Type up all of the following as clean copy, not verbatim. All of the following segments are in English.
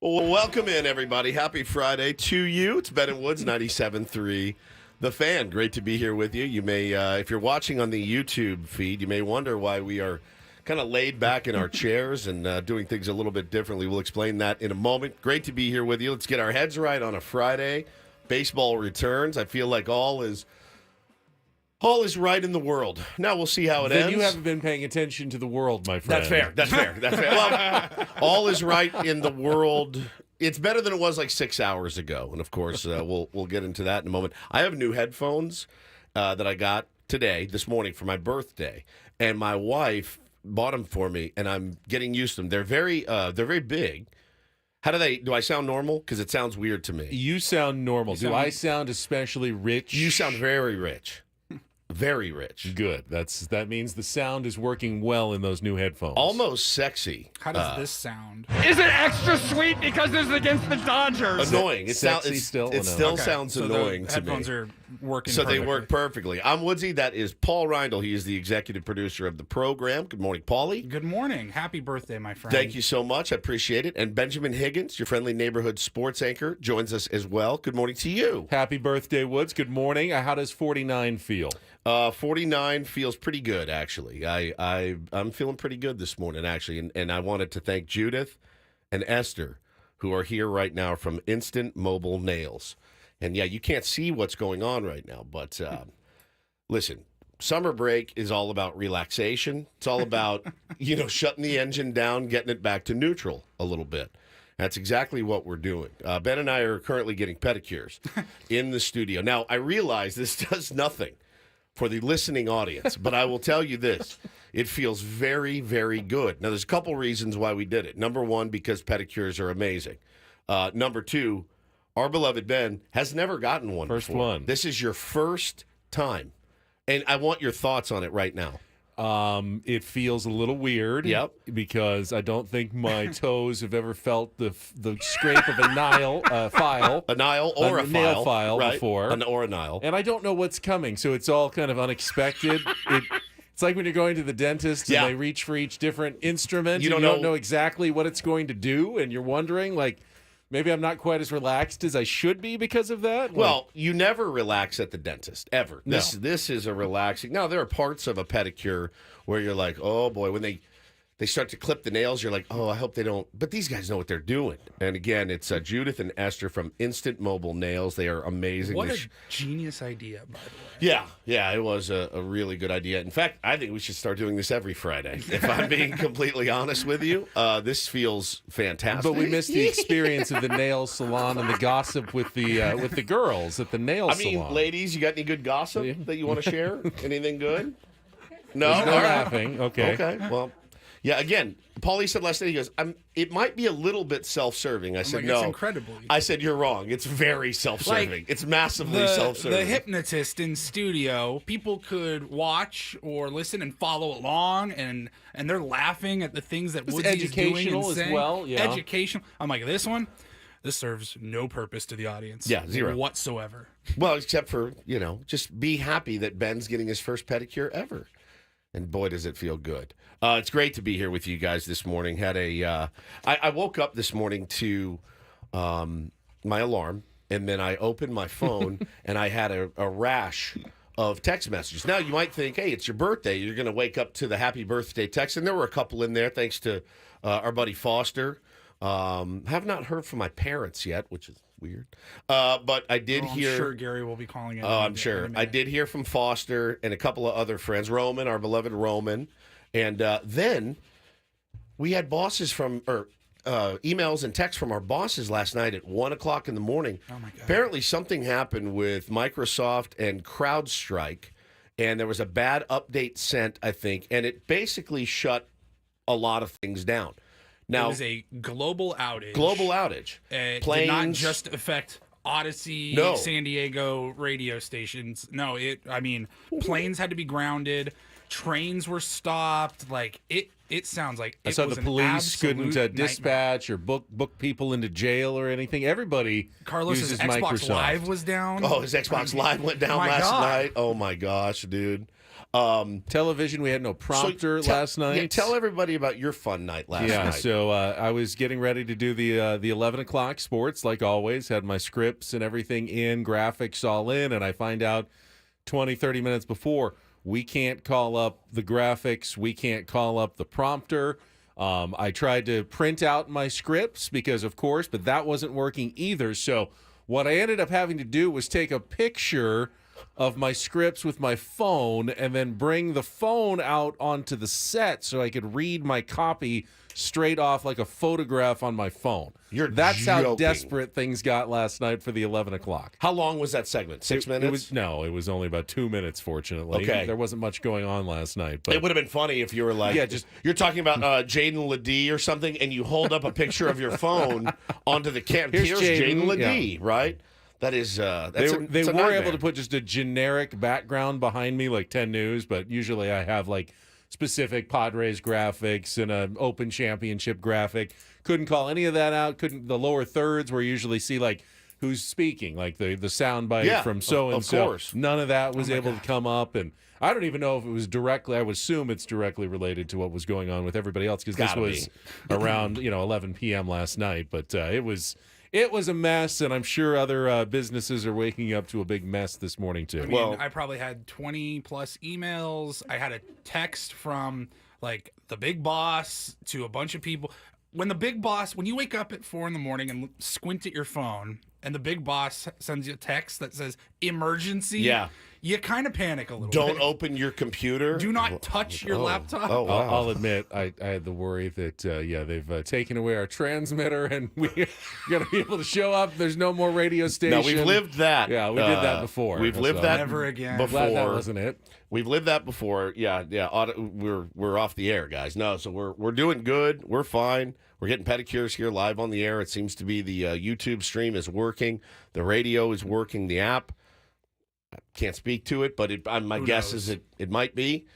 Well, welcome in, everybody. Happy Friday to you. It's Ben and Woods, 97.3 The Fan. Great to be here with you. You may, if you're watching on the YouTube feed, you may wonder why we are kind of laid back in our chairs and doing things a little bit differently. We'll explain that in a moment. Great to be here with you. Let's get our heads right on a Friday. Baseball returns. I feel like all is right in the world. Now we'll see how it ends. Then you haven't been paying attention to the world, my friend. That's fair. Well, all is right in the world. It's better than it was like 6 hours ago. And, of course, we'll get into that in a moment. I have new headphones that I got this morning, for my birthday. And my wife bought them for me, and I'm getting used to them. They're very big. How do I sound normal? Because it sounds weird to me. You sound normal. Do I sound especially rich? You sound very rich. Very rich. Good. That means the sound is working well in those new headphones. Almost sexy. How does this sound? Is it extra sweet because this is against the Dodgers? Annoying. It still Okay. sounds annoying to me. Headphones are working. So perfectly. they work perfectly. I'm Woodsy. That is Paul Reindl. He is the executive producer of the program. Good morning, Paulie. Good morning. Happy birthday, my friend. Thank you so much. I appreciate it. And Benjamin Higgins, your friendly neighborhood sports anchor, joins us as well. Good morning to you. Happy birthday, Woods. Good morning. How does 49 feel? 49 feels pretty good, actually. I'm feeling pretty good this morning, actually. And I wanted to thank Judith and Esther, who are here right now from Instant Mobile Nails. And, yeah, you can't see what's going on right now. But, listen, summer break is all about relaxation. It's all about, shutting the engine down, getting it back to neutral a little bit. That's exactly what we're doing. Ben and I are currently getting pedicures in the studio. Now, I realize this does nothing for the listening audience, but I will tell you this. It feels very, very good. Now, there's a couple reasons why we did it. Number one, because pedicures are amazing. Number two, our beloved Ben has never gotten one First before. one. This is your first time, and I want your thoughts on it right now. It feels a little weird. Yep. Because I don't think my toes have ever felt the scrape of a nail file. A nail or a nail file right? before. Or a nail. And I don't know what's coming, so it's all kind of unexpected. It's like when you're going to the dentist and they reach for each different instrument. You don't know exactly what it's going to do, and you're wondering, maybe I'm not quite as relaxed as I should be because of that. Well, you never relax at the dentist, ever. No. This is a relaxing. Now, there are parts of a pedicure where you're like, oh, boy, when they start to clip the nails, you're like, oh, I hope they don't. But these guys know what they're doing. And, again, it's Judith and Esther from Instant Mobile Nails. They are amazing. What a genius idea, by the way. Yeah, it was a really good idea. In fact, I think we should start doing this every Friday, if I'm being completely honest with you. This feels fantastic. But we missed the experience of the nail salon and the gossip with the girls at the nail salon. Ladies, you got any good gossip that you want to share? Anything good? No? There's no All right. laughing. Okay. Okay, well, yeah, again, Paulie said last night, he goes, it might be a little bit self-serving. I said, no. It's incredibly. I said, you're wrong. It's very self-serving. It's massively self-serving. The hypnotist in studio, people could watch or listen and follow along, and they're laughing at the things that Woodsy is doing and educational as saying. well, yeah. Educational. I'm like, this serves no purpose to the audience. Yeah, zero. Whatsoever. Well, except for, just be happy that Ben's getting his first pedicure ever. And boy, does it feel good. It's great to be here with you guys this morning. I woke up this morning to my alarm, and then I opened my phone, and I had a rash of text messages. Now, you might think, hey, it's your birthday. You're going to wake up to the happy birthday text. And there were a couple in there, thanks to our buddy Foster. Have not heard from my parents yet, which is weird. But I did hear. I'm sure Gary will be calling in. Oh, I'm sure. I did hear from Foster and a couple of other friends. Roman, our beloved Roman. And then we had emails and texts from our bosses last night at 1 o'clock in the morning. Oh, my God. Apparently something happened with Microsoft and CrowdStrike, and there was a bad update sent, I think, and it basically shut a lot of things down. Now, it was a global outage. Planes Did not just affect Odyssey, San Diego radio stations. No, planes had to be grounded. Trains were stopped. It sounds like I saw the police couldn't dispatch or book people into jail or anything. Everybody Carlos's uses Xbox Microsoft. Live was down. Oh, his Xbox Live went down last night. Oh my gosh, dude. Television, we had no prompter last night. Yeah, tell everybody about your fun night last night. Yeah, so I was getting ready to do the 11 o'clock sports, like always. Had my scripts and everything in, graphics all in, and I find out 20, 30 minutes before, we can't call up the graphics, we can't call up the prompter. I tried to print out my scripts because, of course, but that wasn't working either. So what I ended up having to do was take a picture of my scripts with my phone and then bring the phone out onto the set so I could read my copy straight off like a photograph on my phone. That's joking. How desperate things got last night for the 11 o'clock. How long was that segment? 6 minutes? It was only about 2 minutes, fortunately. Okay. There wasn't much going on last night. But it would have been funny if you were like, you're talking about Jaden Ledee or something, and you hold up a picture of your phone onto the camera. Here's Jaden Ledee, right? That is, they were able to put just a generic background behind me, like 10 News, but usually I have like specific Padres graphics and an Open Championship graphic. Couldn't call any of that out. The lower thirds where you usually see like who's speaking, like the sound bite from so and so. Of course. None of that was able to come up, and I don't even know if it was directly. I would assume it's directly related to what was going on with everybody else because this was around 11 p.m. last night, but it was. It was a mess, and I'm sure other businesses are waking up to a big mess this morning, too. I mean, I probably had 20-plus emails. I had a text from, like, the big boss to a bunch of people. When you wake up at 4 in the morning and squint at your phone, and the big boss sends you a text that says, emergency, you kind of panic a little bit. Don't open your computer. Do not touch your laptop. Oh, wow. I'll admit, I had the worry that, they've taken away our transmitter, and we're going to be able to show up. There's no more radio station. No, we've lived that. Yeah, we did that before. We've lived that never again. Before. Glad that wasn't it. We've lived that before. Yeah. We're off the air, guys. No, so we're doing good. We're fine. We're getting pedicures here live on the air. It seems to be the YouTube stream is working. The radio is working. The app. I can't speak to it, but my guess is it might be.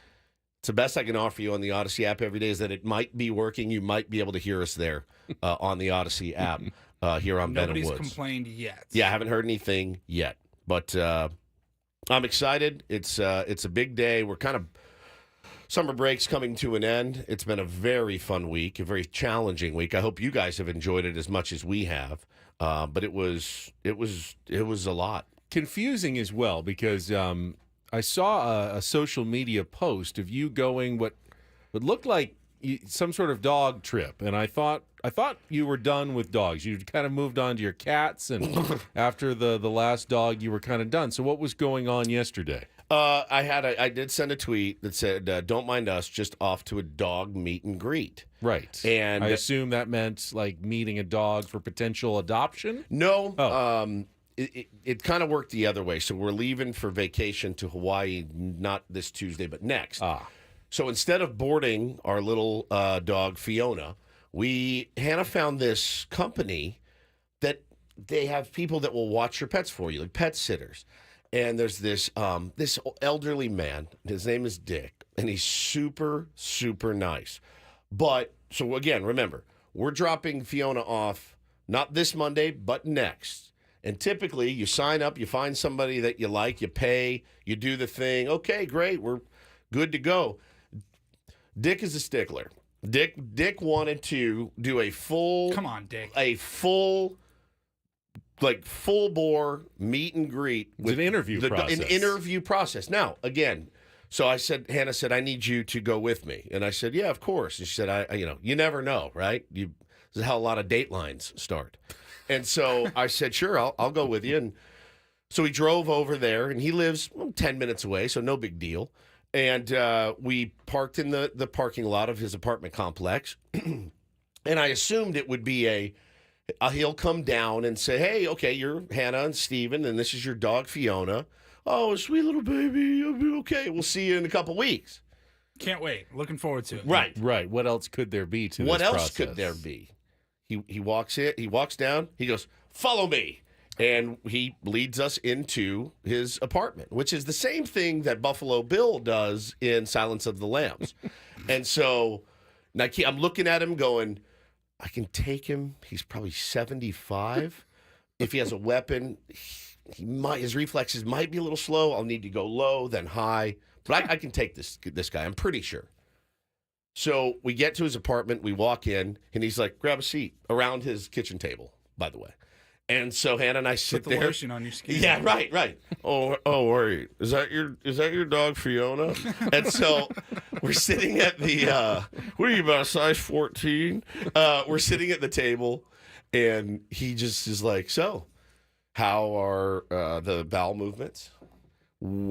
It's the best I can offer you on the Odyssey app every day is that it might be working. You might be able to hear us there on the Odyssey app here on Ben and Woods. Nobody's complained yet. Yeah, I haven't heard anything yet, but I'm excited. It's a big day. We're kind of summer break's coming to an end. It's been a very fun week, a very challenging week. I hope you guys have enjoyed it as much as we have. But it was a lot. Confusing as well because I saw a social media post of you going what looked like some sort of dog trip, and I thought you were done with dogs. You kind of moved on to your cats, and after the last dog, you were kind of done. So what was going on yesterday? I did send a tweet that said, "Don't mind us, just off to a dog meet and greet." Right, and I assume that meant like meeting a dog for potential adoption. No. Oh. It kind of worked the other way. So we're leaving for vacation to Hawaii, not this Tuesday, but next. So instead of boarding our little dog, Fiona, Hannah found this company that they have people that will watch your pets for you, like pet sitters. And there's this elderly man. His name is Dick, and he's super, super nice. But, so again, remember, we're dropping Fiona off not this Monday, but next. And typically, you sign up, you find somebody that you like, you pay, you do the thing. Okay, great, we're good to go. Dick is a stickler. Dick wanted to do a full... Come on, Dick. A full bore meet and greet. It's an interview process. An interview process. Now, again, so Hannah said, I need you to go with me. And I said, yeah, of course. And she said, you never know, right? This is how a lot of datelines start. And so I said, sure, I'll go with you. And so we drove over there, and he lives 10 minutes away, so no big deal. And we parked in the parking lot of his apartment complex. And I assumed it would be he'll come down and say, hey, okay, you're Hannah and Steven, and this is your dog, Fiona. Oh, sweet little baby. Okay, we'll see you in a couple weeks. Can't wait. Looking forward to it. Right. What else could there be to this process? What else process? could there be? He walks in. He walks down. He goes, follow me. And he leads us into his apartment, which is the same thing that Buffalo Bill does in Silence of the Lambs. And so now I'm looking at him going, I can take him. He's probably 75. If he has a weapon, his reflexes might be a little slow. I'll need to go low, then high, But I can take this guy. I'm pretty sure. So we get to his apartment. We walk in, and he's like, grab a seat around his kitchen table, by the way. And so Hannah and I sit Put the there. lotion on your skin. Yeah, right. Oh, wait. Is that your dog Fiona? And so we're sitting at the what are you, about a size 14? We're sitting at the table, and he just is like, so how are the bowel movements?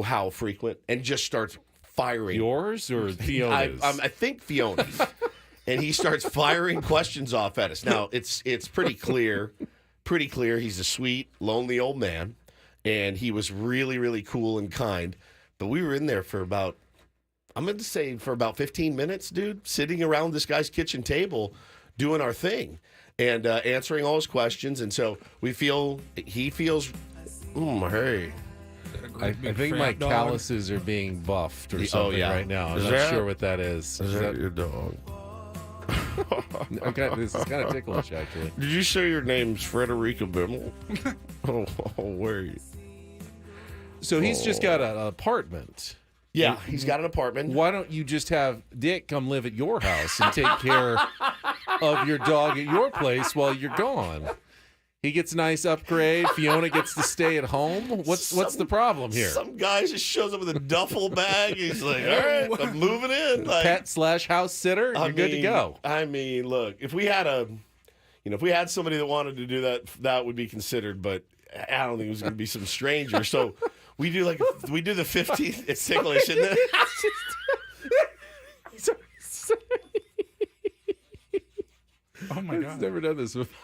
How frequent? And just starts firing. Yours or Fiona's? I think Fiona's. And he starts firing questions off at us. Now, it's pretty clear he's a sweet, lonely old man, and he was really, really cool and kind. But we were in there for about 15 minutes, dude, sitting around this guy's kitchen table doing our thing and answering all his questions. And so he feels, hey. I think my calluses are being buffed or something right now. I'm not sure what that is. Is that your dog? Okay, this is kind of ticklish, actually. Did you say your name's Frederica Bimmel? Wait. So he's just got an apartment. Yeah, he's got an apartment. Why don't you just have Dick come live at your house and take care of your dog at your place while you're gone? He gets a nice upgrade. Fiona gets to stay at home. What's the problem here? Some guy just shows up with a duffel bag. He's like, all right, I'm moving in. Like, Pet/house sitter. You're good to go. I mean, look, if we had somebody that wanted to do that, that would be considered. But I don't think it was going to be some stranger. So we do the 15th. It's ticklish, isn't it? Oh my God! I've never done this before.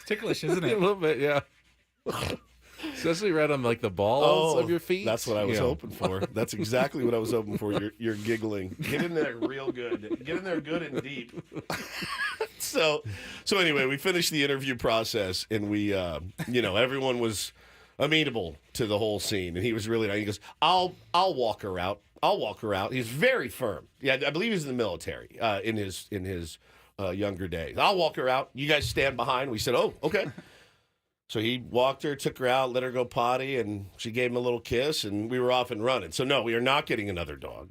Ticklish, isn't it? A little bit, yeah. Especially right on like the balls of your feet. That's what I was hoping for. That's exactly what I was hoping for. You're giggling. Get in there real good. Get in there good and deep. So anyway, we finished the interview process, and we, everyone was amenable to the whole scene, and he was really nice. He goes, "I'll walk her out. I'll walk her out." He's very firm. Yeah, I believe he was in the military in his younger days. "I'll walk her out. You guys stand behind." We said, "Oh, okay." So he walked her, took her out, let her go potty, and she gave him a little kiss, and we were off and running. So no, we are not getting another dog.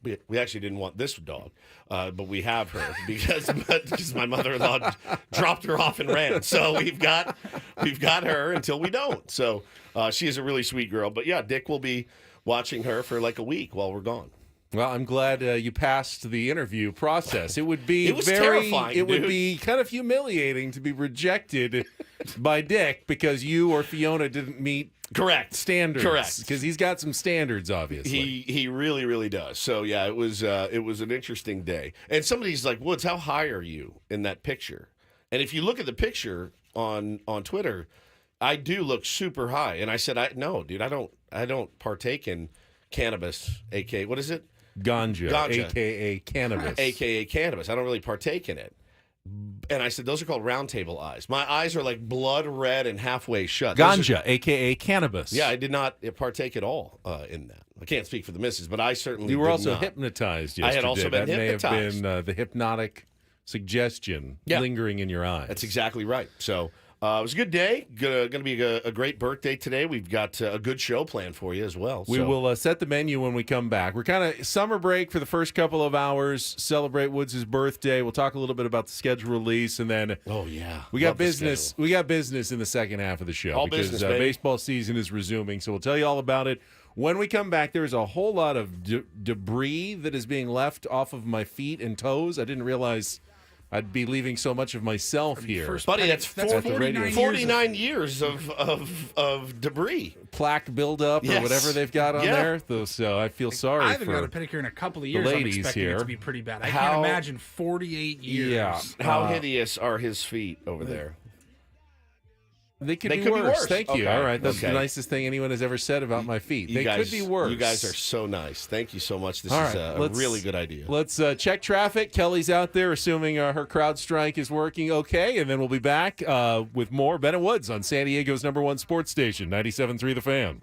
We actually didn't want this dog, but we have her because my mother-in-law dropped her off and ran. So we've got her until we don't. So she is a really sweet girl. But yeah, Dick will be watching her for like a week while we're gone. Well, I'm glad you passed the interview process. It would be terrifying. It would be kind of humiliating to be rejected by Dick because you or Fiona didn't meet standards. Correct. Because he's got some standards, obviously. He really, really does. So yeah, it was an interesting day. And somebody's like, "Woods, how high are you in that picture?" And if you look at the picture on Twitter, I do look super high. And I said, "No, dude, I don't partake in cannabis, aka what is it? Ganja, a.k.a. cannabis. A.k.a. cannabis. I don't really partake in it." And I said, "Those are called round table eyes. My eyes are like blood red and halfway shut." Ganja, a.k.a. cannabis. Yeah, I did not partake at all in that. I can't speak for the missus, but I certainly You were did also not. hypnotized yesterday. I had also been hypnotized. That may have been the hypnotic suggestion lingering in your eyes. That's exactly right. So it was a good day. Going to be a great birthday today. We've got a good show planned for you as well. We will set the menu when we come back. We're kind of summer break for the first couple of hours, celebrate Woods' birthday. We'll talk a little bit about the schedule release, and then we got business. We got business in the second half of the show because business, baby. Baseball season is resuming. So we'll tell you all about it when we come back. There's a whole lot of debris that is being left off of my feet and toes. I didn't realize I'd be leaving so much of myself here. Buddy, that's 49 years of debris. Plaque buildup or whatever they've got on there. So I feel sorry I haven't for got a pedicure in a couple of years. the I'm ladies expecting here. it to be pretty bad. I can't imagine 48 years. Yeah. How hideous are his feet over there? They could be worse. Thank you. Okay. All right. That's the nicest thing anyone has ever said about my feet. They could be worse. You guys are so nice. Thank you so much. This is a really good idea. Let's check traffic. Kelly's out there, assuming her crowd strike is working okay. And then we'll be back with more Ben and Woods on San Diego's #1 sports station, 97.3 The Fan.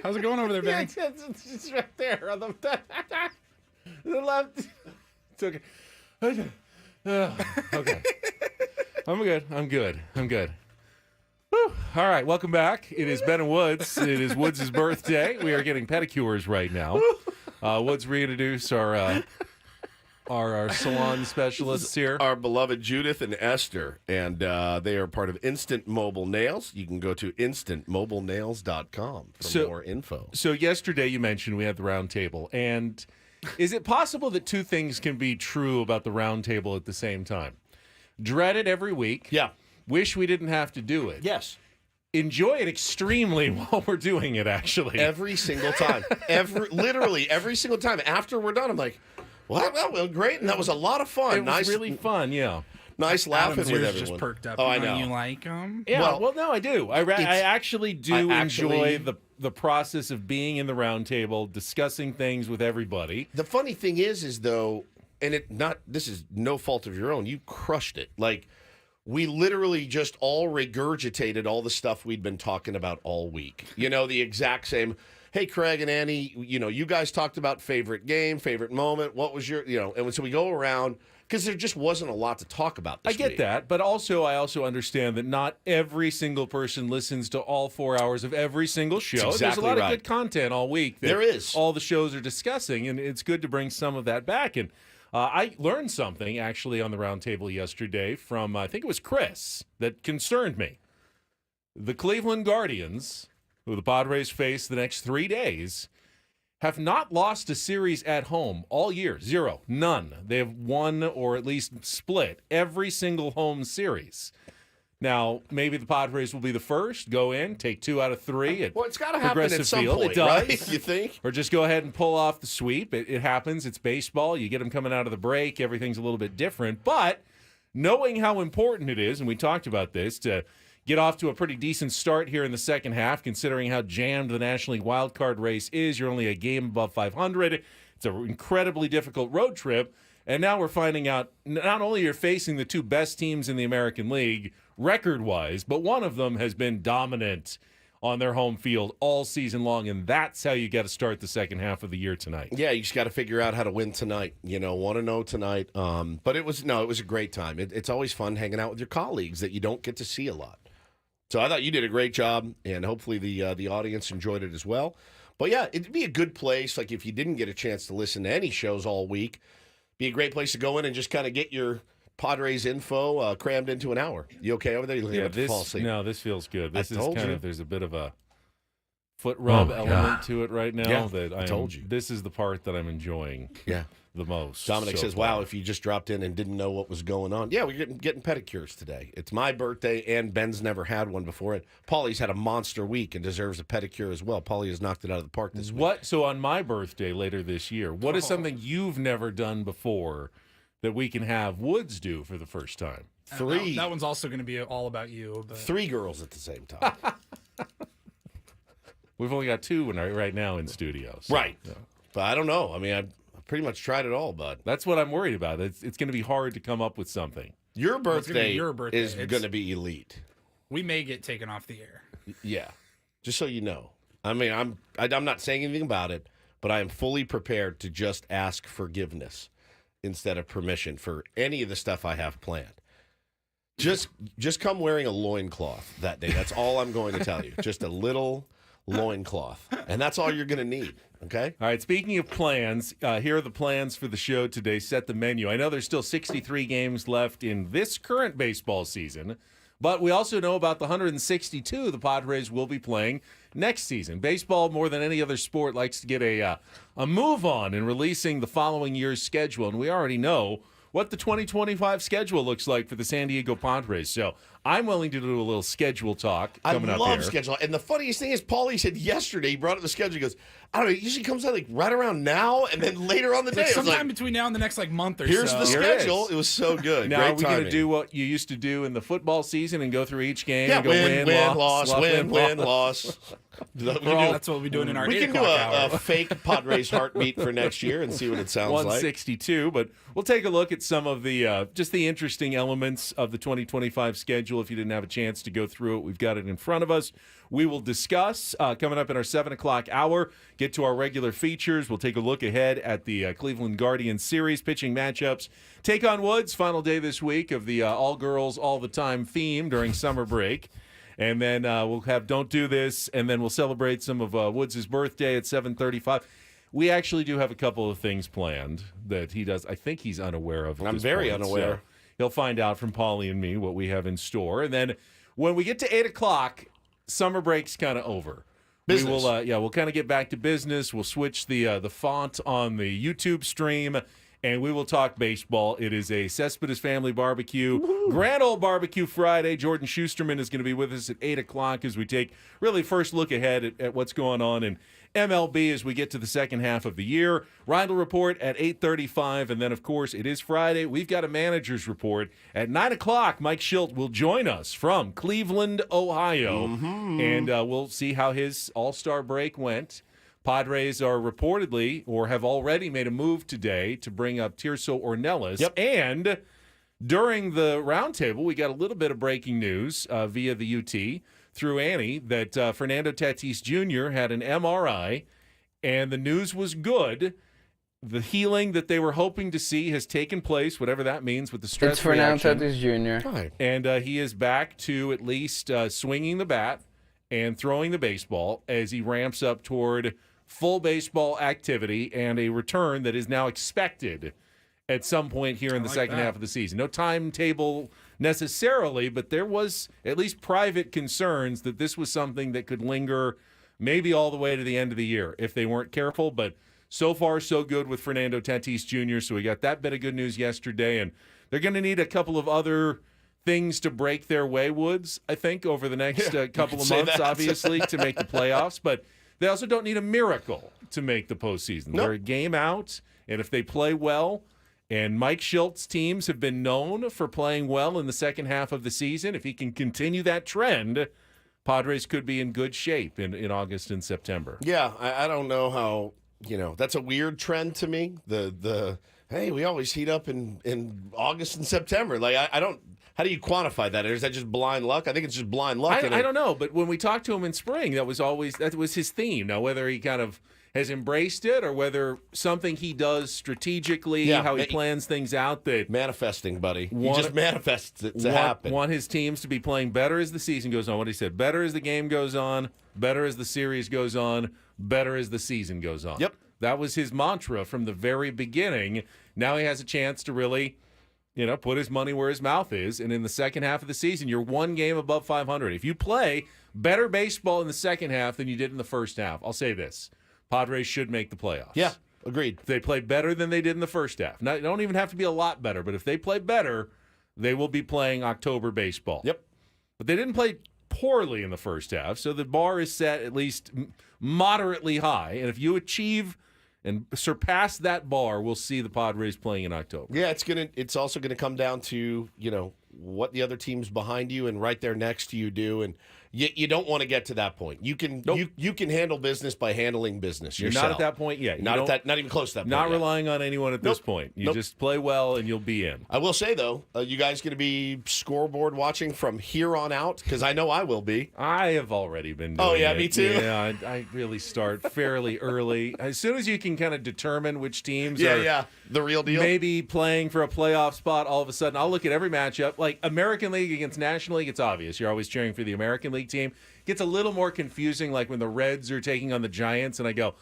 How's it going over there, Ben? It's right there on the left. It's okay. Okay. I'm good. Whew. All right, welcome back. It is Ben and Woods. It is Woods' birthday. We are getting pedicures right now. Woods, reintroduce our salon specialists here. Our beloved Judith and Esther, and they are part of Instant Mobile Nails. You can go to instantmobilenails.com for more info. So yesterday you mentioned we had the round table, and is it possible that two things can be true about the round table at the same time? Dread it every week. Yeah. Wish we didn't have to do it. Yes. Enjoy it extremely while we're doing it, actually. Every single time. Literally every single time. After we're done, I'm like, well, great, and that was a lot of fun. It was really fun, yeah. Nice laughing Adam's with ears everyone. just perked up. Oh, I know. You like them? Yeah, well, no, I do. I actually do enjoy the process of being in the round table, discussing things with everybody. The funny thing is though, and this is no fault of your own, you crushed it. Like, we literally just all regurgitated all the stuff we'd been talking about all week. You know, the exact same. Hey, Craig and Annie, you guys talked about favorite game, favorite moment. What was your, and so we go around because there just wasn't a lot to talk about this week. I get week. that, but I also understand that not every single person listens to all 4 hours of every single show. That's There's a lot right. of good content all week. There is. All the shows are discussing, and it's good to bring some of that back. And I learned something, actually, on the round table yesterday from, I think it was Chris, that concerned me. The Cleveland Guardians, who the Padres face the next 3 days, have not lost a series at home all year. Zero. None. They have won or at least split every single home series. Now, maybe the Padres will be the first, go in, take 2 out of 3 at Well, it's got to happen Progressive at some Field. point, It does. right? You think? Or just go ahead and pull off the sweep. It happens. It's baseball. You get them coming out of the break. Everything's a little bit different. But knowing how important it is, and we talked about this, to get off to a pretty decent start here in the second half, considering how jammed the National League wildcard race is. You're only a game above 500. It's an incredibly difficult road trip. And now we're finding out not only you're facing the 2 best teams in the American League record-wise, but one of them has been dominant on their home field all season long, and that's how you got to start the second half of the year tonight. Yeah, you just got to figure out how to win tonight. 1-0 tonight. But it was a great time. It's always fun hanging out with your colleagues that you don't get to see a lot. So I thought you did a great job, and hopefully the audience enjoyed it as well. But yeah, it'd be a good place. Like if you didn't get a chance to listen to any shows all week, be a great place to go in and just kind of get your Padres info crammed into an hour. You okay over there? You looking to fall asleep? No, this feels good. This is kind of, there's a bit of a foot rub element to it right now. Yeah, that I told you. This is the part that I'm enjoying the most. Dominic so says, far. wow, if you just dropped in and didn't know what was going on. Yeah, we're getting pedicures today. It's my birthday, and Ben's never had one before. And Paulie's had a monster week and deserves a pedicure as well. Paulie has knocked it out of the park this week. So on my birthday later this year, what is something you've never done before that we can have Woods do for the first time? 3. That one's also going to be all about you. But 3 girls at the same time. We've only got 2 right now in studio. So, right. Yeah. But I don't know. I mean, I've pretty much tried it all, bud. That's what I'm worried about. It's going to be hard to come up with something. Your birthday, is It's going to be elite. We may get taken off the air. Yeah. Just so you know. I mean, I'm not saying anything about it, but I am fully prepared to just ask forgiveness instead of permission for any of the stuff I have planned. Just come wearing a loincloth that day. That's all I'm going to tell you. Just a little loincloth. And that's all you're going to need, okay? All right, speaking of plans, here are the plans for the show today. Set the menu. I know there's still 63 games left in this current baseball season, but we also know about the 162 the Padres will be playing next season. Baseball, more than any other sport, likes to get a move on in releasing the following year's schedule, and we already know what the 2025 schedule looks like for the San Diego Padres. So I'm willing to do a little schedule talk coming up here. I love schedule. And the funniest thing is, Paulie said yesterday, he brought up the schedule. He goes, I don't know, it usually comes out like right around now and then later on the day. Sometime between now and the next month or here's so. the schedule. It was so good. Now, Great are we going to timing. do what you used to do in the football season and go through each game Yeah, and go win, loss, win, loss. That's what we'll be doing in our 8 We can do o'clock hour. a fake Padres heartbeat for next year and see what it sounds like. 162, but we'll take a look at some of the just the interesting elements of the 2025 schedule schedule if you didn't have a chance to go through it. We've got it in front of us. We will discuss coming up in our 7 o'clock hour, get to our regular features. We'll take a look ahead at the Cleveland Guardians series, pitching matchups. Take on Woods, final day this week of the all girls, all the time theme during summer break. And then we'll have Don't Do This, and then we'll celebrate some of Woods' birthday at 7:35. We actually do have a couple of things planned that he does. I think he's unaware of. I'm very unaware. So he'll find out from Paulie and me what we have in store. And then when we get to 8 o'clock, summer break's kind of over. Business. We will, we'll kind of get back to business. We'll switch the font on the YouTube stream, and we will talk baseball. It is a Cespedes family barbecue, grand old barbecue Friday. Jordan Shusterman is going to be with us at 8 o'clock as we take really first look ahead at what's going on in MLB as we get to the second half of the year. Reindl Report at 8:35, and then, of course, it is Friday. We've got a manager's report. At 9 o'clock, Mike Shildt will join us from Cleveland, Ohio, and we'll see how his all-star break went. Padres are reportedly or have already made a move today to bring up Tirso Ornelas. Yep. And during the roundtable, we got a little bit of breaking news via the UT through Annie that Fernando Tatis Jr. had an MRI, and the news was good. The healing that they were hoping to see has taken place, whatever that means, with the stress It's Fernando reaction. Tatis Jr. Hi. And he is back to at least swinging the bat and throwing the baseball as he ramps up toward full baseball activity and a return that is now expected at some point here in the second half of the season. No timetable necessarily, but there was at least private concerns that this was something that could linger maybe all the way to the end of the year if they weren't careful. But so far, so good with Fernando Tatis Jr., so we got that bit of good news yesterday, and they're going to need a couple of other things to break their way, Woods, I think, over the next couple of months, obviously, to make the playoffs. But they also don't need a miracle to make the postseason. Nope. They're a game out, and if they play well, and Mike Shilt's teams have been known for playing well in the second half of the season, if he can continue that trend, Padres could be in good shape in August and September. Yeah, I don't know how, that's a weird trend to me. The hey, we always heat up in August and September. Like, I don't, how do you quantify that? Or is that just blind luck? I think it's just blind luck. I don't know, but when we talked to him in spring, that was his theme. Now, whether he kind of has embraced it or whether something he does strategically, how he plans things out, that manifesting, buddy. He just manifests it to happen. Want his teams to be playing better as the season goes on. What he said, better as the game goes on, better as the series goes on, better as the season goes on. Yep. That was his mantra from the very beginning. Now he has a chance to really, put his money where his mouth is. And in the second half of the season, you're one game above 500. If you play better baseball in the second half than you did in the first half, I'll say this. Padres should make the playoffs. Yeah, agreed. If they play better than they did in the first half. Now, they don't even have to be a lot better, but if they play better, they will be playing October baseball. Yep. But they didn't play poorly in the first half, so the bar is set at least moderately high. And if you achieve and surpass that bar, we'll see the Padres playing in October. Yeah, it's also gonna come down to, what the other teams behind you and right there next to you do, and you don't want to get to that point. You can you can handle business by handling business You're yourself. not at that point yet. Not even close to that point. Not yet. relying on anyone at this point. You just play well and you'll be in. I will say, though, you guys going to be scoreboard watching from here on out? Because I know I will be. I have already been doing it. Me too. Yeah, I really start fairly early. As soon as you can kind of determine which teams are the real deal. maybe playing for a playoff spot, all of a sudden I'll look at every matchup. Like American League against National League, it's obvious. You're always cheering for the American League team. Gets a little more confusing, like when the Reds are taking on the Giants, and I go,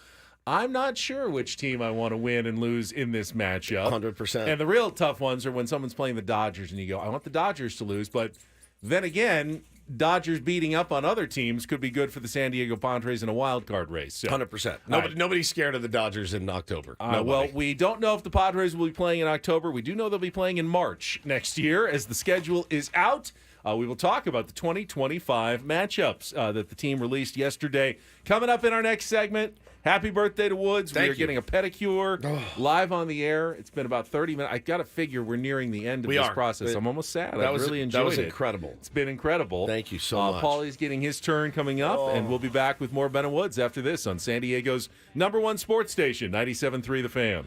I'm not sure which team I want to win and lose in this matchup. 100%. And the real tough ones are when someone's playing the Dodgers, and you go, I want the Dodgers to lose. But then again, Dodgers beating up on other teams could be good for the San Diego Padres in a wild card race. So, 100%. Nobody's scared of the Dodgers in October. Well, we don't know if the Padres will be playing in October. We do know they'll be playing in March next year as the schedule is out. We will talk about the 2025 matchups that the team released yesterday. Coming up in our next segment, happy birthday to Woods. We are getting a pedicure live on the air. It's been about 30 minutes. I got to figure we're nearing the end of this process. I'm almost sad. I really enjoyed it. That was incredible. It's been incredible. Thank you so much. Paulie's getting his turn coming up, and we'll be back with more Ben and Woods after this on San Diego's #1 sports station, 97.3 The Fan.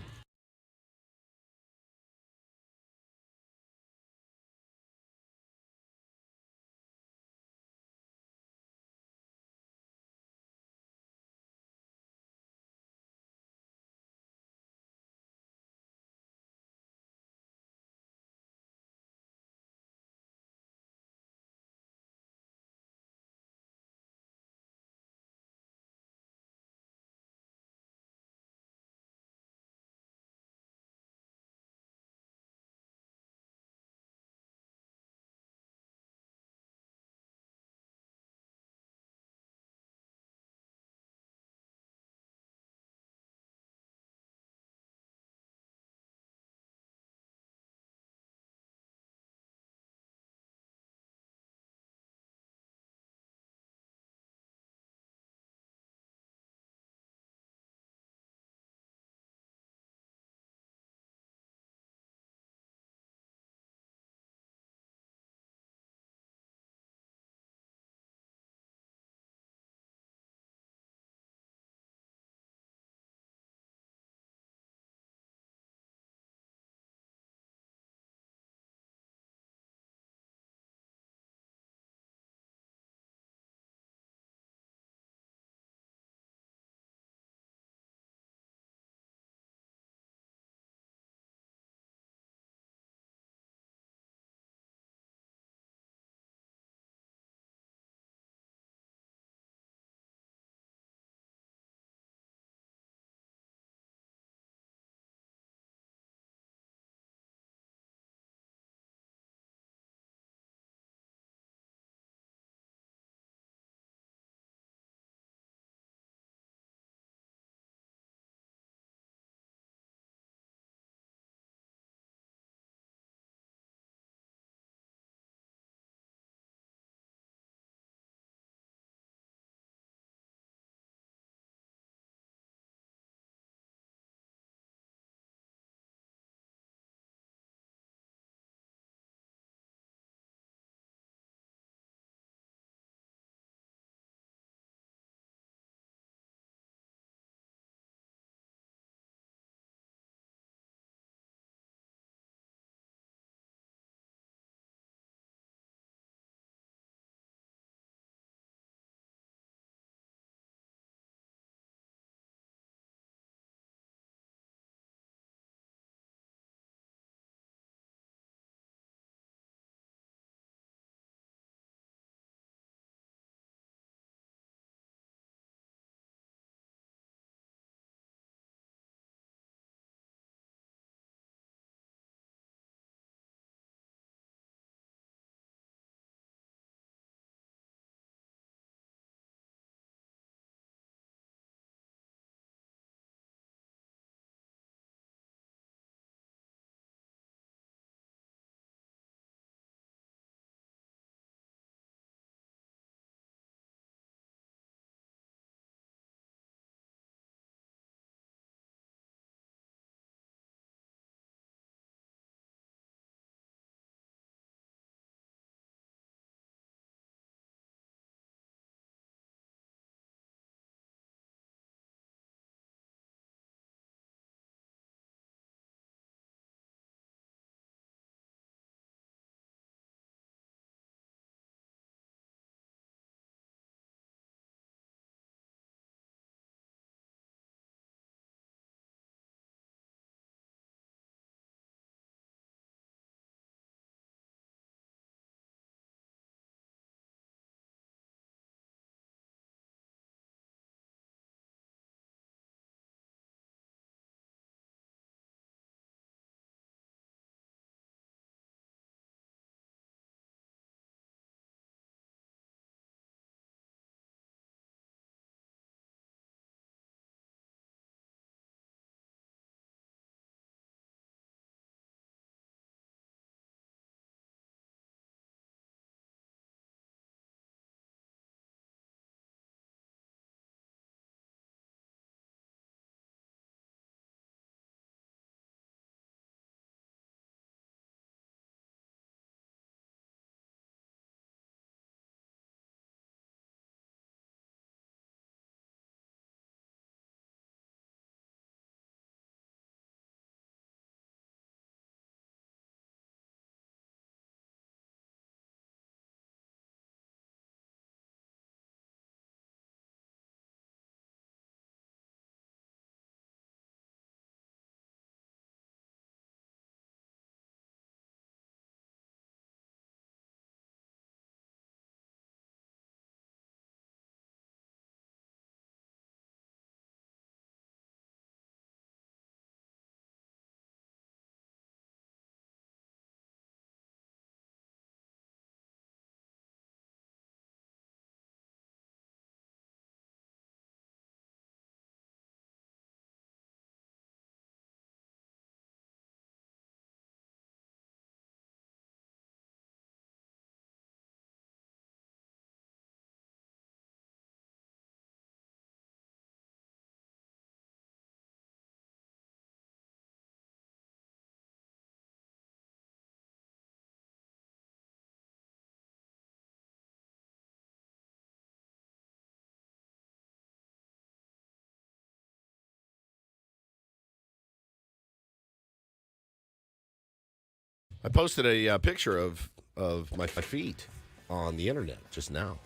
I posted a picture of my feet on the internet just now.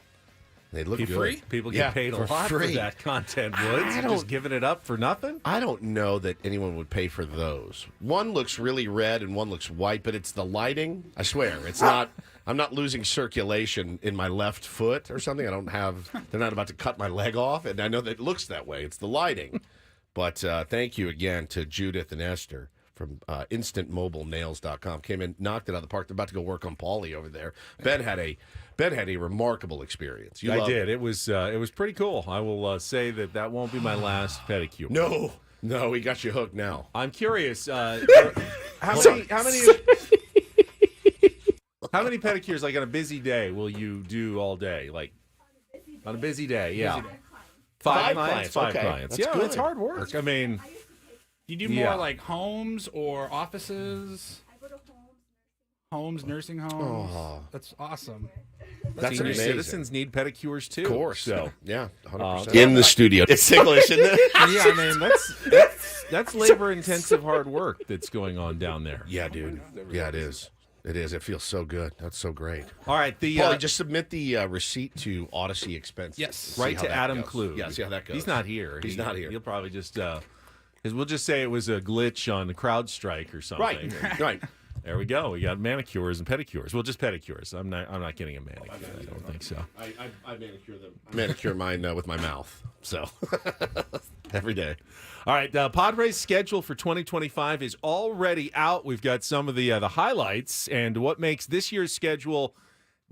They look good. People get paid a lot for that content, Woods. You're just giving it up for nothing? I don't know that anyone would pay for those. One looks really red and one looks white, but it's the lighting. I swear, it's not. I'm not losing circulation in my left foot or something. They're not about to cut my leg off, and I know that it looks that way. It's the lighting. But thank you again to Judith and Esther from instantmobilenails.com. Came in, knocked it out of the park. They're about to go work on Paulie over there. Ben had a remarkable experience. I did. It was pretty cool. I will say that won't be my last pedicure. No, we got you hooked now. I'm curious. How many pedicures, like on a busy day, will you do all day? Like on a busy day, yeah. Five clients. That's yeah, good. it's hard work. I mean, you do more like homes or offices? I go to homes, nursing homes. Oh. That's awesome. That's senior amazing. Citizens need pedicures too. Of course. So yeah, 100%. In the studio. It's English, isn't it? Yeah, I mean that's labor-intensive hard work that's going on down there. Yeah, dude. Yeah, it is. It is. It feels so good. That's so great. All right, Paulie, just submit the receipt to Odyssey Expenses. Yes, right to Adam Klug. Yeah, see how that goes. He's not here. He's not here. He'll probably just we'll just say it was a glitch on the CrowdStrike or something. Right. There we go. We got manicures and pedicures. Well, just pedicures. I'm not getting a manicure. I don't think so. I manicure mine with my mouth. So every day. All right. Padres schedule for 2025 is already out. We've got some of the highlights and what makes this year's schedule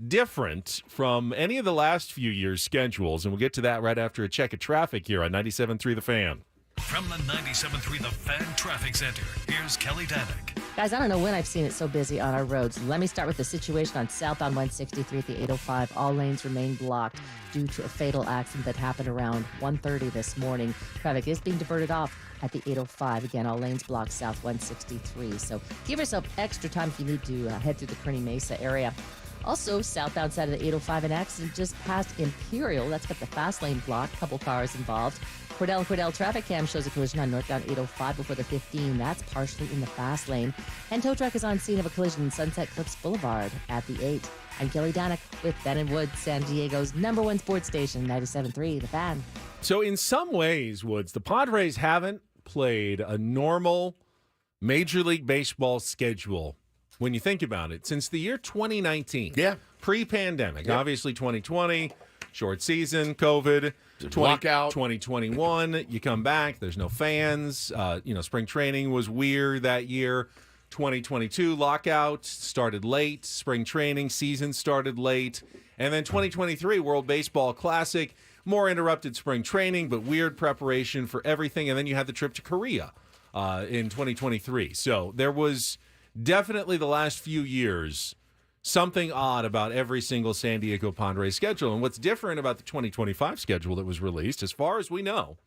different from any of the last few years' schedules. And we'll get to that right after a check of traffic here on 97.3 The Fan. From the 97.3 The Fan Traffic Center, here's Kelly Danick. Guys, I don't know when I've seen it so busy on our roads. Let me start with the situation on southbound 163 at the 805. All lanes remain blocked due to a fatal accident that happened around 1:30 this morning. Traffic is being diverted off at the 805. Again, all lanes blocked south 163. So give yourself extra time if you need to head through the Kearney Mesa area. Also, southbound side of the 805, an accident just past Imperial. That's got the fast lane blocked. Couple cars involved. Cordell traffic cam shows a collision on northbound 805 before the 15. That's partially in the fast lane. And tow truck is on scene of a collision in Sunset Cliffs Boulevard at the 8. I'm Kelly Danick with Ben and Woods, San Diego's #1 sports station, 97.3 The Fan. So in some ways, Woods, the Padres haven't played a normal Major League Baseball schedule when you think about it since the year 2019. Yeah. Pre-pandemic. Yeah. Obviously 2020, short season, COVID. Lockout. 2021, you come back, there's no fans. Spring training was weird that year. 2022, lockout, started late. Spring training season started late. And then 2023, World Baseball Classic, more interrupted spring training, but weird preparation for everything. And then you had the trip to Korea in 2023. So there was definitely the last few years something odd about every single San Diego Padres schedule. And what's different about the 2025 schedule that was released, as far as we know,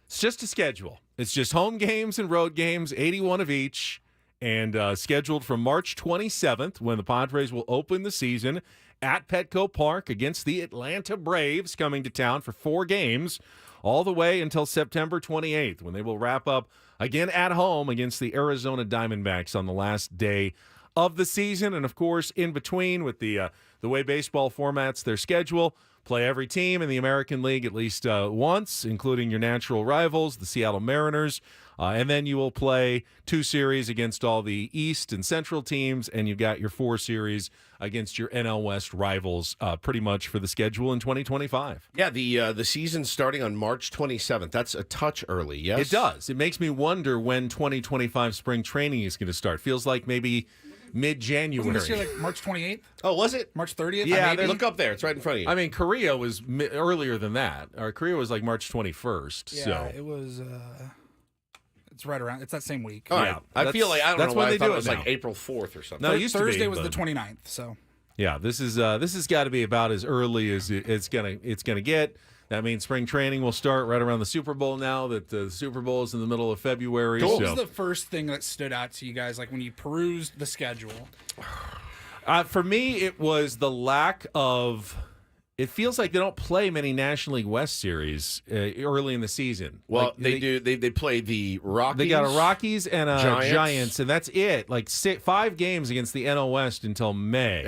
it's just a schedule. It's just home games and road games, 81 of each, and scheduled from March 27th, when the Padres will open the season at Petco Park against the Atlanta Braves, coming to town for 4 games, all the way until September 28th, when they will wrap up again at home against the Arizona Diamondbacks on the last day of the season. And of course, in between, with the way baseball formats their schedule, play every team in the American League at least once, including your natural rivals, the Seattle Mariners. And then you will play 2 series against all the East and Central teams, and you've got your 4 series against your NL West rivals pretty much for the schedule in 2025. Yeah, the season's starting on March 27th. That's a touch early, yes? It does. It makes me wonder when 2025 spring training is going to start. Feels like maybe mid-January. This year, like March 28th? Oh, was it? March 30th? Yeah, look up there. It's right in front of you. I mean, Korea was earlier than that. Korea was like March 21st. Yeah, so. it was... It's right around. It's that same week. All right. I feel like I don't know why I thought it was like April 4th or something. No, it used Thursday to be, was the 29th. So yeah, this has got to be about as early as it's gonna get. That means spring training will start right around the Super Bowl now. That the Super Bowl is in the middle of February. What was the first thing that stood out to you guys, like when you perused the schedule? For me, it was the lack of it feels like they don't play many National League West series early in the season. Well, like, they do. They play the Rockies. They got a Rockies and a Giants, and that's it. Like 5 games against the NL West until May.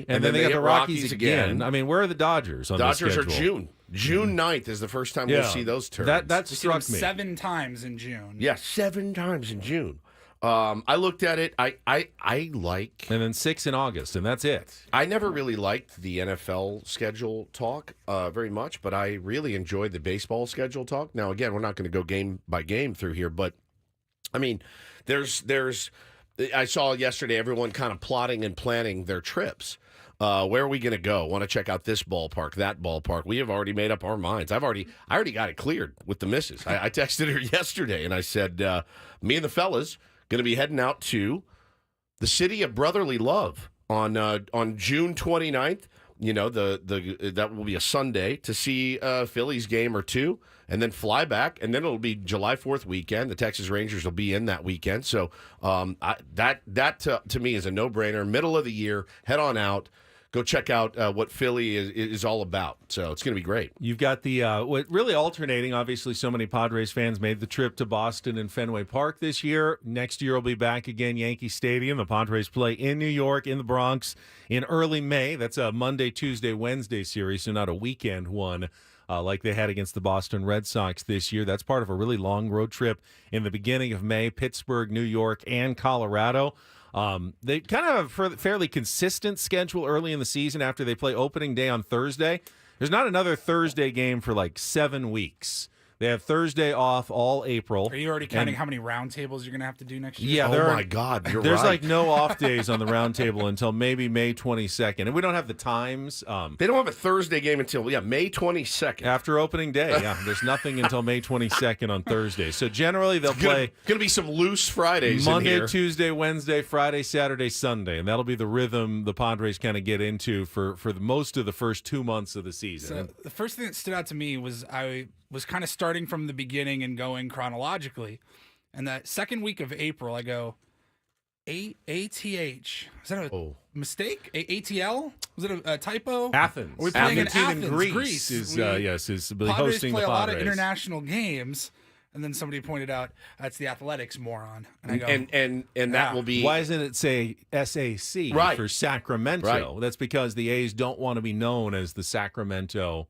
And then they got hit the Rockies again. I mean, where are the Dodgers on Dodgers the are schedule? June 9th is the first time we'll see those turns. That struck me. 7 times in June. Yeah, 7 times in June. I looked at it. I like, and then 6 in August, and that's it. I never really liked the NFL schedule talk very much, but I really enjoyed the baseball schedule talk. Now, again, we're not going to go game by game through here, but I mean, there's. I saw yesterday everyone kind of plotting and planning their trips. Where are we going to go? Want to check out this ballpark, that ballpark? We have already made up our minds. I already got it cleared with the missus. I texted her yesterday and I said, me and the fellas going to be heading out to the city of brotherly love on June 29th. You know, that will be a Sunday to see a Phillies game or two, and then fly back, and then it'll be July 4th weekend. The Texas Rangers will be in that weekend. So that to me is a no-brainer. Middle of the year, head on out. Go check out what Philly is all about. So it's going to be great. You've got the really alternating. Obviously, so many Padres fans made the trip to Boston and Fenway Park this year. Next year will be back again, Yankee Stadium. The Padres play in New York, in the Bronx, in early May. That's a Monday, Tuesday, Wednesday series, so not a weekend one like they had against the Boston Red Sox this year. That's part of a really long road trip in the beginning of May, Pittsburgh, New York, and Colorado. They kind of have a fairly consistent schedule early in the season after they play opening day on Thursday. There's not another Thursday game for like 7 weeks. They have Thursday off all April. Are you already counting how many roundtables you're going to have to do next year? Yeah. Oh, my God. There's like no off days on the roundtable until maybe May 22nd. And we don't have the times. They don't have a Thursday game until, May 22nd. After opening day, yeah. There's nothing until May 22nd on Thursday. So generally they'll play. Going to be some loose Fridays Monday, in here. Tuesday, Wednesday, Friday, Saturday, Sunday. And that'll be the rhythm the Padres kind of get into for most of the first 2 months of the season. So the first thing that stood out to me was I was kind of starting from the beginning and going chronologically. And that second week of April, I go, ATH. Is that a mistake? ATL? Was it a typo? Athens. Are we playing in Athens Athens, Greece is Padres hosting play the Padres. a lot of international games. And then somebody pointed out, that's the athletics, moron. And I go, and that will be. Why doesn't it say SAC for Sacramento? Right. That's because the A's don't want to be known as the Sacramento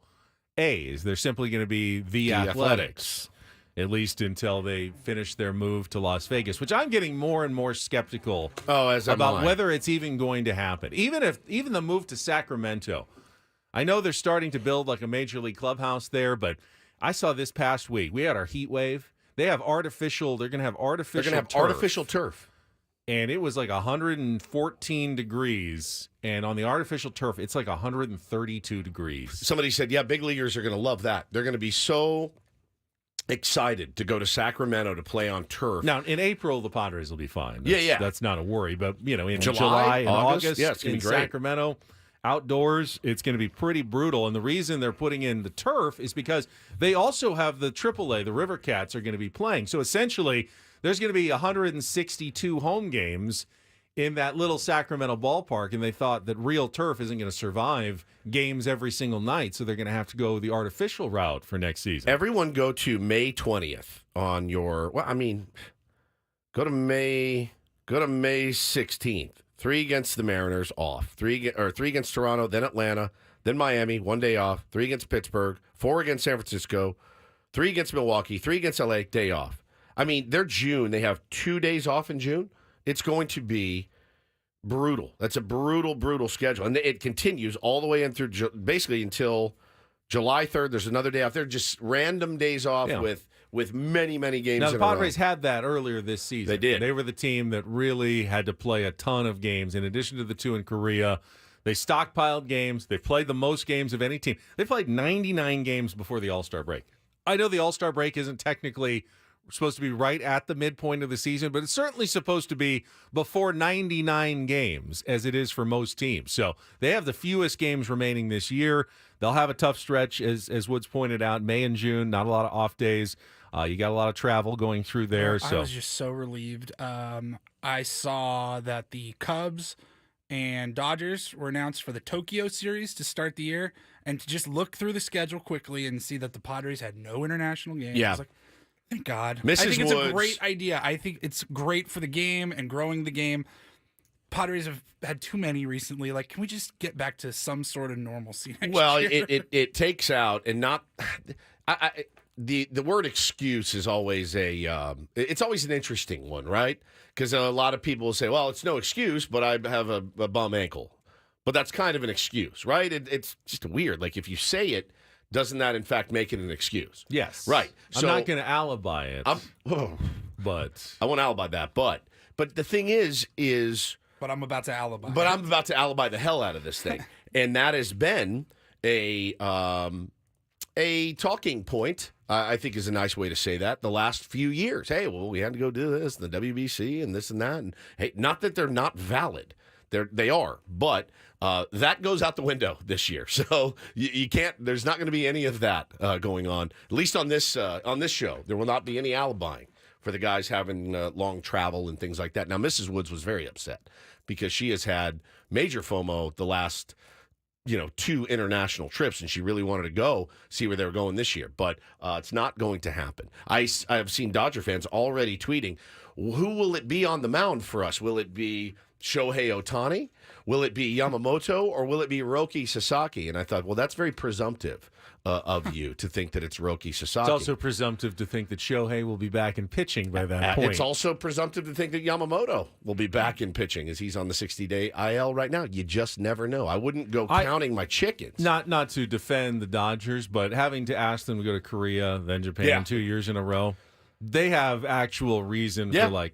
A's. They're simply going to be the Athletics, at least until they finish their move to Las Vegas, which I'm getting more and more skeptical about whether it's even going to happen. Even the move to Sacramento, I know they're starting to build like a major league clubhouse there, but I saw this past week, we had our heat wave. They have artificial. They're going to have artificial turf. And it was like 114 degrees. And on the artificial turf, it's like 132 degrees. Somebody said, yeah, big leaguers are going to love that. They're going to be so excited to go to Sacramento to play on turf. Now, in April, the Padres will be fine. That's not a worry. But, in July and August it's going to be great. Sacramento, outdoors, it's going to be pretty brutal. And the reason they're putting in the turf is because they also have the AAA, the River Cats, are going to be playing. So, essentially, there's going to be 162 home games in that little Sacramento ballpark, and they thought that real turf isn't going to survive games every single night, so they're going to have to go the artificial route for next season. Everyone go to May 20th on your, go to May 16th. 3 against the Mariners, off. 3 against Toronto, then Atlanta, then Miami, 1 day off. 3 against Pittsburgh, 4 against San Francisco, 3 against Milwaukee, 3 against LA, day off. I mean, they're June. They have 2 days off in June. It's going to be brutal. That's a brutal, brutal schedule. And it continues all the way in through basically until July 3rd. There's another day off. They're just random days off with many, many games. Now, the Padres had that earlier this season. They did. They were the team that really had to play a ton of games. In addition to the 2 in Korea, they stockpiled games. They played the most games of any team. They played 99 games before the All-Star break. I know the All-Star break isn't technically supposed to be right at the midpoint of the season, but it's certainly supposed to be before 99 games, as it is for most teams. So they have the fewest games remaining this year. They'll have a tough stretch, as Woods pointed out, May and June, not a lot of off days. You got a lot of travel going through there. I was just so relieved. I saw that the Cubs and Dodgers were announced for the Tokyo series to start the year, and to just look through the schedule quickly and see that the Padres had no international games. Yeah. I was like, thank God. Mrs. I think it's Woods. a great idea. I think it's great for the game and growing the game. Padres have had too many recently. Like, can we just get back to some sort of normalcy next Well, year? it takes out and not. The word excuse is always it's always an interesting one, right? Because a lot of people will say, well, it's no excuse, but I have a bum ankle. But that's kind of an excuse, right? It's just weird. Like, if you say it, doesn't that, in fact, make it an excuse? Yes. Right. I'm not going to alibi it. But I won't alibi that. But the thing is But I'm about to alibi. But I'm about to alibi the hell out of this thing. And that has been a talking point, I think is a nice way to say that, the last few years. Hey, well, we had to go do this, the WBC and this and that. And hey, not that they're not valid. They are. But that goes out the window this year. So you can't, there's not going to be any of that going on, at least on this show. There will not be any alibiing for the guys having long travel and things like that. Now, Mrs. Woods was very upset because she has had major FOMO the last, 2 international trips, and she really wanted to go see where they were going this year. But it's not going to happen. I have seen Dodger fans already tweeting, who will it be on the mound for us? Will it be Shohei Ohtani? Will it be Yamamoto? Or will it be Roki Sasaki? And I thought, well, that's very presumptive of you to think that it's Roki Sasaki. It's also presumptive to think that Shohei will be back in pitching by that point. It's also presumptive to think that Yamamoto will be back in pitching as he's on the 60-day IL right now. You just never know. I wouldn't go counting my chickens. Not to defend the Dodgers, but having to ask them to go to Korea, then Japan 2 years in a row, they have actual reason for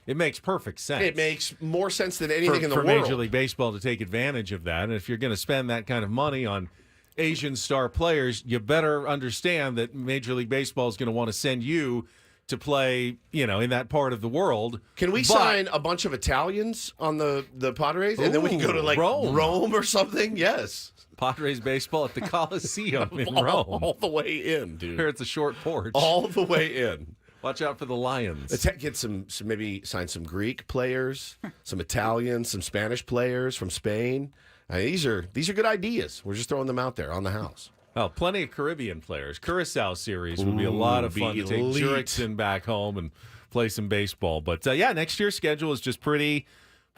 it makes perfect sense. It makes more sense than anything in the world. For Major League Baseball to take advantage of that. And if you're going to spend that kind of money on Asian star players, you better understand that Major League Baseball is going to want to send you to play, in that part of the world. Can we sign a bunch of Italians on the Padres? And then we can go to, Rome or something? Yes. Padres baseball at the Coliseum in Rome. All the way in, dude. Here it's a short porch. All the way in. Watch out for the Lions. Let's get some maybe sign some Greek players, some Italians, some Spanish players from Spain. These are good ideas. We're just throwing them out there on the house. Oh, plenty of Caribbean players. Curacao series would be a lot of fun to take Jurickson back home and play some baseball. But next year's schedule is just pretty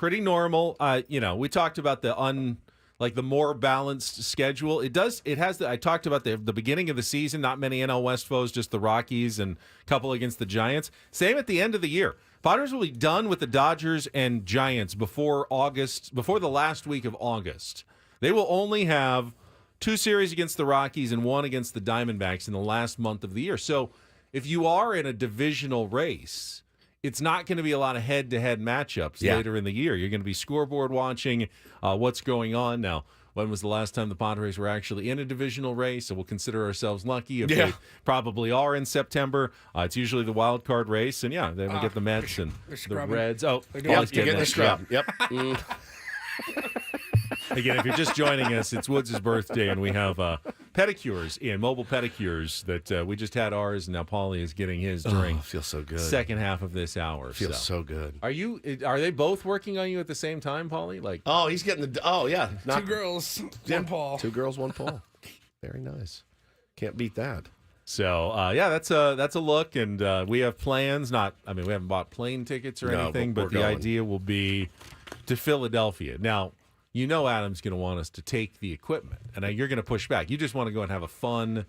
normal. We talked about the more balanced schedule. I talked about the beginning of the season, not many NL West foes, just the Rockies and a couple against the Giants. Same at the end of the year. Padres will be done with the Dodgers and Giants before the last week of August. They will only have 2 series against the Rockies and 1 against the Diamondbacks in the last month of the year. So if you are in a divisional race, it's not going to be a lot of head-to-head matchups later in the year. You're going to be scoreboard watching what's going on. Now, when was the last time the Padres were actually in a divisional race? So we'll consider ourselves lucky if they probably are in September. It's usually the wild card race. And, then we get the Mets and the Reds. Oh, you're getting the scrub. Yep. Again, if you're just joining us, it's Woods' birthday, and we have pedicures mobile pedicures that we just had ours, and now Paulie is getting his during feels so good. Second half of this hour. Feels so good. Are they both working on you at the same time, Paulie? He's getting 2 girls, 1 Paul. 2 girls, 1 Paul. Very nice. Can't beat that. So that's a look, and we have plans. We haven't bought plane tickets or anything, but the idea will be to Philadelphia. Now, Adam's going to want us to take the equipment, and you're going to push back. You just want to go and have a fun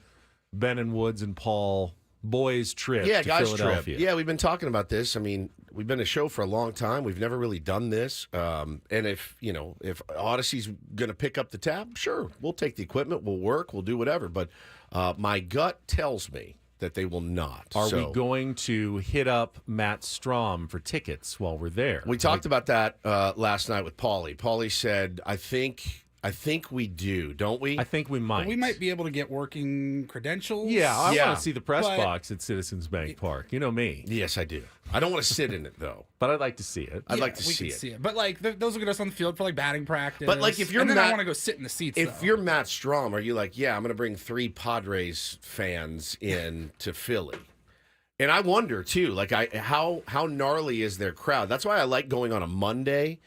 Ben and Woods and Paul boys trip to guys Philadelphia. Trip. Yeah, we've been talking about this. We've been a show for a long time. We've never really done this. And if Odyssey's going to pick up the tab, sure, we'll take the equipment. We'll work. We'll do whatever. But my gut tells me that they will not. Are we going to hit up Matt Strom for tickets while we're there? We talked about that last night with Paulie. Paulie said, I think we do, don't we? I think we might. We might be able to get working credentials. Yeah, I want to see the press box at Citizens Bank Park. You know me. Yes, I do. I don't want to sit in it, though. But I'd like to see it. I'd like to see it. But, those will get us on the field for, batting practice. But, if you're and then Matt, I want to go sit in the seats, If you're Matt Strom, are you like, I'm going to bring 3 Padres fans in to Philly? And I wonder, too, how gnarly is their crowd? That's why I like going on a Monday.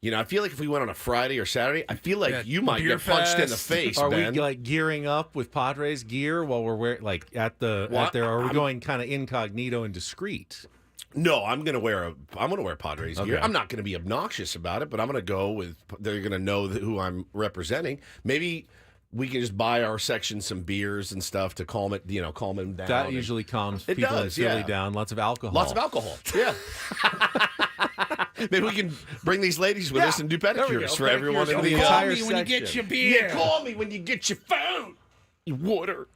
I feel like if we went on a Friday or Saturday, I feel like you might beer get punched in the fest. face, Are Ben. we like gearing up with Padres gear while we're wearing at there? Or are we going kind of incognito and discreet? No, I'm gonna wear Padres gear. I'm not gonna be obnoxious about it, but I'm gonna go with. They're gonna know who I'm representing. Maybe we can just buy our section some beers and stuff to calm it. Calm them down. That usually calms people in Philly down. Lots of alcohol. Lots of alcohol. Yeah. Maybe we can bring these ladies with us and do pedicures for everyone in the entire Call me when you get your beer. Yeah, call me when you get your food. Your water.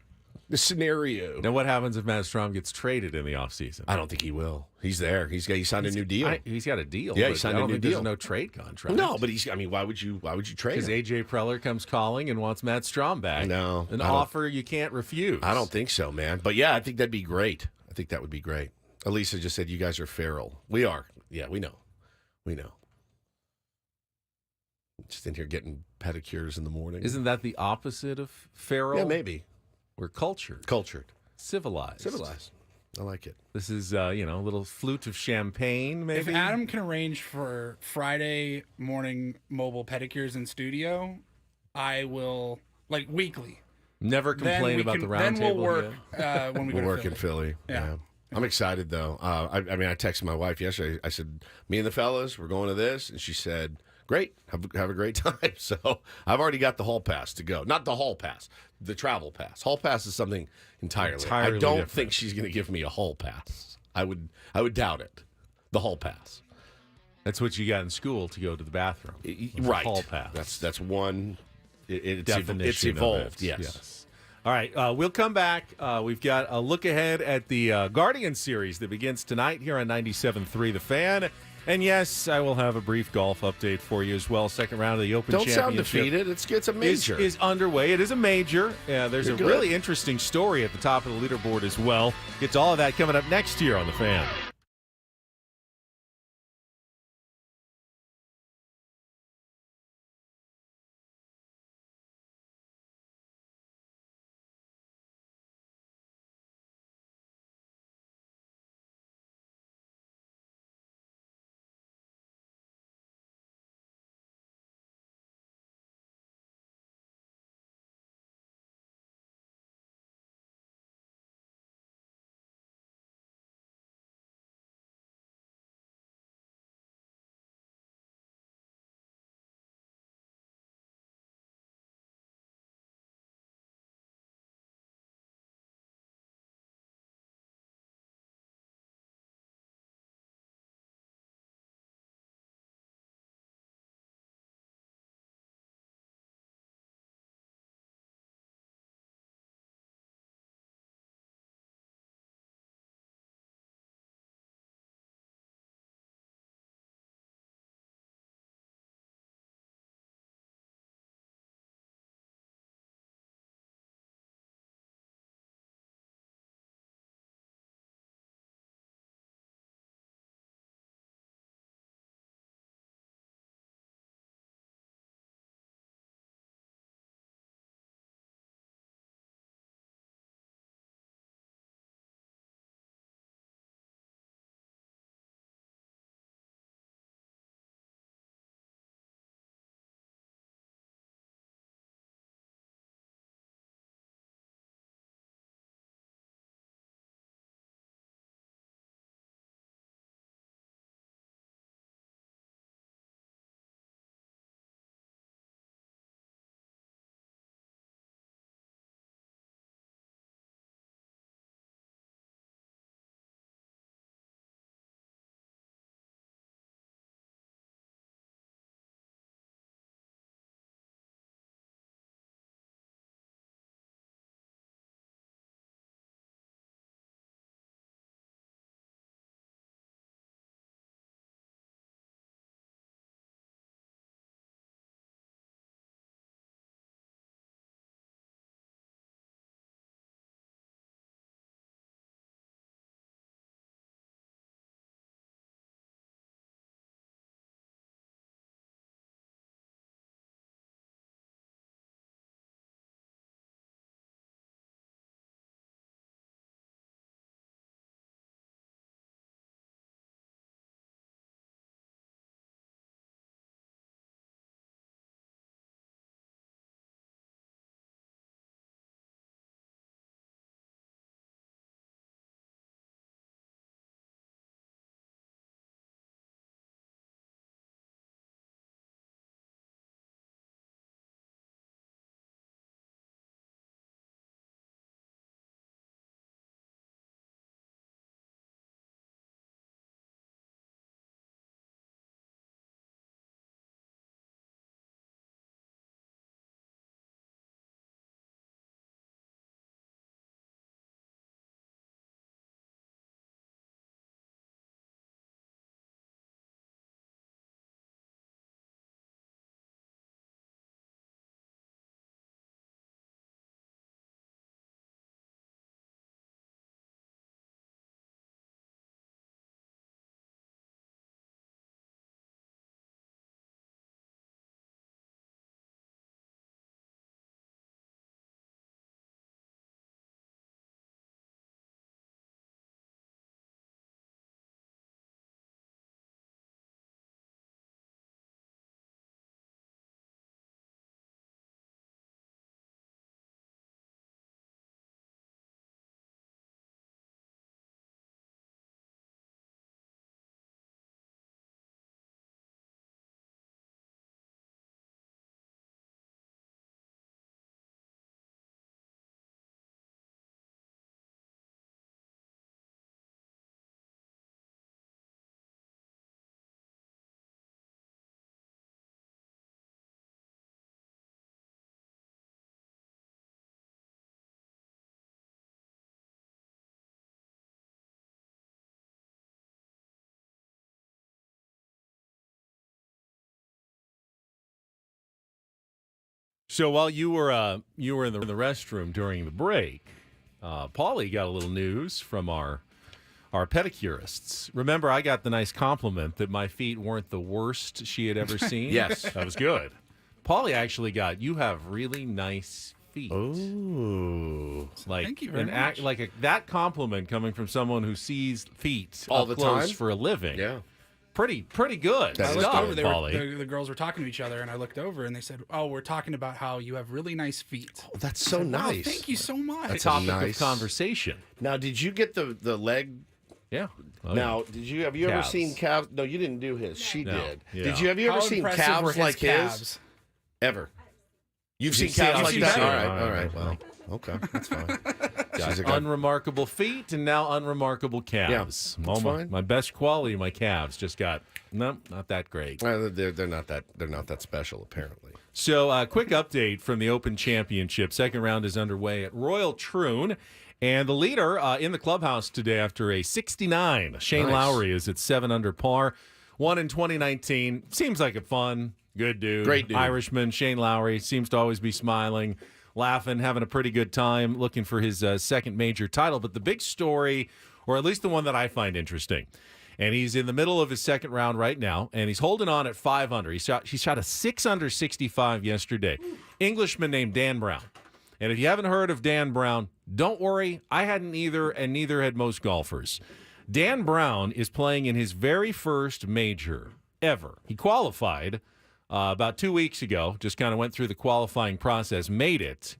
The scenario. Now, what happens if Matt Strom gets traded in the offseason? I don't think he will. He's there. He signed a new deal. He's got a deal. Yeah, he signed a new deal. There's no trade contract. No, but why would you trade Because him? AJ Preller comes calling and wants Matt Strom back. No, an offer you can't refuse. I don't think so, man. But yeah, I think that'd be great. I think that would be great. Elisa just said you guys are feral. We are. Yeah, we know. Just in here getting pedicures in the morning. Isn't that the opposite of feral? Yeah, maybe. We're cultured. Civilized. I like it. This is, a little flute of champagne, maybe. If Adam can arrange for Friday morning mobile pedicures in studio, I will, weekly. Never complain about the round table. table. Then we'll work when we We'll go work to in Philly. Yeah. I'm excited, though. I texted my wife yesterday. I said, me and the fellas, we're going to this. And she said, great. Have a great time. So I've already got the hall pass to go. Not the hall pass, the travel pass. Hall pass is something entirely I don't different. think she's going to give me a hall pass. I would doubt it. The hall pass. That's what you got in school to go to the bathroom. Right. Hall pass. That's one. Definition it's evolved. Of it. Yes. All right. We'll come back. We've got a look ahead at the Guardian series that begins tonight here on 97.3 The Fan. And yes, I will have a brief golf update for you as well. Second round of the Open Don't Championship. sound defeated. It's a major. Is underway. It is a major. There's You're a good. really interesting story at the top of the leaderboard as well. Get to all of that coming up next year on The Fan. So while you were in the restroom during the break, Paulie got a little news from our pedicurists. Remember, I got the nice compliment that my feet weren't the worst she had ever seen? Yes. That was good. Paulie actually got, you have really nice feet. Oh. Thank you very much. That compliment coming from someone who sees feet all up the close time for a living. Yeah. Pretty good That I is looked stuff, over. Paulie. The girls were talking to each other, and I looked over, and they said, "Oh, we're talking about how you have really nice feet." Oh, that's so Wow, nice. thank you so much. That's Topic nice of conversation. Now, did you get the leg? Yeah. Oh, Now, have you ever Calves. seen calves? No, you didn't do his. She No. did. Yeah. Have you ever How seen impressive were calves his like calves? his? Ever? You've You've seen calves seen- like I've that? seen All it. right. All right. Well, okay. That's fine. Got She's a good- unremarkable feet and now unremarkable calves. that's fine. My best quality, my calves just got not that great. They're not that special, apparently. So, quick update from the Open Championship. Second round is underway at Royal Troon. And the leader in the clubhouse today after a 69. Shane Nice. Lowry is at 7 under par. Won in 2019. Seems like a fun, good dude. Great dude. Irishman. Shane Lowry seems to always be smiling, laughing, having a pretty good time, looking for his second major title. But the big story, or at least the one that I find interesting, and he's in the middle of his second round right now, and he's holding on at 5 under. He shot a 6 under 65 yesterday. Englishman named Dan Brown. And if you haven't heard of Dan Brown, don't worry. I hadn't either, and neither had most golfers. Dan Brown is playing in his very first major ever. He qualified about 2 weeks ago, just kind of went through the qualifying process, made it.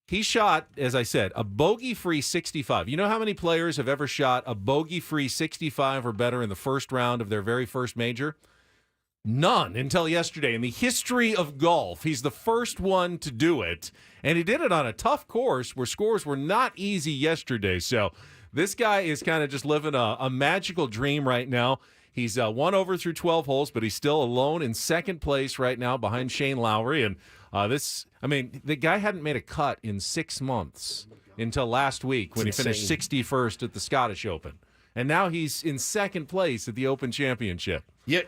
He shot, as I said, a bogey-free 65. You know how many players have ever shot a bogey-free 65 or better in the first round of their very first major? None until yesterday. In the history of golf, he's the first one to do it, and he did it on a tough course where scores were not easy yesterday. So this guy is kind of just living a magical dream right now. He's 1 over through 12 holes, but he's still alone in second place right now behind Shane Lowry. And the guy hadn't made a cut in 6 months until last week when he finished 61st at the Scottish Open. And now he's in second place at the Open Championship. You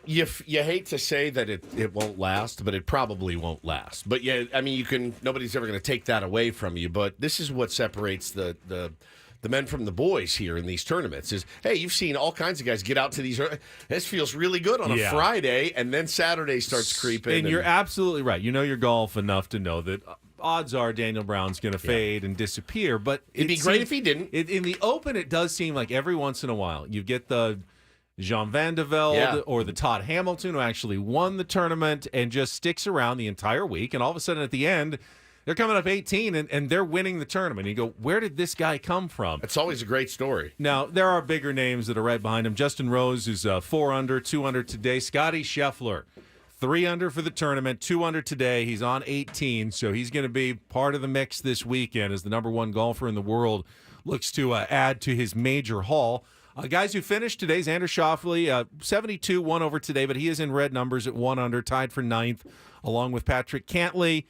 hate to say that it won't last, but it probably won't last. But yeah, I mean, nobody's ever going to take that away from you. But this is what separates the men from the boys here in these tournaments is, hey, you've seen all kinds of guys get out to these. This feels really good on a Friday, and then Saturday starts creeping. And you're absolutely right. You know your golf enough to know that odds are Daniel Brown's going to fade and disappear. But it'd be great if he didn't. In the Open, it does seem like every once in a while you get the Jean Van de Velde or the Todd Hamilton who actually won the tournament and just sticks around the entire week. And all of a sudden at the end, they're coming up 18 and they're winning the tournament. And you go, where did this guy come from? It's always a great story. Now, there are bigger names that are right behind him. Justin Rose, who's 4 under, 2 under today. Scotty Scheffler, 3 under for the tournament, 2 under today. He's on 18, so he's going to be part of the mix this weekend as the number 1 golfer in the world looks to add to his major haul. Guys who finished today, Xander Schauffele, 72, 1 over today, but he is in red numbers at 1 under, tied for 9th, along with Patrick Cantley.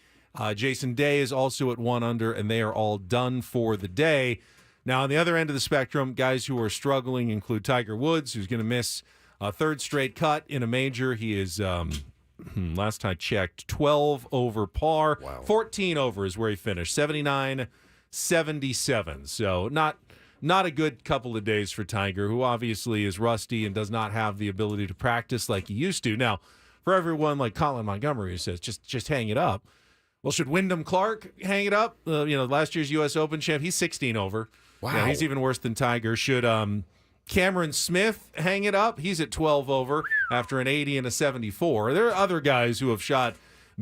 Jason Day is also at 1 under, and they are all done for the day. Now, on the other end of the spectrum, guys who are struggling include Tiger Woods, who's going to miss a 3rd straight cut in a major. He is, last I checked, 12 over par. Wow. 14 over is where he finished, 79, 77. So not a good couple of days for Tiger, who obviously is rusty and does not have the ability to practice like he used to. Now, for everyone like Colin Montgomery who says, just hang it up. Well, should Wyndham Clark hang it up? Last year's U.S. Open champ, he's 16 over. Wow. Yeah, he's even worse than Tiger. Should Cameron Smith hang it up? He's at 12 over after an 80 and a 74. There are other guys who have shot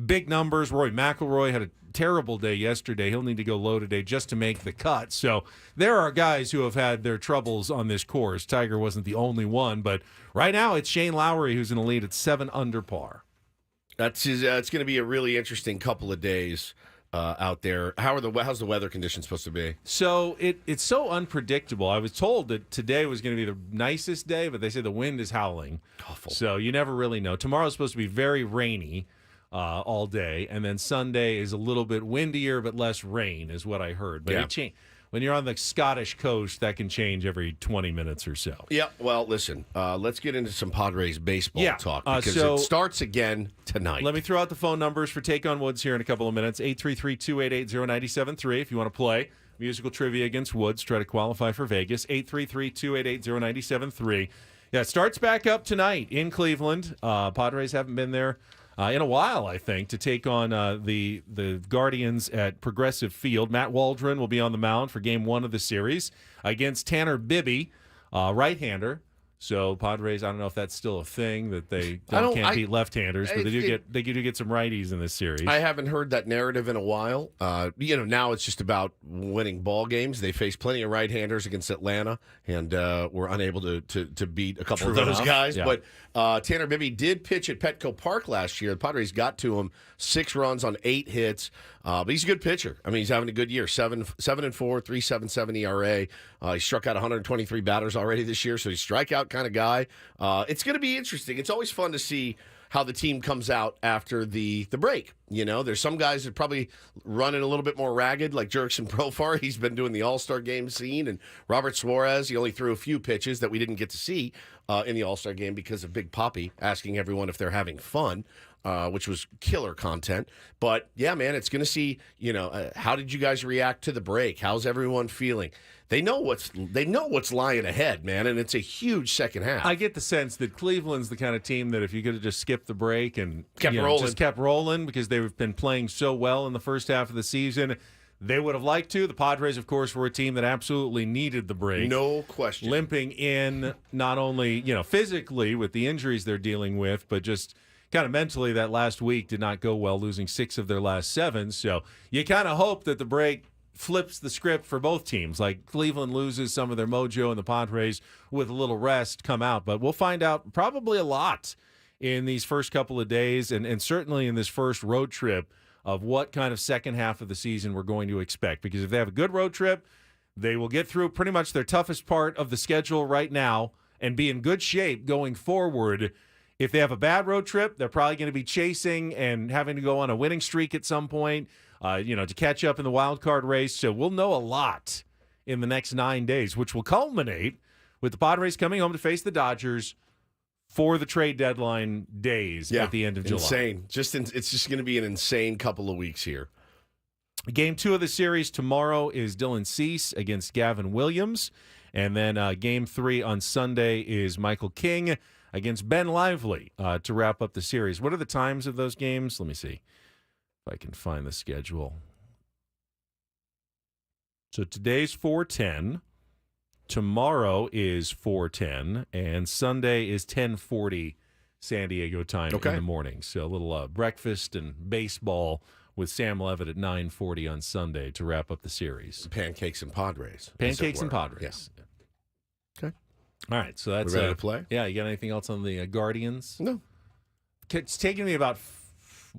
big numbers. Rory McIlroy had a terrible day yesterday. He'll need to go low today just to make the cut. So there are guys who have had their troubles on this course. Tiger wasn't the only one, but right now it's Shane Lowry who's in the lead at 7 under par. It's going to be a really interesting couple of days out there. How's the weather conditions supposed to be? So it's so unpredictable. I was told that today was going to be the nicest day, but they say the wind is howling. Awful. So you never really know. Tomorrow's supposed to be very rainy all day, and then Sunday is a little bit windier but less rain, is what I heard. But when you're on the Scottish coast, that can change every 20 minutes or so. Yeah, well, listen, let's get into some Padres baseball talk because so it starts again tonight. Let me throw out the phone numbers for Take on Woods here in a couple of minutes. 833-288-0973 if you want to play musical trivia against Woods. Try to qualify for Vegas. 833-288-0973. Yeah, it starts back up tonight in Cleveland. Padres haven't been there in a while, I think, to take on the Guardians at Progressive Field. Matt Waldron will be on the mound for Game 1 of the series against Tanner Bibby, right-hander. So Padres, I don't know if that's still a thing that they can't beat left-handers, but they do get some righties in this series. I haven't heard that narrative in a while. Now it's just about winning ball games. They faced plenty of right-handers against Atlanta, and were unable to beat a couple of those guys. Yeah. But Tanner Bibby did pitch at Petco Park last year. The Padres got to him 6 runs on 8 hits. But he's a good pitcher. I mean, he's having a good year. 7-4, 3.77 ERA. He struck out 123 batters already this year, so he's a strikeout kind of guy. It's going to be interesting. It's always fun to see how the team comes out after the break. There's some guys that probably running a little bit more ragged, like Jurickson Profar. He's been doing the All-Star game scene, and Robert Suarez, he only threw a few pitches that we didn't get to see in the All-Star game because of Big Papi asking everyone if they're having fun. Which was killer content. But, yeah, man, it's going to see, how did you guys react to the break? How's everyone feeling? They know what's lying ahead, man, and it's a huge second half. I get the sense that Cleveland's the kind of team that if you could have just skipped the break and just kept rolling because they've been playing so well in the first half of the season, they would have liked to. The Padres, of course, were a team that absolutely needed the break. No question. Limping in not only, physically with the injuries they're dealing with, but just kind of mentally, that last week did not go well, losing 6 of their last 7. So you kind of hope that the break flips the script for both teams. Like Cleveland loses some of their mojo and the Padres, with a little rest, come out. But we'll find out probably a lot in these first couple of days and certainly in this first road trip of what kind of second half of the season we're going to expect. Because if they have a good road trip, they will get through pretty much their toughest part of the schedule right now and be in good shape going forward. If they have a bad road trip, they're probably going to be chasing and having to go on a winning streak at some point, to catch up in the wild card race. So we'll know a lot in the next 9 days, which will culminate with the Padres coming home to face the Dodgers for the trade deadline days at the end of July. Insane. It's just going to be an insane couple of weeks here. Game 2 of the series tomorrow is Dylan Cease against Gavin Williams. And then Game 3 on Sunday is Michael King against Ben Lively to wrap up the series. What are the times of those games? Let me see if I can find the schedule. So today's 4:10. Tomorrow is 4:10. And Sunday is 10:40 San Diego time in the morning. So a little breakfast and baseball with Sam Levitt at 9:40 on Sunday to wrap up the series. Pancakes and Padres. Pancakes and Padres. Yeah. Okay. All right, so that's we ready to play? Yeah, you got anything else on the Guardians? No. It's taken me about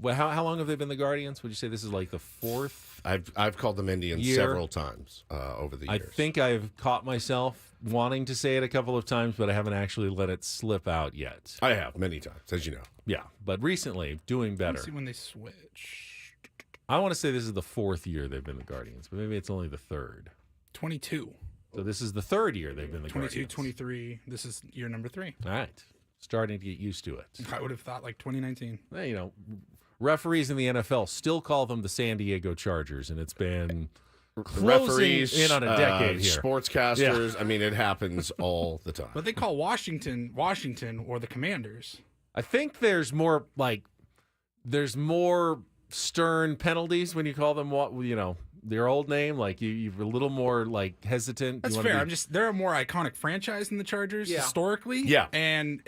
how long have they been the Guardians? Would you say this is like the 4th? I've called them Indians several times over the years. I think I've caught myself wanting to say it a couple of times, but I haven't actually let it slip out yet. I have many times, as you know. Yeah, but recently doing better. Let's see when they switch. I want to say this is the 4th year they've been the Guardians, but maybe it's only the 3rd. 22. So this is the 3rd year they've been the 22, Guardians. 23. This is year number 3. All right. Starting to get used to it. I would have thought like 2019. Well, referees in the NFL still call them the San Diego Chargers, and it's been referees in on a decade here. Sportscasters. Yeah. I mean, it happens all the time. But they call Washington or the Commanders. I think there's more stern penalties when you call them their old name. Like you're a little more like hesitant. That's fair. They're a more iconic franchise than the Chargers historically. Yeah, and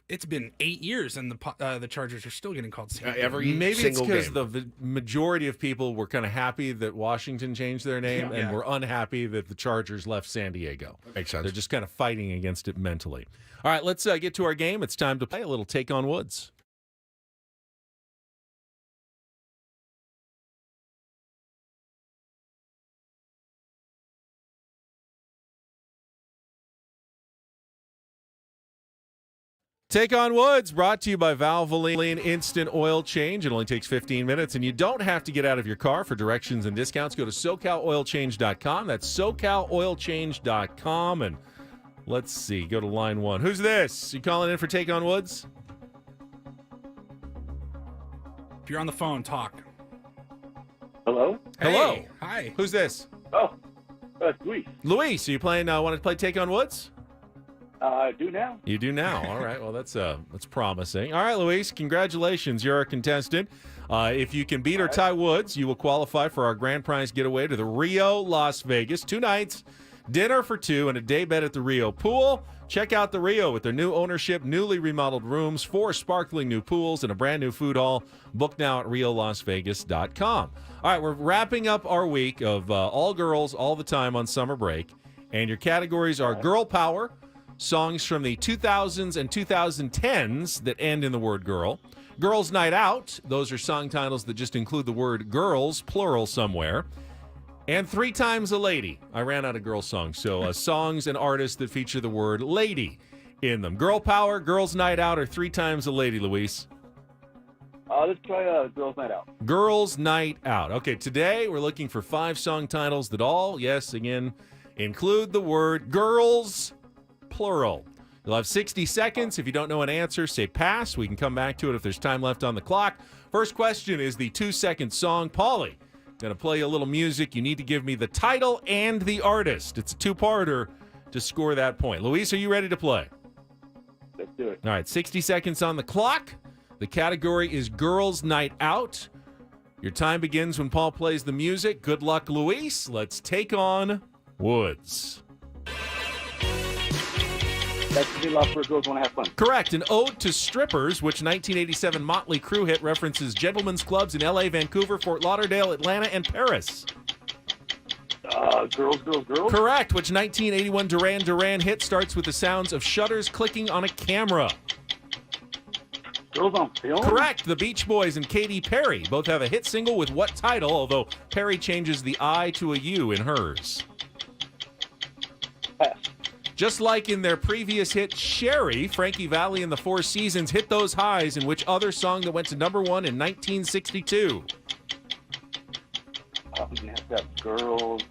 it's been 8 years, and the Chargers are still getting called San Diego. Maybe it's because the majority of people were kind of happy that Washington changed their name and were unhappy that the Chargers left San Diego. Makes sense. They're just kind of fighting against it mentally. All right, let's get to our game. It's time to play a little Take on Woods. Take on Woods, brought to you by Valvoline Instant Oil Change. It only takes 15 minutes, and you don't have to get out of your car. For directions and discounts, go to SoCalOilChange.com. That's SoCalOilChange.com. And let's see, go to line 1. Who's this? You calling in for Take on Woods? If you're on the phone, talk. Hello? Hello. Hey, hi. Who's this? Oh, Luis. Luis, are you playing, want to play Take on Woods? I do now. You do now. All right. Well, that's promising. All right, Luis, congratulations. You're a contestant. If you can beat or tie Woods, you will qualify for our grand prize getaway to the Rio, Las Vegas. 2 nights, dinner for 2, and a day bed at the Rio pool. Check out the Rio with their new ownership, newly remodeled rooms, 4 sparkling new pools, and a brand new food hall. Book now at RioLasVegas.com. All right, we're wrapping up our week of all girls all the time on summer break. And your categories are girl power, songs from the 2000s and 2010s that end in the word girl. Girls Night Out, those are song titles that just include the word girls, plural somewhere. And 3 Times a Lady. I ran out of girl songs, so songs and artists that feature the word lady in them. Girl Power, Girls Night Out, or 3 Times a Lady, Luis? Let's try Girls Night Out. Girls Night Out. Okay, today we're looking for 5 song titles that all, yes, again, include the word girls, plural. You'll have 60 seconds. If you don't know an answer, say pass. We can come back to it if there's time left on the clock. First question is the 2-second song. Paulie, going to play a little music. You need to give me the title and the artist. It's a 2-parter to score that point. Luis, are you ready to play? Let's do it. All right, 60 seconds on the clock. The category is Girls Night Out. Your time begins when Paul plays the music. Good luck, Luis. Let's take on Woods. That's the love for girls want to have fun. Correct. An ode to strippers, which 1987 Motley Crue hit references gentlemen's clubs in L.A., Vancouver, Fort Lauderdale, Atlanta, and Paris. Girls. Correct. Which 1981 Duran Duran hit starts with the sounds of shutters clicking on a camera. Girls on Film. Correct. The Beach Boys and Katy Perry both have a hit single with what title, although Perry changes the I to a U in hers. Pass. Just like in their previous hit, Sherry, Frankie Valli and the Four Seasons hit those highs in which other song that went to number 1 in 1962? We're going to have to have girls.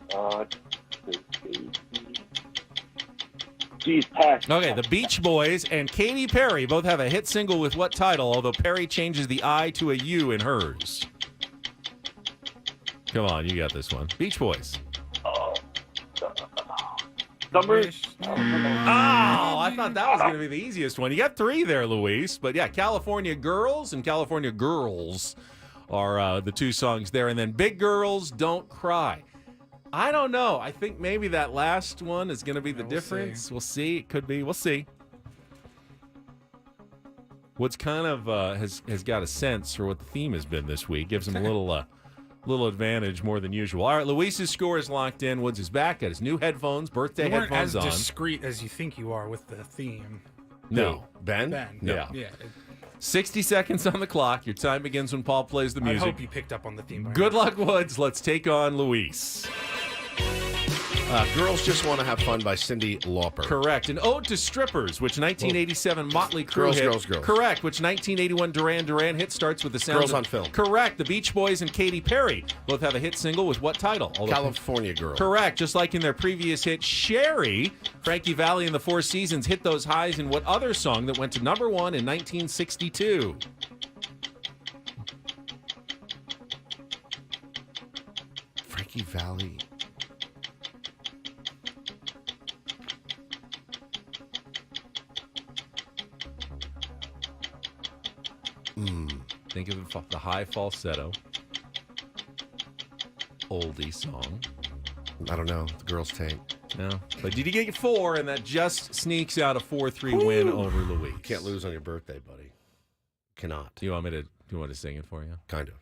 Geez, pass. Okay, the Beach Boys and Katy Perry both have a hit single with what title, although Perry changes the I to a U in hers? Come on, you got this one. Beach Boys. Numbers. Oh, I thought that was going to be the easiest one. You got 3 there, Luis. But yeah, California Girls and California Girls are the 2 songs there. And then Big Girls Don't Cry. I don't know. I think maybe that last one is going to be the difference. We'll see. It could be. We'll see. Woods kind of has got a sense for what the theme has been this week. Gives him a little advantage more than usual. All right, Luis's score is locked in. Woods is back, got his new headphones, birthday You weren't headphones as on. discreet as you think you are with the theme. No. Ben? No. Yeah. 60 seconds on the clock. Your time begins when Paul plays the I music. hope you picked up on the theme. Good luck, Woods. Let's take on Luis. Girls Just Want to Have Fun by Cyndi Lauper. Correct. An ode to strippers, which 1987 Motley Crue hit. Girls. Correct. Which 1981 Duran Duran hit starts with the sound Girls of... on Film. Correct. The Beach Boys and Katy Perry both have a hit single with what title? California Girl. Correct. Just like in their previous hit, Sherry, Frankie Valli and the Four Seasons hit those highs in what other song that went to number 1 in 1962? Frankie Valli. Think of the high falsetto. Oldie song. I don't know. The girls' tank. No. But did you get 4, and that just sneaks out a 4-3 win over Luis. Can't lose on your birthday, buddy. Cannot. Do you want me to sing it for you? Kind of.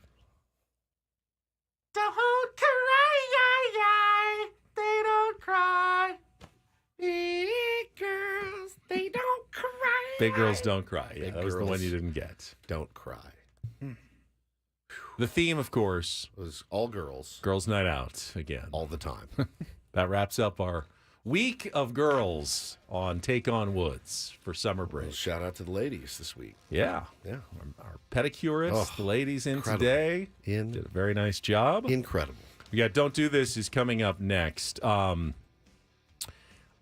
Don't cry, they don't cry. Big girls, they don't cry. Big girls don't cry. Yeah, that was the one you didn't get. Don't cry. The theme, of course, It was all girls. Girls Night Out again. All the time. That wraps up our week of girls on Take on Woods for summer break. Well, shout out to the ladies this week. Yeah. Yeah. Our pedicurists, the ladies in incredible. today, did a very nice job. Incredible. We got Don't Do This is coming up next.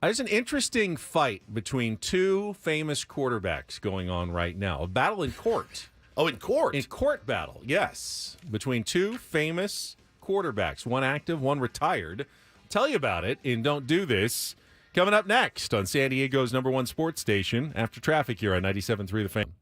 There's an interesting fight between two famous quarterbacks going on right now. A battle in court. Oh, in court? In court battle, yes. Between two famous quarterbacks. One active, one retired. I'll tell you about it in Don't Do This. Coming up next on San Diego's #1 sports station after traffic here on 97.3 The Fan.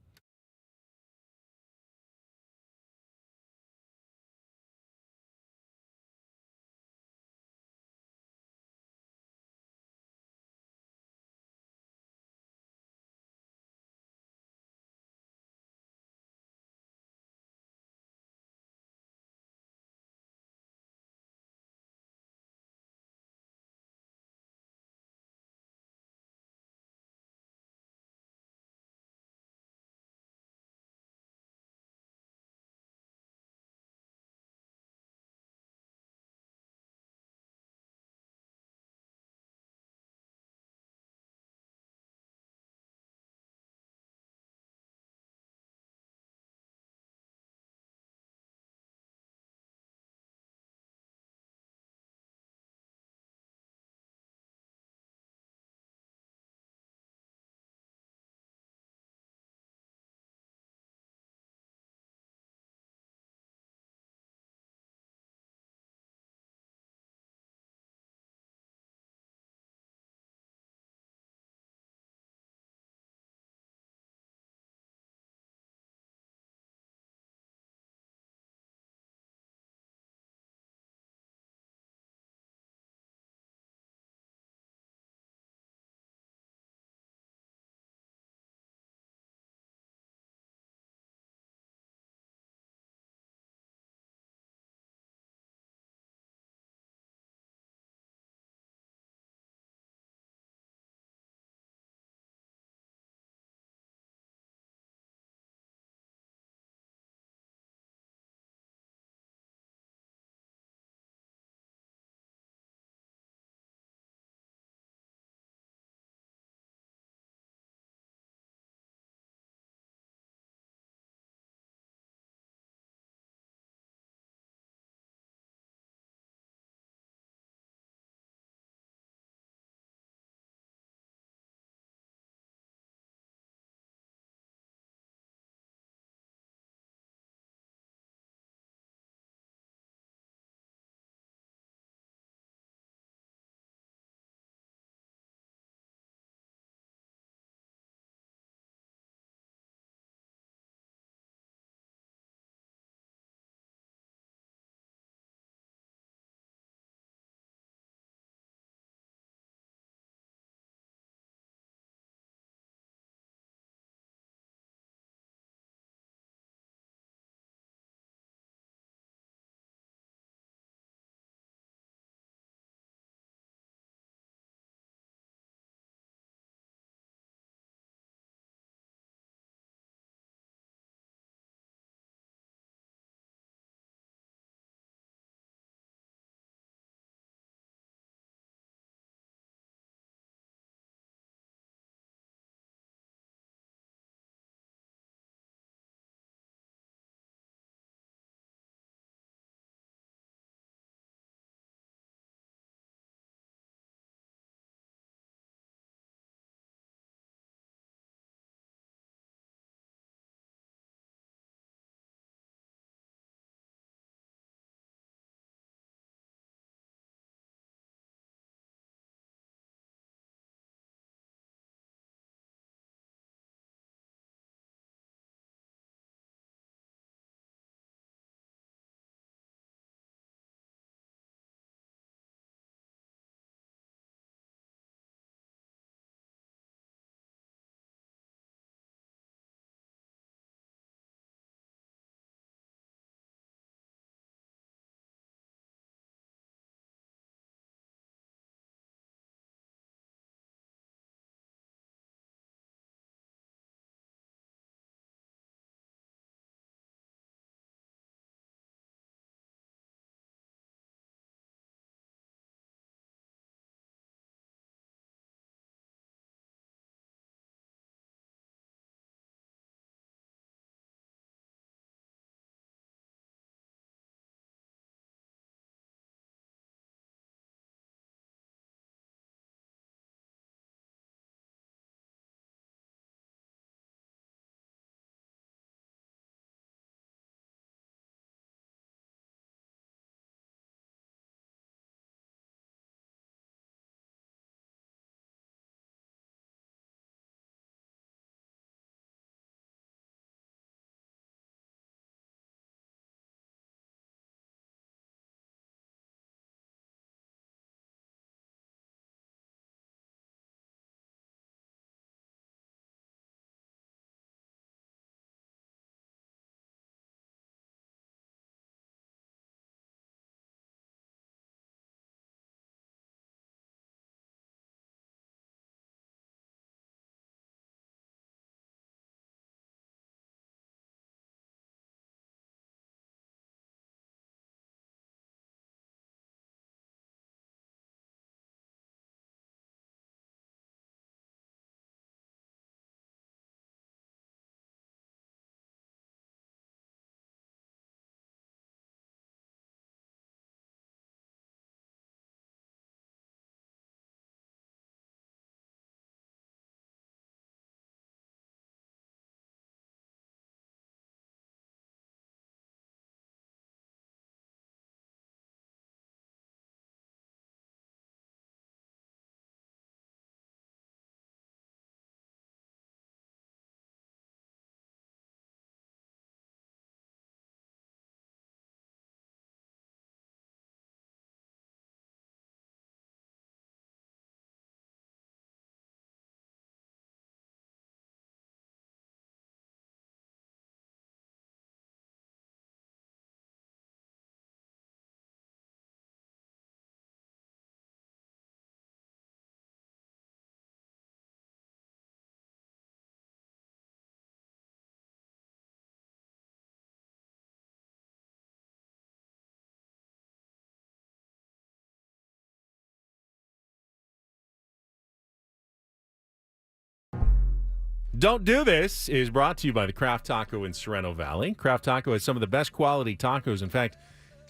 Don't Do This is brought to you by the Craft Taco in Sorrento Valley. Craft Taco has some of the best quality tacos. In fact,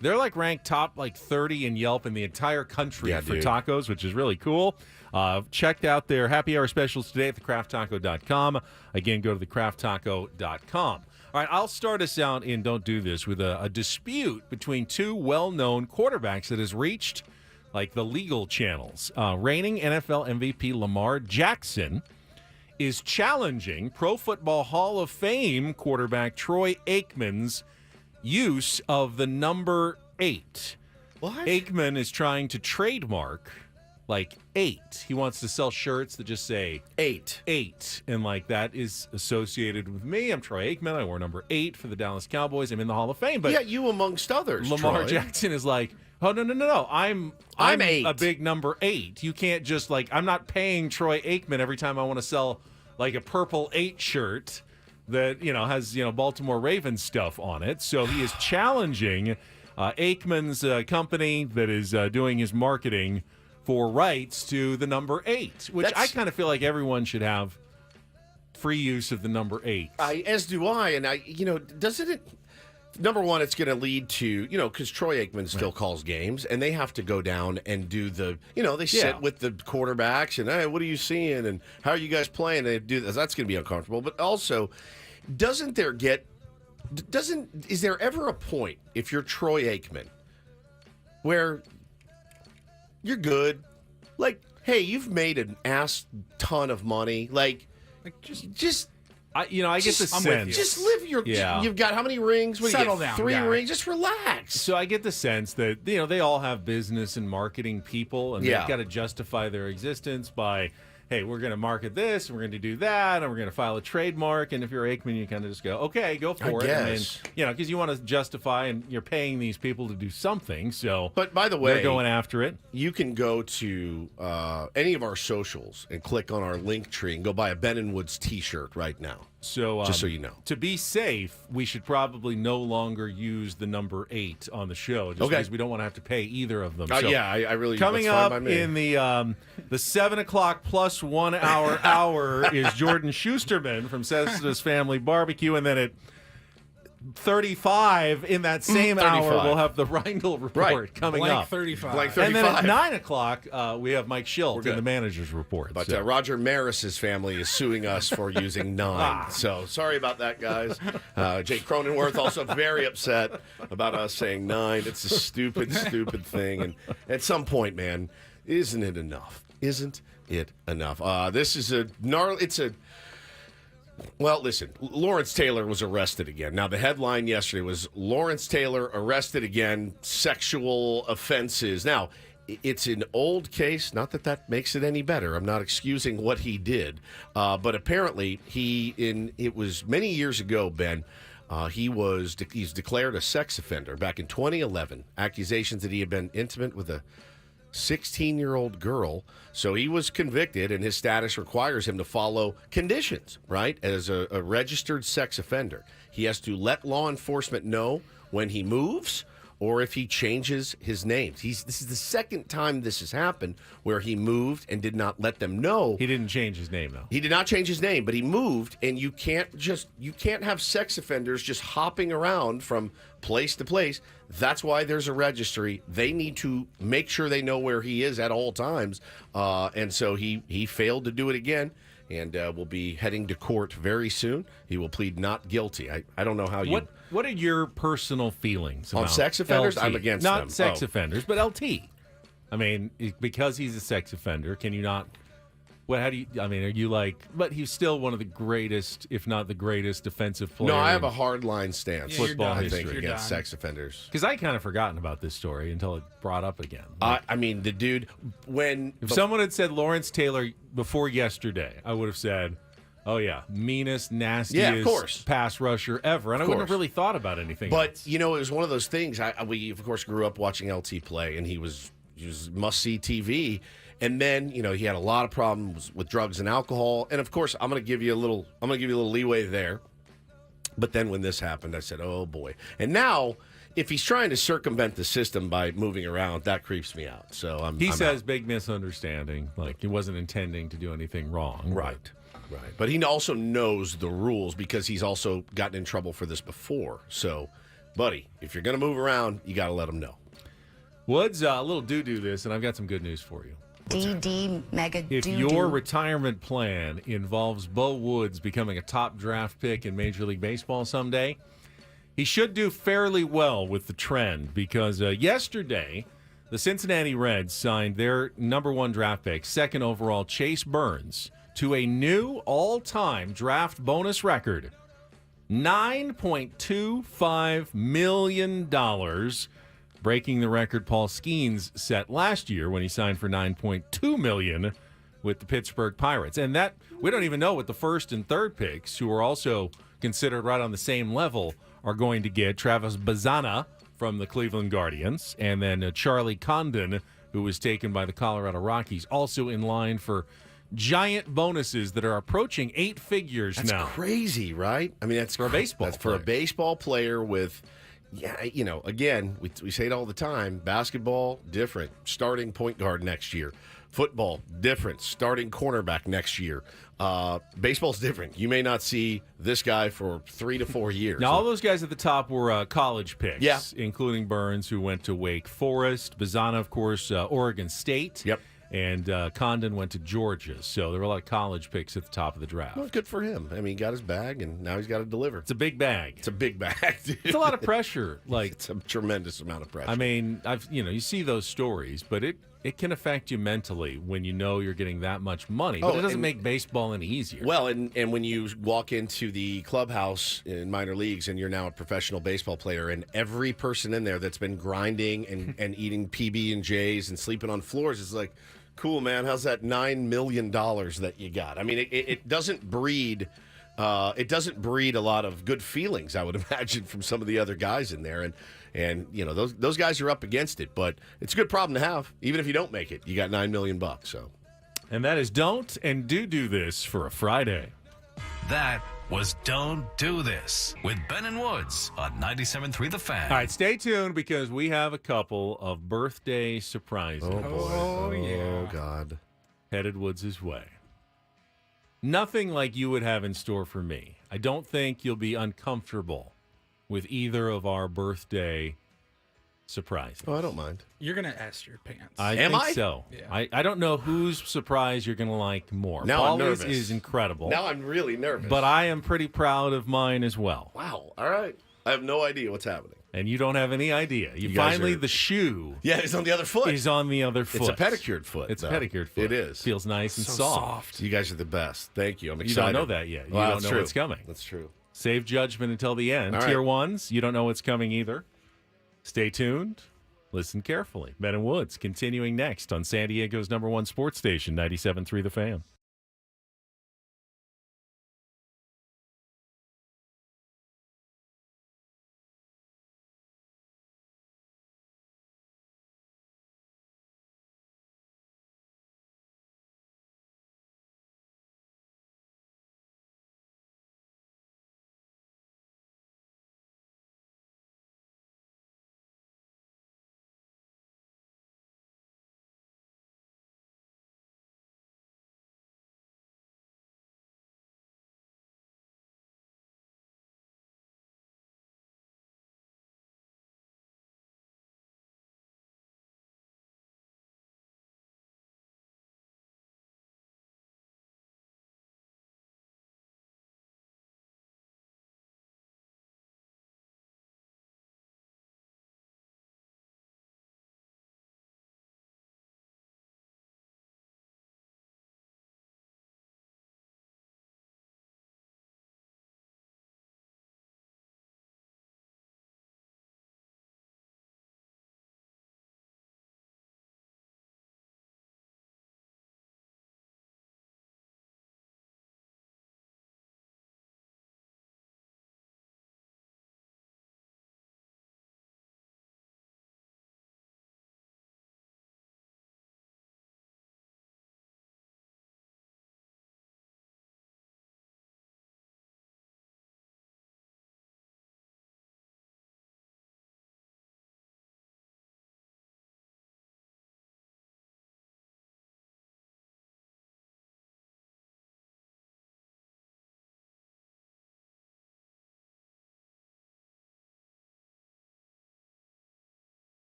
they're ranked top 30 in Yelp in the entire country for tacos, which is really cool. Checked out their happy hour specials today at thecrafttaco.com. Again, go to thecrafttaco.com. All right, I'll start us out in Don't Do This with a dispute between two well-known quarterbacks that has reached the legal channels. Reigning NFL MVP Lamar Jackson is challenging Pro Football Hall of Fame quarterback Troy Aikman's use of the number 8. What? Aikman is trying to trademark 8. He wants to sell shirts that just say 8. And that is associated with me. I'm Troy Aikman. I wore number 8 for the Dallas Cowboys. I'm in the Hall of Fame. But yeah, you amongst others. Lamar Troy. Jackson is oh, no. I'm 8. a big number 8. You can't just I'm not paying Troy Aikman every time I want to sell a purple 8 shirt that has Baltimore Ravens stuff on it. So he is challenging Aikman's company that is doing his marketing for rights to the number 8, which I kind of feel like everyone should have free use of the number 8. As do I, and doesn't it? Number one, it's going to lead to, because Troy Aikman still calls games, and they have to go down and do the, they sit with the quarterbacks, and, hey, what are you seeing, and how are you guys playing? They do this. That's going to be uncomfortable. But also, is there ever a point, if you're Troy Aikman, where you're good, hey, you've made an ass ton of money, just I get the sense. Just live your. Yeah. You've got how many rings? What Settle do you get? down, 3 guy. rings. Just relax. So I get the sense that they all have business and marketing people, and they've got to justify their existence by, hey, we're going to market this, and we're going to do that, and we're going to file a trademark. And if you're Aikman, you kind of just go, okay, go for it. Guess. I mean, because you want to justify, and you're paying these people to do something. So, but by the way, they're going after it. You can go to any of our socials and click on our link tree and go buy a Ben & Woods T-shirt right now. So, just so you know, to be safe, we should probably no longer use the number 8 on the show, just because we don't want to have to pay either of them. So I really coming up in the 7 o'clock plus 1 hour is Jordan Shusterman from Cesar's Family Barbecue, and then at 35 in that same hour we'll have the Reindl Report coming up. 35. And then at 9 o'clock we have Mike Shildt in the Manager's Report. But Roger Maris's family is suing us for using 9. So sorry about that, guys. Jake Cronenworth also very upset about us saying 9. It's a stupid thing. And at some point, man, isn't it enough? Isn't it enough? This is a gnarly. Well, listen, Lawrence Taylor was arrested again. Now, the headline yesterday was Lawrence Taylor arrested again, sexual offenses. Now, it's an old case, not that makes it any better. I'm not excusing what he did. But apparently, it was many years ago, Ben, he's declared a sex offender back in 2011. Accusations that he had been intimate with a 16-year-old girl. So he was convicted, and his status requires him to follow conditions, right? As a registered sex offender. He has to let law enforcement know when he moves or if he changes his name. This is the second time this has happened where he moved and did not let them know. He didn't change his name, though. He did not change his name, but he moved, and you can't have sex offenders just hopping around from place to place. That's why there's a registry. They need to make sure they know where he is at all times. And so he failed to do it again, and will be heading to court very soon. He will plead not guilty. I don't know how you... What are your personal feelings on about sex offenders? LT? I'm against them. Not sex offenders, but LT. I mean, because he's a sex offender, can you not... How do you... I mean, are you but he's still one of the greatest, if not the greatest, defensive player. No, I have a hard line stance. Football I think history. against sex offenders. Because I kind of forgotten about this story until it brought up again. I mean, the dude, if someone had said Lawrence Taylor before yesterday, I would have said, oh, yeah, meanest, nastiest pass rusher ever. And I wouldn't have really thought about anything else. It was one of those things. We, of course, grew up watching LT play, and he was must-see TV. And then, he had a lot of problems with drugs and alcohol. And, of course, I'm going to give you a little leeway there. But then when this happened, I said, oh, boy. And now, if he's trying to circumvent the system by moving around, that creeps me out. So He says big misunderstanding. He wasn't intending to do anything wrong. Right. Right. But he also knows the rules because he's also gotten in trouble for this before. So, buddy, if you're going to move around, you got to let him know. Woods, a little do this, and I've got some good news for you. DD mega doo-doo. If your retirement plan involves Bo Woods becoming a top draft pick in Major League Baseball someday, he should do fairly well with the trend because yesterday the Cincinnati Reds signed their number 1 draft pick, 2nd overall, Chase Burns, to a new all-time draft bonus record, $9.25 million, breaking the record Paul Skeens set last year when he signed for $9.2 million with the Pittsburgh Pirates. And that we don't even know what the first and third picks, who are also considered right on the same level, are going to get. Travis Bazzana from the Cleveland Guardians, and then Charlie Condon, who was taken by the Colorado Rockies, also in line for giant bonuses that are approaching 8 figures now. That's crazy, right? I mean, that's for a baseball That's player. for a baseball player with, again, we say it all the time, basketball, different. Starting point guard next year. Football, different. Starting cornerback next year. Baseball's different. You may not see this guy for 3 to 4 years. Now, all those guys at the top were college picks, Yeah. including Burns, who went to Wake Forest. Bazzana, of course, Oregon State. Yep. And Condon went to Georgia. So there were a lot of college picks at the top of the draft. Well, good for him. I mean, he got his bag, and now he's got to deliver. It's a big bag. It's a big bag, dude. It's a lot of pressure. It's a tremendous amount of pressure. I mean, you see those stories, but it can affect you mentally when you know you're getting that much money. But it doesn't make baseball any easier. Well, and when you walk into the clubhouse in minor leagues and you're now a professional baseball player, and every person in there that's been grinding and eating PB&Js and sleeping on floors is like, cool, man, how's that $9 million that you got? I mean, it doesn't breed a lot of good feelings, I would imagine, from some of the other guys in there. And those guys are up against it, but it's a good problem to have. Even if you don't make it, you got $9 million. So, and that is don't and do this for a Friday. That was Don't Do This with Ben and Woods on 97.3 The Fan. All right, stay tuned because we have a couple of birthday surprises. oh boy, oh God, headed Woods' way. Nothing like you would have in store for me. I don't think you'll be uncomfortable with either of our birthday surprises. Oh, I don't mind. You're going to S your pants. I Am think I? so. Yeah. I don't know whose surprise you're going to like more. Now I'm Paulie's nervous. is incredible. Now I'm really nervous. But I am pretty proud of mine as well. Wow. All right. I have no idea what's happening. And you don't have any idea. You guys finally, are- the shoe Yeah, it's on the other foot. is on the other foot. It's a pedicured foot. It's a though. pedicured foot. It is. Feels nice and so soft. You guys are the best. Thank you. I'm You excited. don't know that yet. You Well, don't that's know true. what's coming. That's true. Save judgment until the end. All right. Tier 1s, you don't know what's coming either. Stay tuned. Listen carefully. Ben and Woods continuing next on San Diego's #1 sports station, 97.3 The Fan.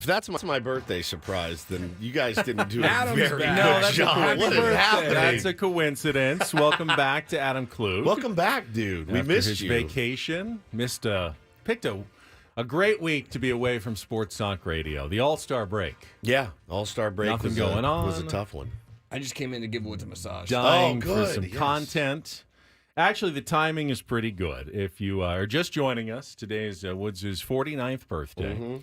If that's my birthday surprise, then you guys didn't do a Adam's very back. good No, that's a job. happy What is birthday. happening? That's a coincidence. Welcome back to Adam Klug. Welcome back, dude. We After missed his you. vacation. Picked a great week to be away from Sports Talk Radio. The All-Star break. Yeah, All-Star break Nothing was going on. was a tough one. I just came in to give Woods a massage. Dying for good, some yes. content. Actually, the timing is pretty good. If you are just joining us, today is Woods' 49th birthday. Mm-hmm.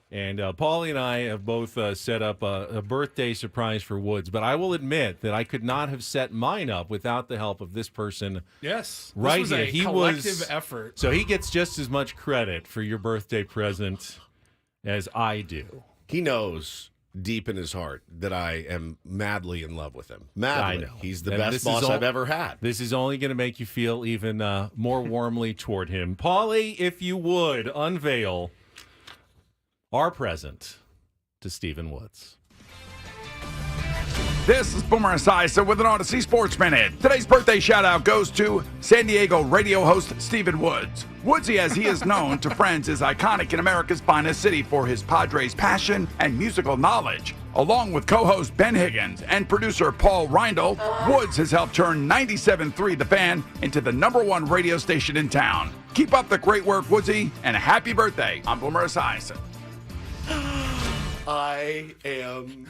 And Paulie and I have both set up a birthday surprise for Woods. But I will admit that I could not have set mine up without the help of this person. Yes. Right this was here. a He collective was- effort. So he gets just as much credit for your birthday present as I do. He knows deep in his heart that I am madly in love with him. Madly. I know. He's the And best this is boss all- I've ever had. This is only going to make you feel even more warmly toward him. Paulie, if you would, unveil our present to Stephen Woods. This is Boomer Esiason with an Odyssey Sports Minute. Today's birthday shout-out goes to San Diego radio host Stephen Woods. Woodsy, as he is known to friends, is iconic in America's finest city for his Padres passion and musical knowledge. Along with co-host Ben Higgins and producer Paul Reindl, Woods has helped turn 97.3 The Fan into the #1 radio station in town. Keep up the great work, Woodsy, and a happy birthday. I'm Boomer Esiason. I am.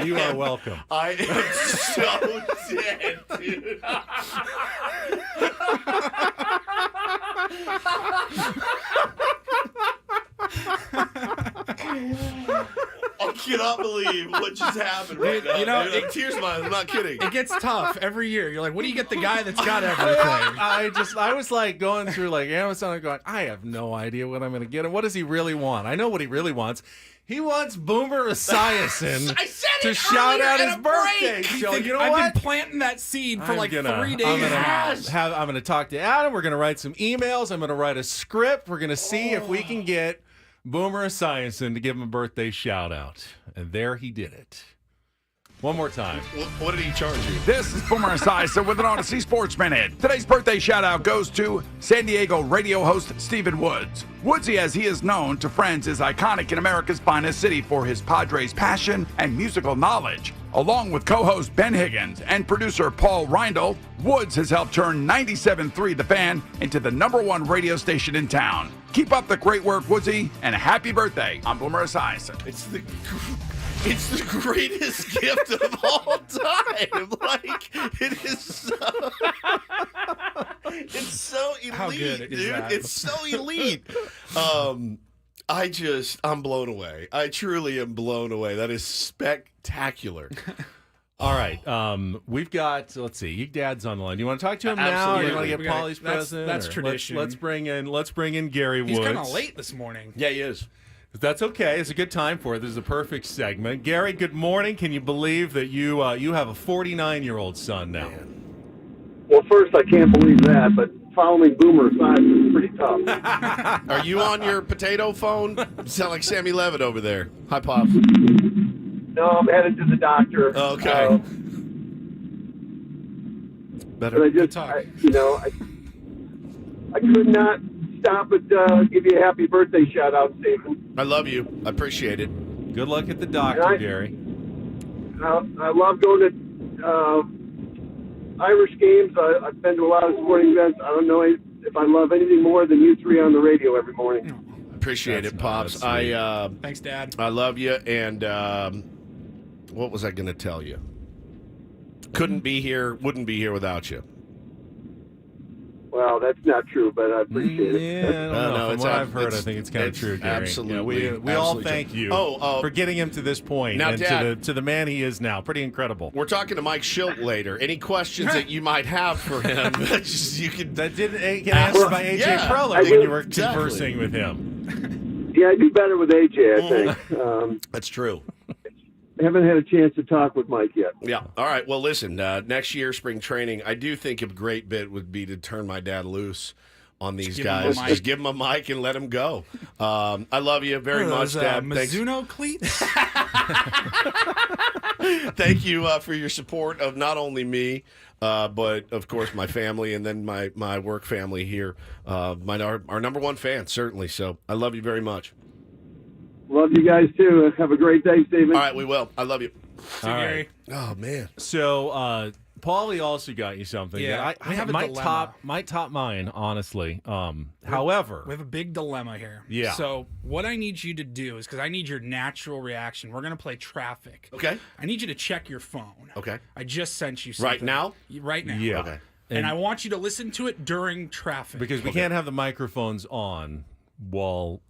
You are welcome. I am so dead, dude. I cannot believe what just happened right now. You know, dude. Tears in my eyes. I'm not kidding. It gets tough every year. You're like, what do you get the guy that's got everything? I was like going through like Amazon and going, I have no idea what I'm going to get him. What does he really want? I know what he really wants. He wants Boomer Esiason I said to it shout earlier out in his a birthday. break. So you know I've what? been planting that seed for like 3 days. I'm gonna talk to Adam. We're gonna write some emails. I'm gonna write a script. We're gonna see if we can get Boomer Esiason to give him a birthday shout out. And there he did it. One more time. What did he charge you? This is Boomer Esiason with an Odyssey Sports Minute. Today's birthday shout-out goes to San Diego radio host Stephen Woods. Woodsy, as he is known to friends, is iconic in America's finest city for his Padres passion and musical knowledge. Along with co-host Ben Higgins and producer Paul Reindl, Woods has helped turn 97.3 The Fan into the #1 radio station in town. Keep up the great work, Woodsy, and a happy birthday. I'm Boomer Esiason. It's the greatest gift of all time. Like, it is so. It's so elite, How good is dude. that? It's so elite. I'm blown away. I truly am blown away. That is spectacular. All right. We've got, let's see, you dad's on the line. Do you want to talk to him now? Or do you want to get Paulie's present? That's Or tradition. Let's bring in Gary Woods. He's kind of late this morning. Yeah, he is. That's okay. It's a good time for it. This is a perfect segment. Gary, good morning. Can you believe that you have a 49-year-old son now? Well, first, I can't believe that, but following Boomer Esiason is pretty tough. Are you on your potato phone? You sound like Sammy Levitt over there. Hi, Pop. No, I'm headed to the doctor. Okay. But I just, I could not stop but give you a happy birthday shout out, Stephen. I love you. I appreciate it. Good luck at the doctor, Gary. I love going to Irish games. I've been to a lot of sporting events. I don't know if I love anything more than you three on the radio every morning. Appreciate it, Pops. Thanks, Dad. I love you. And what was I going to tell you? Wouldn't be here without you. Well, that's not true, but I appreciate it. Yeah, I don't know. From what I've heard, I think it's kind of true, Gary. Absolutely. Yeah, we all thank you for getting him to this point now, and Dad, to the man he is now. Pretty incredible. We're talking to Mike Shildt later. Any questions that you might have for him, you could that didn't get answered by AJ Preller when you were conversing with him. Yeah, I do better with AJ, I think. That's true. I haven't had a chance to talk with Mike yet. Yeah. All right. Well, listen, next year, spring training, I do think a great bit would be to turn my dad loose on these guys. Just give him a mic and let him go. I love you very much, Dad. Mizuno cleats? Thank you for your support of not only me, but, of course, my family and then my work family here. Our #1 fan, certainly. So I love you very much. Love you guys, too. Have a great day, Steven. All right, we will. I love you. All right. Oh, man. So, Paulie also got you something. Yeah, that we have a dilemma. might top mine, honestly. However, we have a big dilemma here. Yeah. So what I need you to do is, because I need your natural reaction. We're gonna play traffic. Okay. I need you to check your phone. Okay. I just sent you something. Right now? Right now. Yeah. Okay. And I want you to listen to it during traffic. because we can't have the microphones on while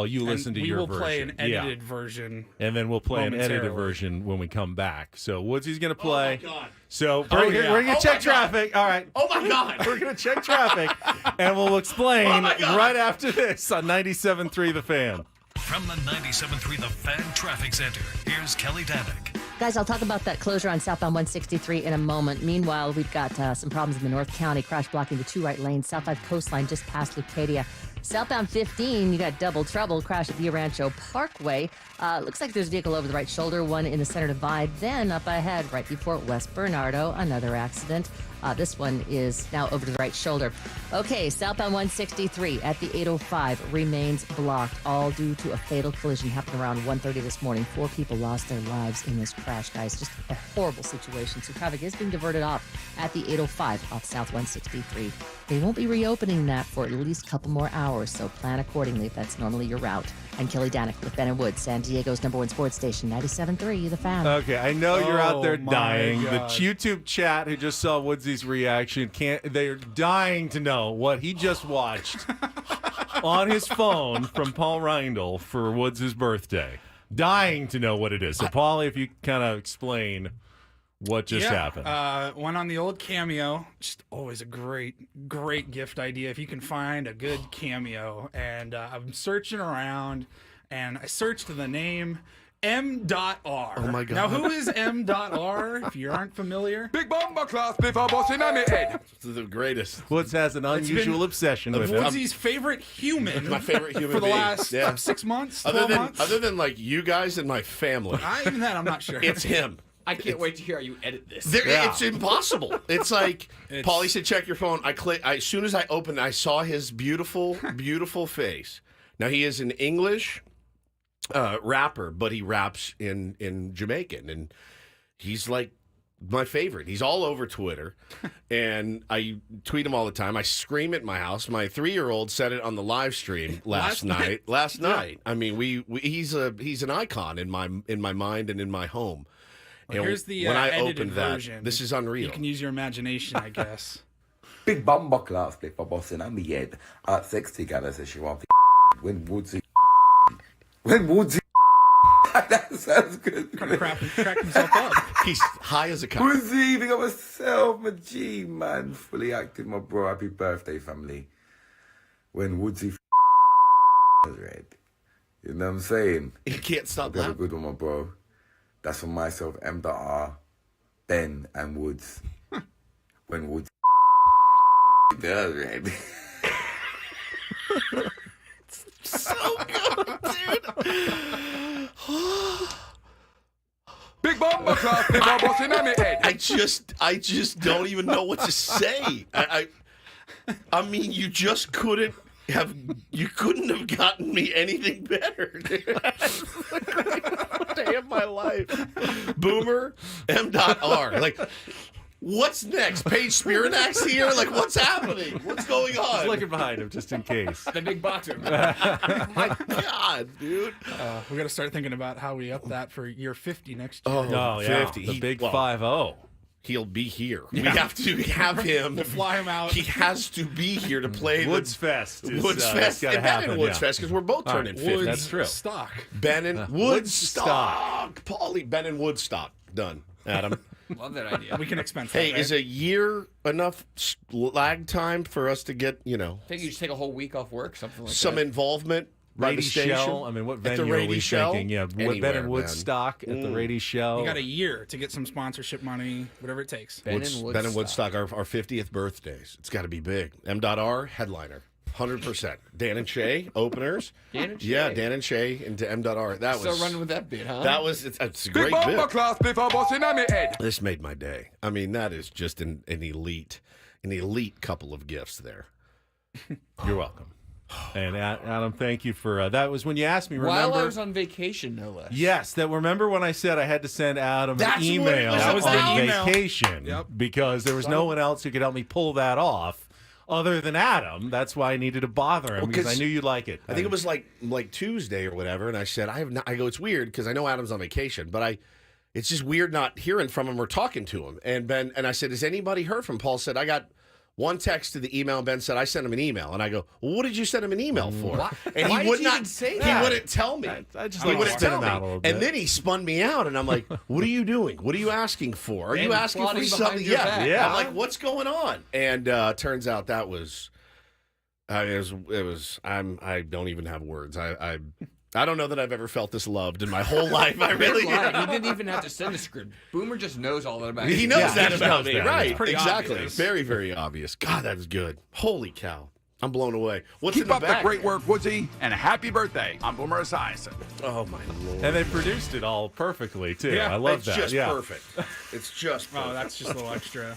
you listen to your version. We will play an edited version. And then we'll play an edited momentarily. version when we come back. So Woodsy's going to play. Oh, my God. So we're going to check traffic. All right. Oh, my God. We're going to check traffic, and we'll explain right after this on 97.3 The Fan. From the 97.3 The Fan Traffic Center, here's Kelly Danick. Guys, I'll talk about that closure on southbound 163 in a moment. Meanwhile, we've got some problems in the North County. Crash blocking the 2 right lanes. South 5 coastline just past Lucadia. Southbound 15, you got double trouble. Crash at Via Rancho Parkway. Looks like there's a vehicle over the right shoulder, one in the center divide. Then up ahead, right before West Bernardo, another accident. This one is now over to the right shoulder. Okay, southbound 163 at the 805 remains blocked, all due to a fatal collision happened around 1:30 this morning. 4 people lost their lives in this crash, guys. Just a horrible situation. So traffic is being diverted off at the 805 off South 163. They won't be reopening that for at least a couple more hours, so plan accordingly if that's normally your route. I'm Kelly Danick with Ben and Wood, San Diego's #1 sports station, 97.3 The Fan. Okay, I know you're out there my dying. The God. YouTube chat who just saw Woodsy's reaction they're dying to know what he just watched on his phone from Paul Reindl for Woods' birthday. Dying to know what it is. So, Paulie, if you kind of explain what just happened. One on the old Cameo. Just always a great gift idea if you can find a good Cameo. And I'm searching around, and I searched the name M.R. Oh, my God. Now, who is M.R. if you aren't familiar? Big bomber class before bossing on the head. This is the greatest. Woods has an unusual obsession with him. Woodsy's favorite human. My favorite human for the being. last 6 months, 12 months. Other than like you guys and my family, Even that, I'm not sure. it's him. I can't wait to hear how you edit this. It's impossible. It's like Paulie said, check your phone. As soon as I opened, I saw his beautiful, beautiful face. Now he is an English rapper, but he raps in Jamaican, and he's like my favorite. He's all over Twitter, and I tweet him all the time. I scream at my house. My 3-year-old said it on the live stream last night. Last night. I mean, he's an icon in my mind and in my home. Well, here's the when I edited opened that, version. this is unreal. You can use your imagination, I guess. Big bomber class before bossing on the head. Sexy gal says she want when Woodsy. That sounds good. Trying to crack himself up. He's high as a kite. Woodsy, big up myself, my G man, fully active, my bro. Happy birthday, family. When Woodsy was red, you know what I'm saying? He can't stop Have a laughing. good one, my bro. That's for myself, M.R, Ben, and Woods. When Woods does red. So good, dude. Big bomber class before bossing on the head. I just don't even know what to say. I mean, you just couldn't have gotten me anything better, dude. Day of my life. Boomer M.R. Like, what's next? Paige Spiranax here? Like, what's happening? What's going on? I was looking behind him just in case. The big boxer. My God, dude. We got to start thinking about how we up that for year 50 next year. Oh, yeah. 50. The big Well, 5-0. He'll be here. We have to have him. To fly him out. He has to be here to play Woods Fest. Woods Fest. gotta And Ben happen, and Woods yeah. Fest, because we're both turning 50. Woods That's true. Stock. Ben and Woodstock. Paulie, Ben and Woodstock. Done. Adam. Love that idea. We can expense that. Hey, right? is a year enough lag time for us to get, I think you just take a whole week off work, something like some that. involvement by the Rady station? Shell. I mean, what At the venue are Rady we Shell? thinking? Yeah, Ben Anywhere, and Woodstock at the Rady Shell. You got a year to get some sponsorship money, whatever it takes. Ben and Woodstock, our 50th birthdays. It's got to be big. M.R, headliner. 100%. Dan and Shay, openers. Dan and Shay. Yeah, Dan and Shay into M.R. That was Still running with that bit, huh? That was it's a Big great bomber bit. class before bossing on the head. This made my day. I mean, that is just an elite couple of gifts there. You're welcome. And Adam, thank you for that. Was when you asked me. Remember? While I was on vacation, no less. Yes, that. Remember when I said I had to send Adam an email on vacation because there was no one else who could help me pull that off. Other than Adam, that's why I needed to bother him because I knew you'd like it. I think it was like Tuesday or whatever, and I said I go. It's weird because I know Adam's on vacation, but it's just weird not hearing from him or talking to him. And I said, has anybody heard from Paul? Said I got one text to the email. And Ben said I sent him an email, and I go, well, what did you send him an email for? Why? And Why he would did you not even say He that? wouldn't tell me. I just he like wouldn't spin tell him out a me. little bit. And then he spun me out, and I'm like, what are you doing? What are you asking for? Are you asking for plotting something? behind your back, Yeah. I'm like, what's going on? And turns out that was. It was. I don't even have words. I don't know that I've ever felt this loved in my whole life. I really. He didn't even have to send a script. Boomer just knows all that about you. He knows that about me, that, right? yeah. Pretty Exactly. obvious. Very, very obvious. God, that was good. Holy cow! I'm blown away. What's Keep in the up back? the great work, Woodsy, and happy birthday. I'm Boomer Esiason. Oh my lord! And they produced it all perfectly too. Yeah, I love it's that. just yeah. perfect. It's just perfect. Oh, that's just a little extra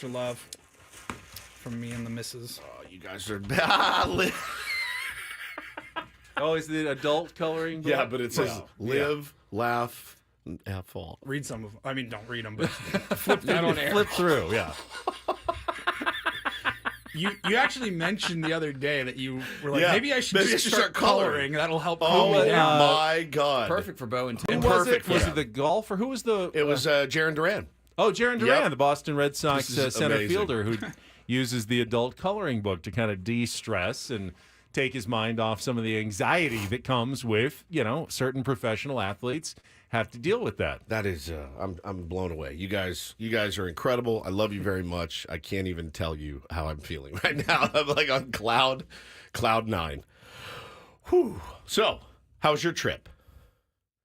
love from me and the missus. Oh, you guys are. Oh, is the adult coloring book? Yeah, but it says live, laugh, and have fall. Read some of them. I mean, don't read them, but flip that on air. Flip through, yeah. You actually mentioned the other day that you were like, Yeah, maybe I should just start coloring. That'll help calm Oh me down. my God! Perfect for Bo and Who Tim. was perfect it? for Was him. it the golfer? Who was the? It was Jaron Duran. Oh, Jaron Duran, Yep. the Boston Red Sox This is center amazing. fielder who uses the adult coloring book to kind of de-stress and take his mind off some of the anxiety that comes with, certain professional athletes have to deal with that. That is, I'm blown away. You guys are incredible. I love you very much. I can't even tell you how I'm feeling right now. I'm like on cloud nine. Whew. So, how was your trip?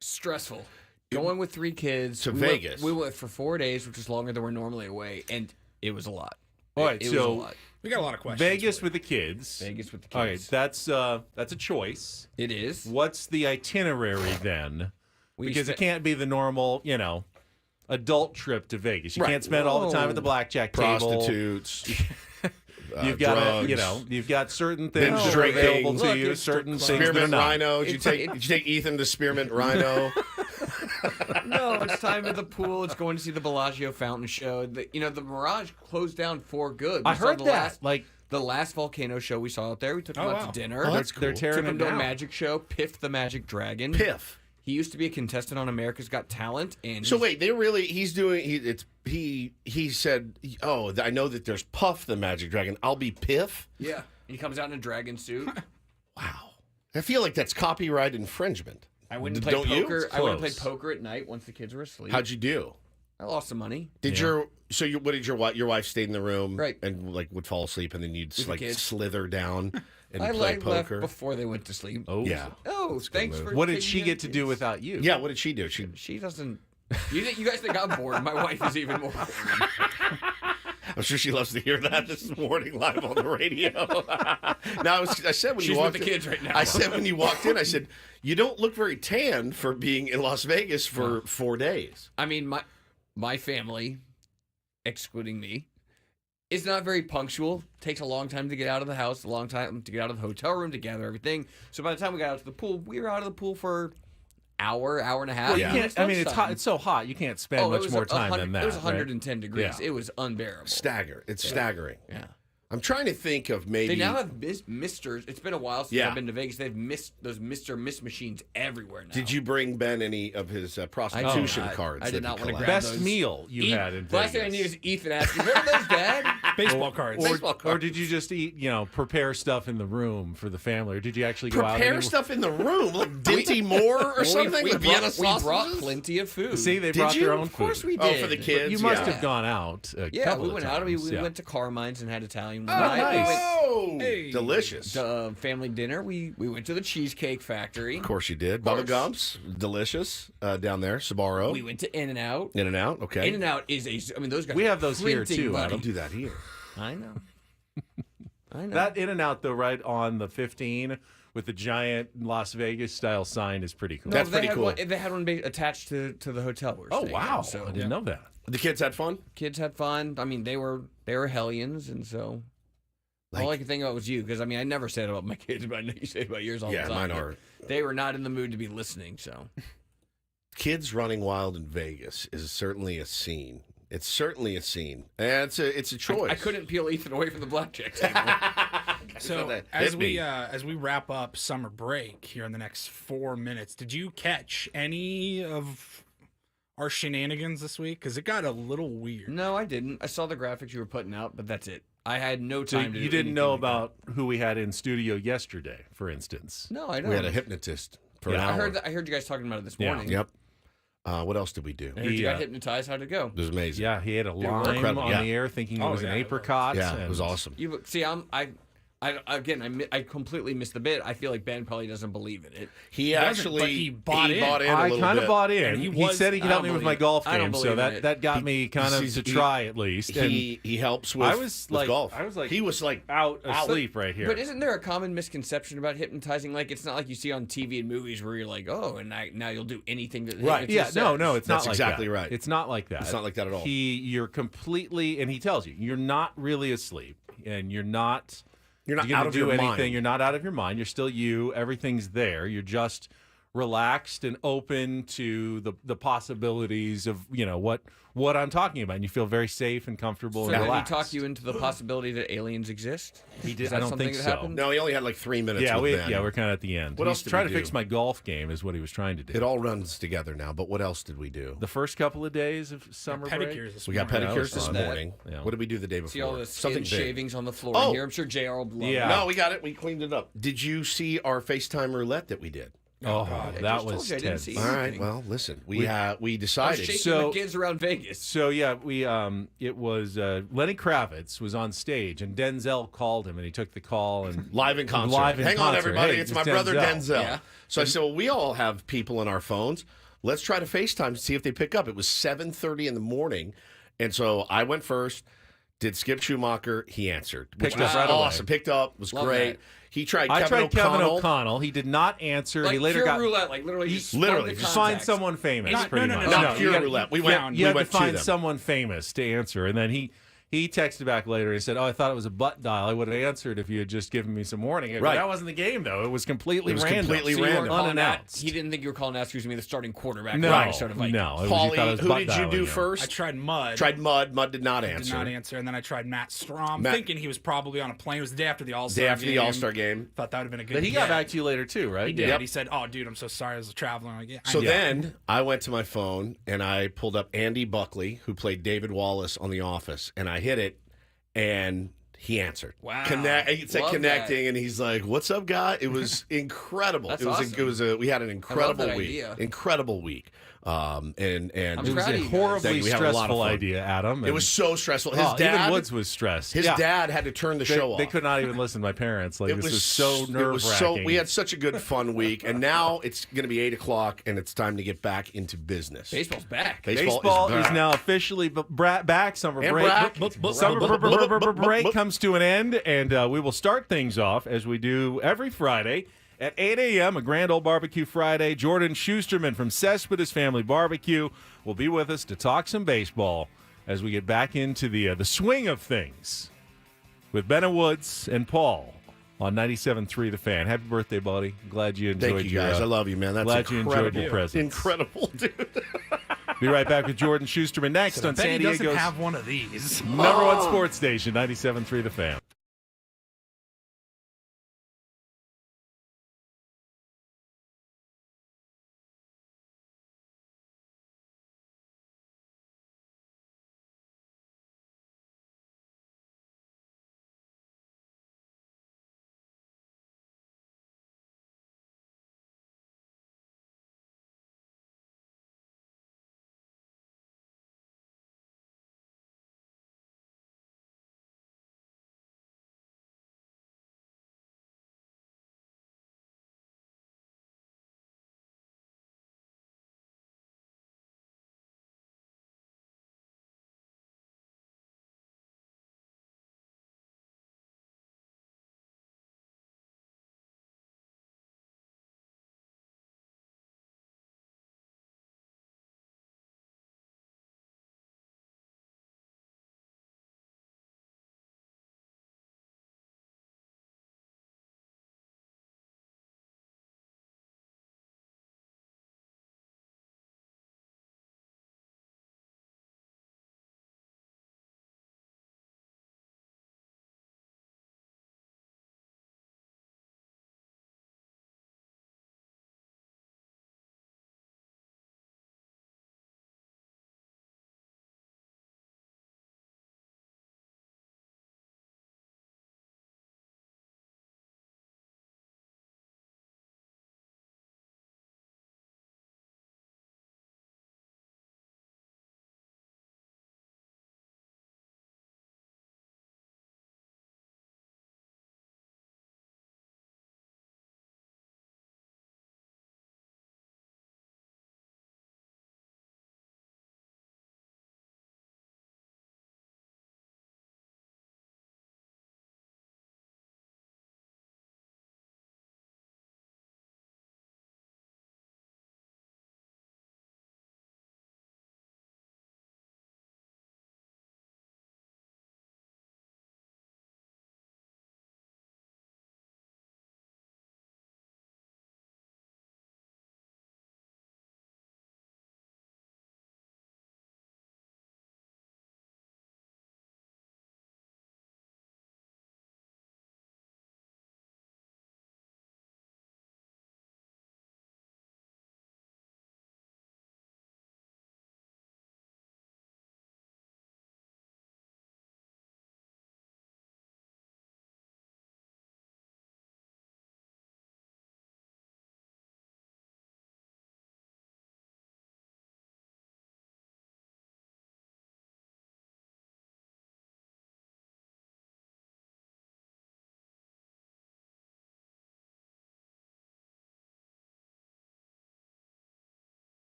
Stressful. Going with 3 kids To we Vegas. We went for 4 days, which is longer than we're normally away, and it was a lot. All right, it was so a lot. We got a lot of questions. Vegas with the kids. Vegas with the All right, kids. that's a choice. It is. What's the itinerary then? Because it can't be the normal, adult trip to Vegas. You can't spend all the time at the blackjack table. Prostitutes. You've got drugs. you've got certain things Binge that are drinking. available to Look, you, it's certain things strip that are Spearmint not. Rhino. Did you take Ethan to Spearmint Rhino? No, it's time at the pool. It's going to see the Bellagio fountain show. The Mirage closed down for good. I heard that. The last volcano show we saw out there, we took him out to dinner. Oh, that's they're cool. tearing Took him it to a down. magic show. Piff the Magic Dragon. Piff. He used to be a contestant on America's Got Talent, and So wait, he said, oh, I know that there's Puff the Magic Dragon. I'll be Piff? yeah, he comes out in a dragon suit. Wow. I feel like that's copyright infringement. I went and played Don't you? poker. I went and played Close. poker at night once the kids were asleep. How'd you do? I lost some money. What did your wife stayed in the room Right. and would fall asleep and then you'd the kids. slither down and I play left poker? before they went to sleep. Oh, Yeah. Oh, thanks for. What did taking she your get to do kids. without you? Yeah, what did she do? She doesn't. You guys think I'm bored? My wife is even more bored. I'm sure she loves to hear that this morning live on the radio. Now, I said when She's you with walked the kids right now. I said when you walked in, I said, you don't look very tan for being in Las Vegas for 4 days. I mean, my family, excluding me, is not very punctual. Takes a long time to get out of the house, a long time to get out of the hotel room, to gather everything. So by the time we got out to the pool, we were out of the pool for hour and a half. Well, you and can't, I mean, it's lunchtime. hot. It's so hot. You can't spend much more time than that. It was right? 110 degrees. Yeah. It was unbearable. It's staggering. Yeah. I'm trying to think of maybe. They now have Misters. It's been a while since Yeah. I've been to Vegas. They've those Mr. Miss machines everywhere now. Did you bring Ben any of his prostitution cards? I did that not he want to collected? grab Best those. meal you had in The last thing I Vegas. need is Ethan asking, "Where are those, Dad?" Baseball cards. Or did you just eat, prepare stuff in the room for the family, or did you actually go out? Prepare stuff in the room, like Dinty Moore or something, We like Vienna brought, we brought sausages? plenty of food. See, they Did brought you? their own Of course food. we did. Oh, for the kids. You must yeah. have gone out. Yeah, we went out. We Yeah. went to Carmine's and had Italian one Oh, night. nice. We went Oh, Hey. delicious. to family dinner. We went to the Cheesecake Factory. Of course you did. course. Bubba Gump's, delicious down there. Sbarro. We went to In-N-Out. In-N-Out, okay. In-N-Out is I mean, those guys We are have those here, printing too, money. Adam. Don't do that here. I know. I know. That In-N-Out, though, right on the 15 with the giant Las Vegas style sign is pretty cool. No, That's they pretty had cool. They had one attached to the hotel we were Oh, staying wow. at, so I didn't know that. The kids had fun? kids had fun. I mean, they were hellions, and so Like, all I could think about was you, because I mean, I never say it about my kids, but I know you say it about yours all the time. Yeah, mine are. They were not in the mood to be listening, so. Kids running wild in Vegas is certainly a scene. It's certainly a scene. And it's a choice. I couldn't peel Ethan away from the blackjack table. So as we wrap up summer break here in the next 4 minutes, did you catch any of our shenanigans this week? Because it got a little weird. No, I didn't. I saw the graphics you were putting out, but that's it. I had no time to do you didn't anything know like about who we had in studio yesterday, for instance. that. No, I don't. We had a hypnotist for an hour. I heard you guys talking about it this morning. Yep. What else did we do? I heard you got hypnotized. How'd it go? It was amazing. Yeah, he had a lime incredible. on the air thinking it was an apricot. Yeah, it was awesome. You see, I completely missed the bit. I feel like Ben probably doesn't believe in it. He actually but he bought in. a I little kind of bit. bought in. And He said he could help me with my golf I don't game, so believe in it. that got me kind of to try at least. And He helps with, with golf. I was like, he was like out asleep right here. But isn't there a common misconception about hypnotizing? Like, it's not like you see on TV and movies where you're like, oh, and now you'll do anything that the Right. hypnotist Yeah, says. no, it's That's not like exactly that. right. It's not like that. It's not like that at all. You're completely, and he tells you, you're not really asleep, and you're not out gonna of do your anything. mind. You're not out of your mind. You're still you. Everything's there. You're just relaxed and open to the possibilities of what I'm talking about, and you feel very safe and comfortable So and did he relaxed. talk you into the possibility that aliens exist? He did. Is that I don't something think that so. happened? No, he only had like 3 minutes. Yeah, with Ben. we're kind of at the end. What He's else did trying we to fix do? my golf game is what he was trying to do. It all runs together now. But what else did we do? The first couple of days of summer break. Pedicures this We got morning. pedicures this fun. morning. Yeah. What did we do the day before? See all the skin Something big. shavings on the floor Oh. in here. I'm sure JR will love Yeah. it. No, we got it. We cleaned it up. Did you see our FaceTime roulette that we did? Oh, I that just was told you I didn't tense. see All right. anything. Well, listen. We I was decided. shaking So- my kids around Vegas. So yeah, we it was Lenny Kravitz was on stage and Denzel called him and he took the call and Live in concert. Live in Hang on, concert. everybody. Hey, it's my brother Denzel. Yeah. So I said, well, we all have people on our phones. Let's try to FaceTime to see if they pick up. It was 7:30 in the morning. And so I went first, did Skip Schumacher. He answered. Which Picked was up right away. awesome. Picked up. Was Love great. that. He tried I tried Kevin O'Connell. O'Connell. He did not answer. Like he later pure got roulette, like literally just Literally, spun the just find contacts. someone famous. No, pretty no, much. no, Not no, pure you got- roulette. We you went. found- You We had to went to find them. someone famous to answer, and then he texted back later and said, "Oh, I thought it was a butt dial. I would have answered if you had just given me some warning." Right. That wasn't the game, though. It was completely random. completely So you weren't random. calling out- Unannounced. He didn't think you were calling to ask who's going to be the starting quarterback. No, for the Minnesota Vikings. no. It was, he Paulie, thought it was who butt did you dialing do him. first? I tried Mud. Tried Mud. Mud did not Did answer. not answer. And then I tried Matt Strom, Matt- thinking he was probably on a plane. It was the day after the All-Star Day after game. the All-Star game. Thought that would have been a good But he got get. back to you later too, right? He did. Yep. He said, "Oh, dude, I'm so sorry. I was traveling." I'm like, yeah, I So know. then I went to my phone and I pulled up Andy Buckley, who played David Wallace on The Office, and I hit it, and he answered. Wow. It said Love connecting, and he's like, "What's up, guy?" It was incredible. That's it was. awesome. We had an incredible that week. idea. Incredible week. And I'm It was proud a of you guys. horribly Thank you. We had a lot of stressful fun. idea, Adam. it and- was so stressful. His Oh, dad, even Woods was stressed. his Yeah. dad had to turn the show off. They could not even listen to my parents. Like It this was was so nerve wracking. We had such a good fun week, and now it's going to be 8:00, and it's time to get back into business. Baseball's back. Baseball is back. now officially back. Summer And break. back. Summer break comes to an end, and we will start things off as we do every Friday at 8 a.m. A grand old barbecue Friday. Jordan Shusterman from Cespedes Family Barbecue will be with us to talk some baseball as we get back into the swing of things with Ben and Woods and Paul on 97.3 The Fan. Happy birthday, buddy. Glad you enjoyed Thank you, guys. I love you, man. That's glad you incredible. enjoyed your presence. Incredible, dude. Be right back with Jordan Shusterman next on Bet he San doesn't Diego's have one of these. number one sports station, 97.3 The Fan.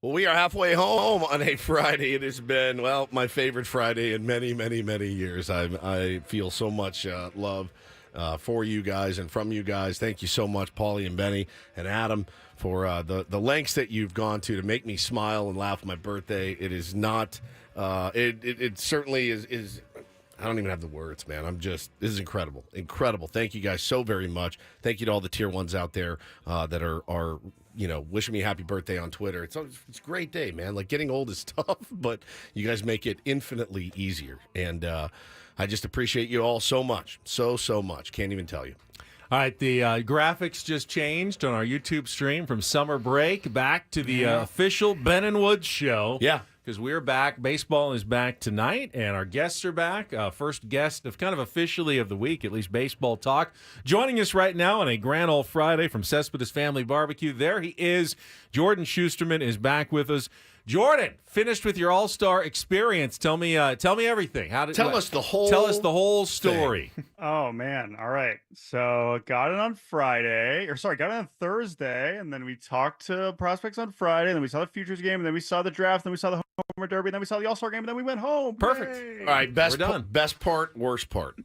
Well, we are halfway home on a Friday. It has been, well, my favorite Friday in many, many, many years. I feel so much love for you guys and from you guys. Thank you so much, Paulie and Benny and Adam, for the lengths that you've gone to make me smile and laugh on my birthday. It is not, it certainly is. I don't even have the words, man. this is incredible. Incredible. Thank you guys so very much. Thank you to all the tier ones out there that are wishing me happy birthday on Twitter. It's a great day, man. Like, getting old is tough, but you guys make it infinitely easier. And I just appreciate you all so much. So much. Can't even tell you. All right, the graphics just changed on our YouTube stream from summer break back to the official Ben and Woods show. Yeah. Because we're back. Baseball is back tonight, and our guests are back. First guest of kind of officially of the week, at least baseball talk. Joining us right now on a grand old Friday from Cespedes Family Barbecue. There he is. Jordan Shusterman is back with us. Jordan, finished with your All-Star experience. Tell me everything. Tell us the whole story. Oh man. All right. So got it on got it on Thursday, and then we talked to prospects on Friday, and then we saw the Futures game, and then we saw the draft, and then we saw the Homer Derby, and then we saw the All-Star game, and then we went home. Perfect. Yay! All right, We're done. Best part, worst part.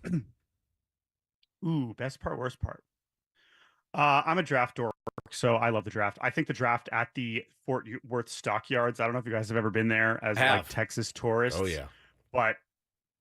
Ooh, best part, worst part. I'm a draft dork, so I love the draft. I think the draft at the Fort Worth Stockyards, I don't know if you guys have ever been there as like Texas tourists. Oh, yeah. But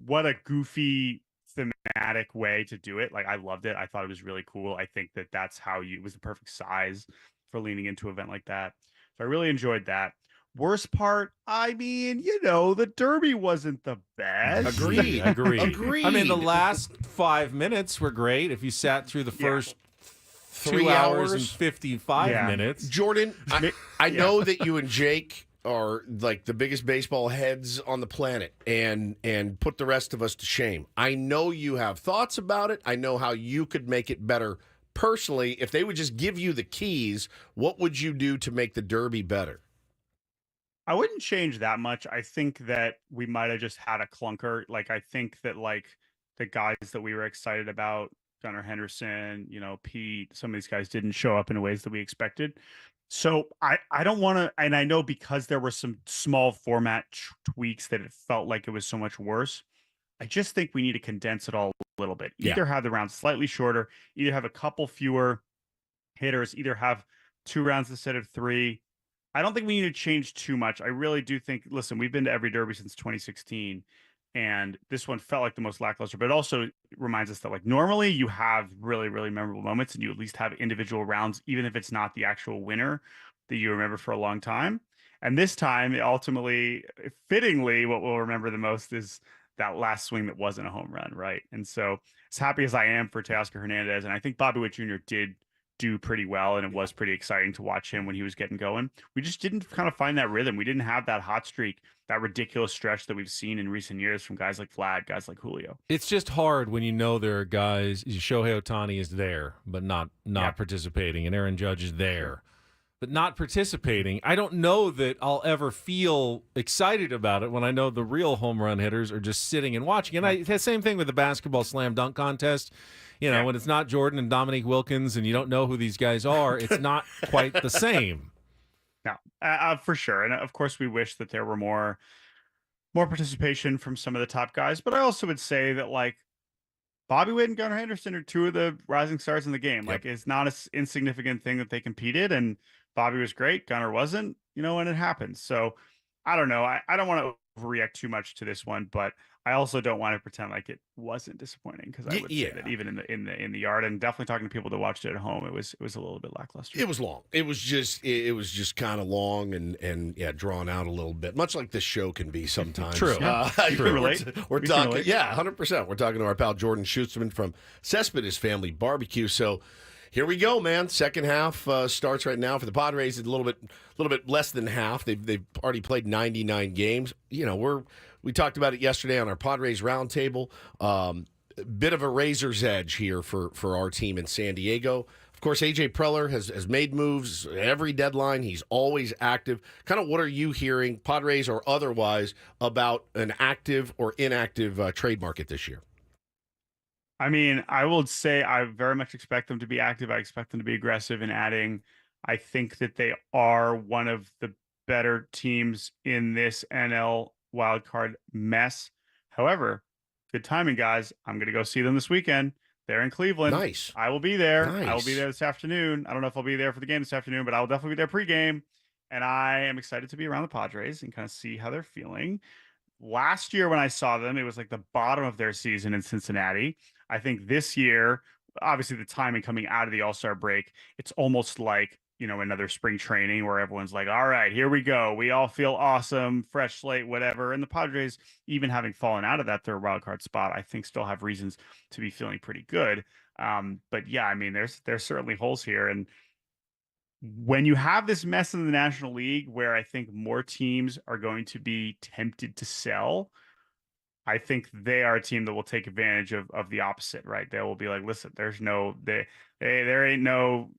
what a goofy thematic way to do it. Like, I loved it. I thought it was really cool. I think that's how it was the perfect size for leaning into an event like that. So I really enjoyed that. Worst part, I mean, the Derby wasn't the best. Agreed. I mean, the last 5 minutes were great. If you sat through the first 2 hours and 55 minutes. Jordan, I know that you and Jake are like the biggest baseball heads on the planet and put the rest of us to shame. I know you have thoughts about it. I know how you could make it better personally. If they would just give you the keys, what would you do to make the Derby better? I wouldn't change that much. I think that we might have just had a clunker. Like, I think that like the guys that we were excited about, Gunnar Henderson, Pete, some of these guys didn't show up in ways that we expected. So I don't want to, and I know because there were some small format tweaks that it felt like it was so much worse. I just think we need to condense it all a little bit. Either have the rounds slightly shorter, either have a couple fewer hitters, either have 2 rounds instead of 3. I don't think we need to change too much. I really do think, listen, we've been to every Derby since 2016. And this one felt like the most lackluster, but it also reminds us that like normally you have really, really memorable moments and you at least have individual rounds, even if it's not the actual winner that you remember for a long time. And this time, ultimately, fittingly, what we'll remember the most is that last swing that wasn't a home run, right? And so as happy as I am for Teoscar Hernandez, and I think Bobby Witt Jr. did do pretty well, and it was pretty exciting to watch him when he was getting going. We just didn't kind of find that rhythm. We didn't have that hot streak, that ridiculous stretch that we've seen in recent years from guys like Vlad, guys like Julio. It's just hard when there are guys. Shohei Ohtani is there, but not participating, and Aaron Judge is there, but not participating. I don't know that I'll ever feel excited about it when I know the real home run hitters are just sitting and watching. And the same thing with the basketball slam dunk contest. When it's not Jordan and Dominique Wilkins and you don't know who these guys are, it's not quite the same. No, for sure. And of course, we wish that there were more participation from some of the top guys. But I also would say that like Bobby Witt and Gunnar Henderson are 2 of the rising stars in the game. Like, it's not an insignificant thing that they competed, and Bobby was great. Gunnar wasn't, and it happens. So I don't know. I don't want to overreact too much to this one, but I also don't want to pretend like it wasn't disappointing, because I would say that even in the yard, and definitely talking to people that watched it at home, it was a little bit lackluster. It was long. It was just kind of long and drawn out a little bit, much like this show can be sometimes. True. We're talking, 100%. We're talking to our pal Jordan Schutzman from Cespedes Family Barbecue. So here we go, man. Second half starts right now for the Padres. It's a little bit less than half. They've already played 99 games. We talked about it yesterday on our Padres roundtable. Bit of a razor's edge here for our team in San Diego. Of course, A.J. Preller has made moves every deadline. He's always active. Kind of what are you hearing, Padres or otherwise, about an active or inactive trade market this year? I mean, I will say I very much expect them to be active. I expect them to be aggressive in adding. I think that they are one of the better teams in this NL wildcard mess. However, good timing, guys. I'm going to go see them this weekend. They're in Cleveland. Nice. I will be there. Nice. I will be there this afternoon. I don't know if I'll be there for the game this afternoon, but I will definitely be there pregame. And I am excited to be around the Padres and kind of see how they're feeling. Last year when I saw them, it was like the bottom of their season in Cincinnati. I think this year, obviously the timing coming out of the All-Star break, it's almost like, another spring training where everyone's like, all right, here we go. We all feel awesome, fresh slate, whatever. And the Padres, even having fallen out of that third wild card spot, I think still have reasons to be feeling pretty good. But yeah, I mean, there's certainly holes here. And when you have this mess in the National League where I think more teams are going to be tempted to sell, I think they are a team that will take advantage of the opposite, right? They will be like, listen, there ain't no,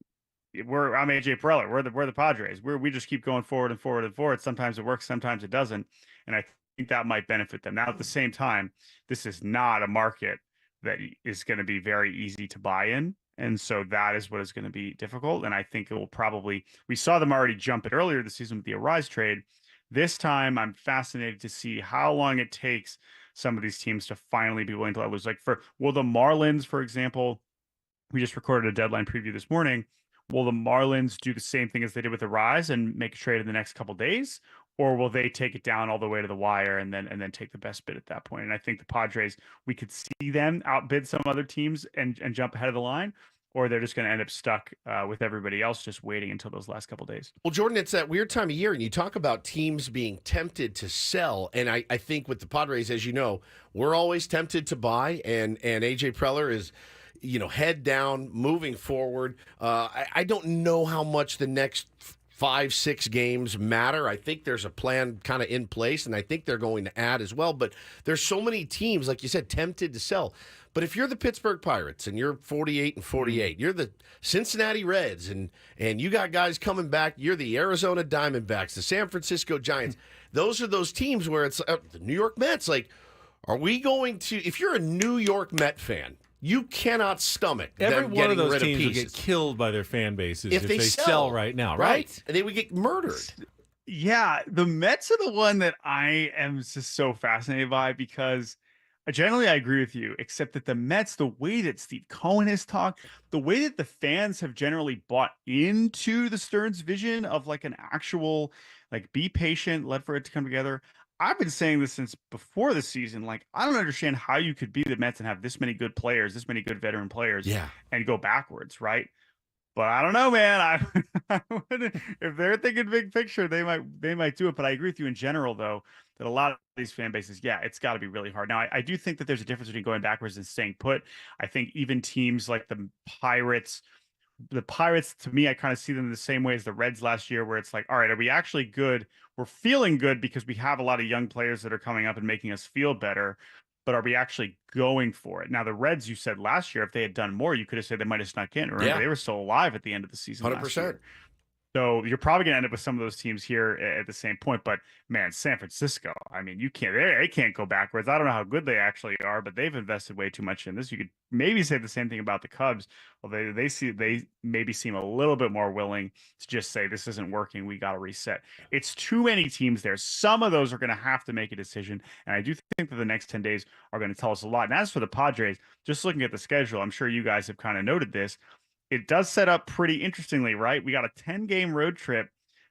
I'm AJ Preller. We're the Padres. We just keep going forward and forward and forward. Sometimes it works, sometimes it doesn't. And I think that might benefit them. Now, at the same time, this is not a market that is going to be very easy to buy in. And so that is what is going to be difficult. And I think it will we saw them already jump it earlier this season with the Arise trade. This time, I'm fascinated to see how long it takes some of these teams to finally be willing to let loose. Like the Marlins, for example, we just recorded a deadline preview this morning. Will the Marlins do the same thing as they did with the Rise and make a trade in the next couple of days? Or will they take it down all the way to the wire and then take the best bid at that point? And I think the Padres, we could see them outbid some other teams and jump ahead of the line, or they're just going to end up stuck with everybody else just waiting until those last couple of days. Well, Jordan, it's that weird time of year, and you talk about teams being tempted to sell, and I think with the Padres, as you know, we're always tempted to buy, and AJ Preller is head down, moving forward. I don't know how much the next 5-6 games matter. I think there's a plan kind of in place, and I think they're going to add as well. But there's so many teams, like you said, tempted to sell. But if you're the Pittsburgh Pirates and you're 48-48, you're the Cincinnati Reds, and you got guys coming back, you're the Arizona Diamondbacks, the San Francisco Giants. Those are those teams where it's the New York Mets. Like, are we going to? If you're a New York Met fan, you cannot stomach every them one of those rid teams of will get killed by their fan bases if they sell right now, right? And they would get murdered. Yeah, the Mets are the one that I am just so fascinated by because generally I agree with you, except that the Mets, the way that Steve Cohen has talked, the way that the fans have generally bought into the Stearns vision of like an actual, like, be patient, let for it to come together. I've been saying this since before the season. Like, I don't understand how you could be the Mets and have this many good players, this many good veteran players, and go backwards, right? But I don't know, man. I if they're thinking big picture, they might do it. But I agree with you in general, though, that a lot of these fan bases, it's got to be really hard. Now, I do think that there's a difference between going backwards and staying put. I think even teams like the Pirates, to me, I kind of see them the same way as the Reds last year, where it's like, all right, are we actually good? We're feeling good because we have a lot of young players that are coming up and making us feel better, but are we actually going for it? Now, the Reds, you said last year, if they had done more, you could have said they might have snuck in. Remember, they were still alive at the end of the season 100%. last year. So you're probably going to end up with some of those teams here at the same point. But man, San Francisco, I mean, they can't go backwards. I don't know how good they actually are, but they've invested way too much in this. You could maybe say the same thing about the Cubs. Well, they maybe seem a little bit more willing to just say, this isn't working, we got to reset. It's too many teams there. Some of those are going to have to make a decision. And I do think that the next 10 days are going to tell us a lot. And as for the Padres, just looking at the schedule, I'm sure you guys have kind of noted this. It does set up pretty interestingly, right? We got a 10-game road trip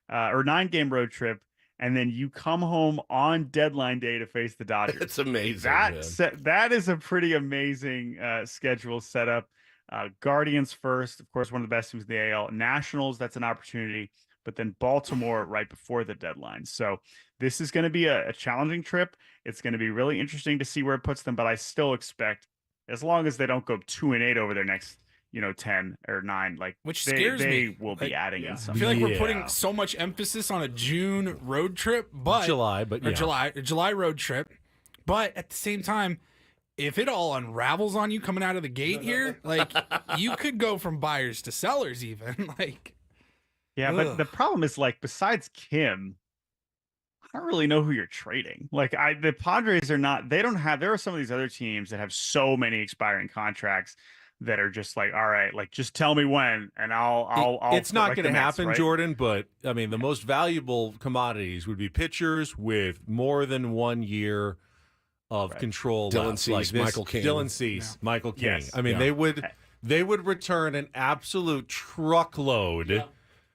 or 9-game road trip, and then you come home on deadline day to face the Dodgers. It's amazing. That is a pretty amazing schedule setup. Guardians first, of course, one of the best teams in the AL. Nationals, that's an opportunity, but then Baltimore right before the deadline. So this is going to be a challenging trip. It's going to be really interesting to see where it puts them, but I still expect, as long as they don't go 2-8 over their next 10 or 9, like, which scares me. They will be adding in something. I feel like we're putting so much emphasis on a June road trip, but July road trip. But at the same time, if it all unravels on you coming out of the gate here, like, you could go from buyers to sellers even. Like, but the problem is, like, besides Kim, I don't really know who you're trading. Like, the Padres are not. There are some of these other teams that have so many expiring contracts. that are just like, all right, like just tell me when, and I'll it's not like going to the Mets, happen, right? Jordan. But I mean, the most valuable commodities would be pitchers with more than 1 year of control. Dylan Cease, Michael King. Dylan Cease, Michael King. Yes. I mean, they would return an absolute truckload. Yeah.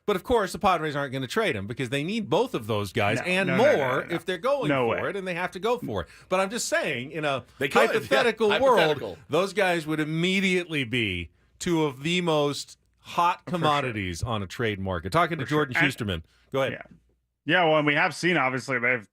But of course, the Padres aren't going to trade him because they need both of those guys more if they're going for it, and they have to go for it. But I'm just saying, in a hypothetical world, those guys would immediately be two of the most hot commodities on a trade market. Talking to Jordan Shusterman. Go ahead. Yeah, well, and we have seen, obviously, they've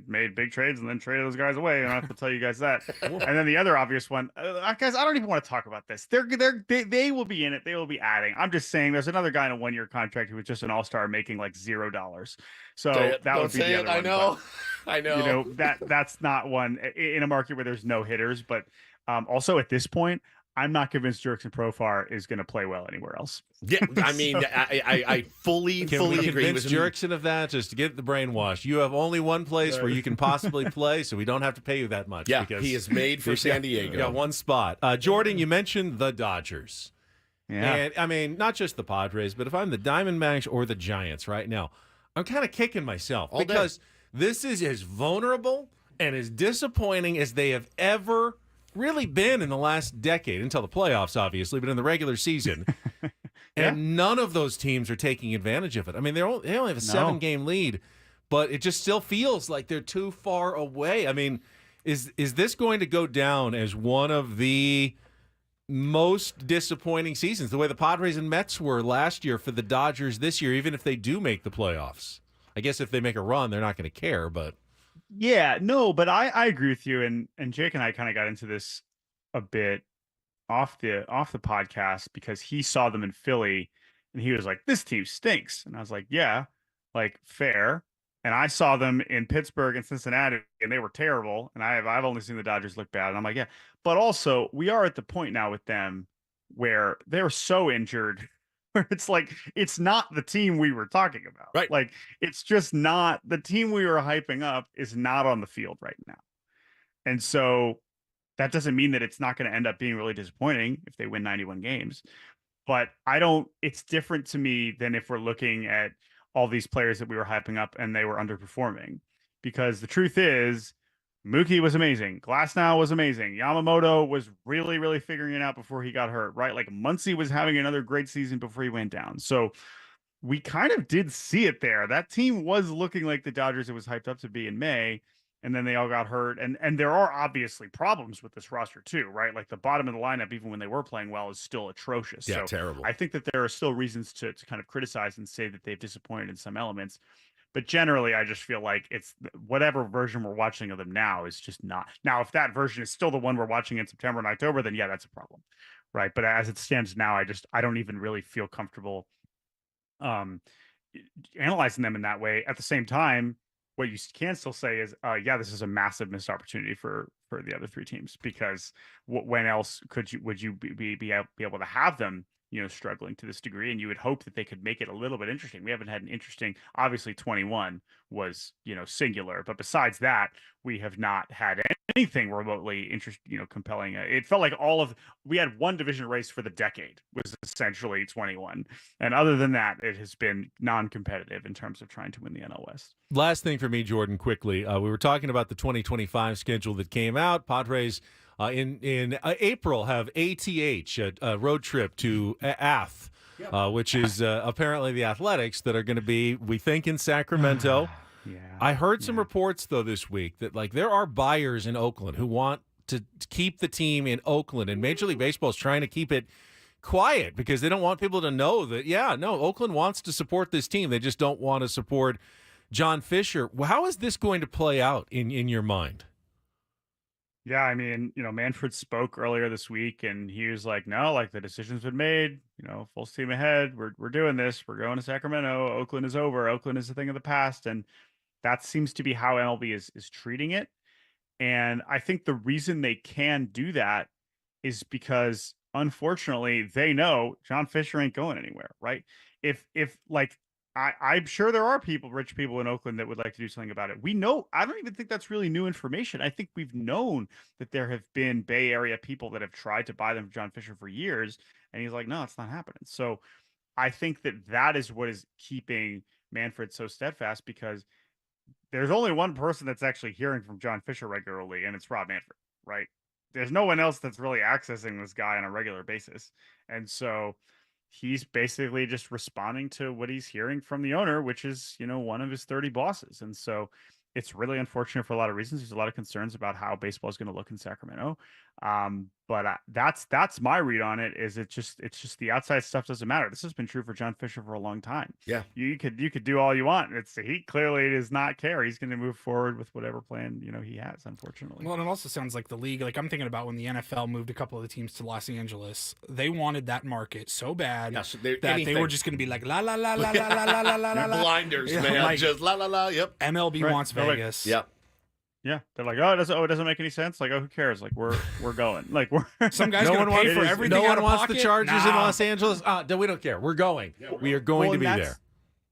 made big trades and then traded those guys away. I don't have to tell you guys that. And then the other obvious one, guys, I don't even want to talk about this. They will be in it. They will be adding. I'm just saying there's another guy in a 1-year contract who was just an all-star making like $0. So that would be the other one. I know. But, I know. That's not one in a market where there's no hitters. But also at this point, I'm not convinced Jurickson Profar is going to play well anywhere else. Yeah, I mean, I fully agree. Convince Jurickson of that just to get the brainwash. You have only one place where you can possibly play, so we don't have to pay you that much. Yeah, because he is made for San Diego. You got one spot. Jordan, you mentioned the Dodgers. Yeah. And, I mean, not just the Padres, but if I'm the Diamondbacks or the Giants right now, I'm kind of kicking myself because this is as vulnerable and as disappointing as they have ever really been in the last decade, until the playoffs, obviously, but in the regular season. And none of those teams are taking advantage of it. I mean, they only have a 7-game lead, but it just still feels like they're too far away. I mean, is this going to go down as one of the most disappointing seasons, the way the Padres and Mets were last year for the Dodgers this year, even if they do make the playoffs? I guess if they make a run, they're not going to care, but... Yeah, no, but I agree with you, and Jake and I kind of got into this a bit off the podcast because he saw them in Philly and he was like, this team stinks. And I was like, yeah, like fair. And I saw them in Pittsburgh and Cincinnati and they were terrible. And I've only seen the Dodgers look bad. And I'm like, yeah, but also we are at the point now with them where they're so injured where it's like, it's not the team we were talking about. Right. Like, it's just not the team we were hyping up is not on the field right now. And so that doesn't mean that it's not going to end up being really disappointing if they win 91 games. But it's different to me than if we're looking at all these players that we were hyping up and they were underperforming. Because the truth is, Mookie was amazing. Glasnow was amazing. Yamamoto was really, really figuring it out before he got hurt, right? Like Muncy was having another great season before he went down. So we kind of did see it there. That team was looking like the Dodgers it was hyped up to be in May, and then they all got hurt. And there are obviously problems with this roster too, right? Like the bottom of the lineup, even when they were playing well, is still atrocious. Yeah, so terrible. I think that there are still reasons to kind of criticize and say that they've disappointed in some elements. But generally, I just feel like it's whatever version we're watching of them now is just not. Now, if that version is still the one we're watching in September and October, then yeah, that's a problem, right? But as it stands now, I don't even really feel comfortable analyzing them in that way. At the same time, what you can still say is, yeah, this is a massive missed opportunity for the other three teams, because when else would you be able to have them, struggling to this degree? And you would hope that they could make it a little bit interesting. We haven't had an interesting, obviously 21 was, singular, but besides that, we have not had anything remotely interesting, compelling. It felt like we had one division race for the decade was essentially 21. And other than that, it has been non-competitive in terms of trying to win the NL West. Last thing for me, Jordan, quickly. We were talking about the 2025 schedule that came out. Padres in April have ATH, a road trip to Ath, which is apparently the Athletics that are going to be, we think, in Sacramento. Yeah. I heard some reports, though, this week that there are buyers in Oakland who want to keep the team in Oakland, and Major League Baseball is trying to keep it quiet because they don't want people to know that, Oakland wants to support this team. They just don't want to support John Fisher. How is this going to play out in your mind? Yeah, I mean, Manfred spoke earlier this week and he was like, no, like the decision's been made, full steam ahead. We're doing this. We're going to Sacramento. Oakland is over. Oakland is a thing of the past. And that seems to be how MLB is treating it. And I think the reason they can do that is because, unfortunately, they know John Fisher ain't going anywhere, right? If like I'm sure there are rich people in Oakland that would like to do something about it. We know, I don't even think that's really new information. I think we've known that there have been Bay Area people that have tried to buy them from John Fisher for years. And he's like, no, it's not happening. So I think that is what is keeping Manfred so steadfast, because there's only one person that's actually hearing from John Fisher regularly, and it's Rob Manfred, right? There's no one else that's really accessing this guy on a regular basis. And so he's basically just responding to what he's hearing from the owner, which is, one of his 30 bosses. And so it's really unfortunate for a lot of reasons. There's a lot of concerns about how baseball is going to look in Sacramento. But that's my read on it. Is it's just the outside stuff doesn't matter. This has been true for John Fisher for a long time. Yeah, you could do all you want. He clearly does not care. He's going to move forward with whatever plan he has. Unfortunately. Well, and it also sounds like the league. Like I'm thinking about when the NFL moved a couple of the teams to Los Angeles. They wanted that market so bad that they were just going to be like la la la la la la la la la. Blinders, man. Like, just la la la. Yep. MLB wants Vegas. Yep. Yeah, they're like, it doesn't make any sense. Like, who cares? Like, we're going. Like, we're some guys gonna pay for everything. No one wants pocket? the Chargers in Los Angeles. We don't care. We're going. We are going to be there.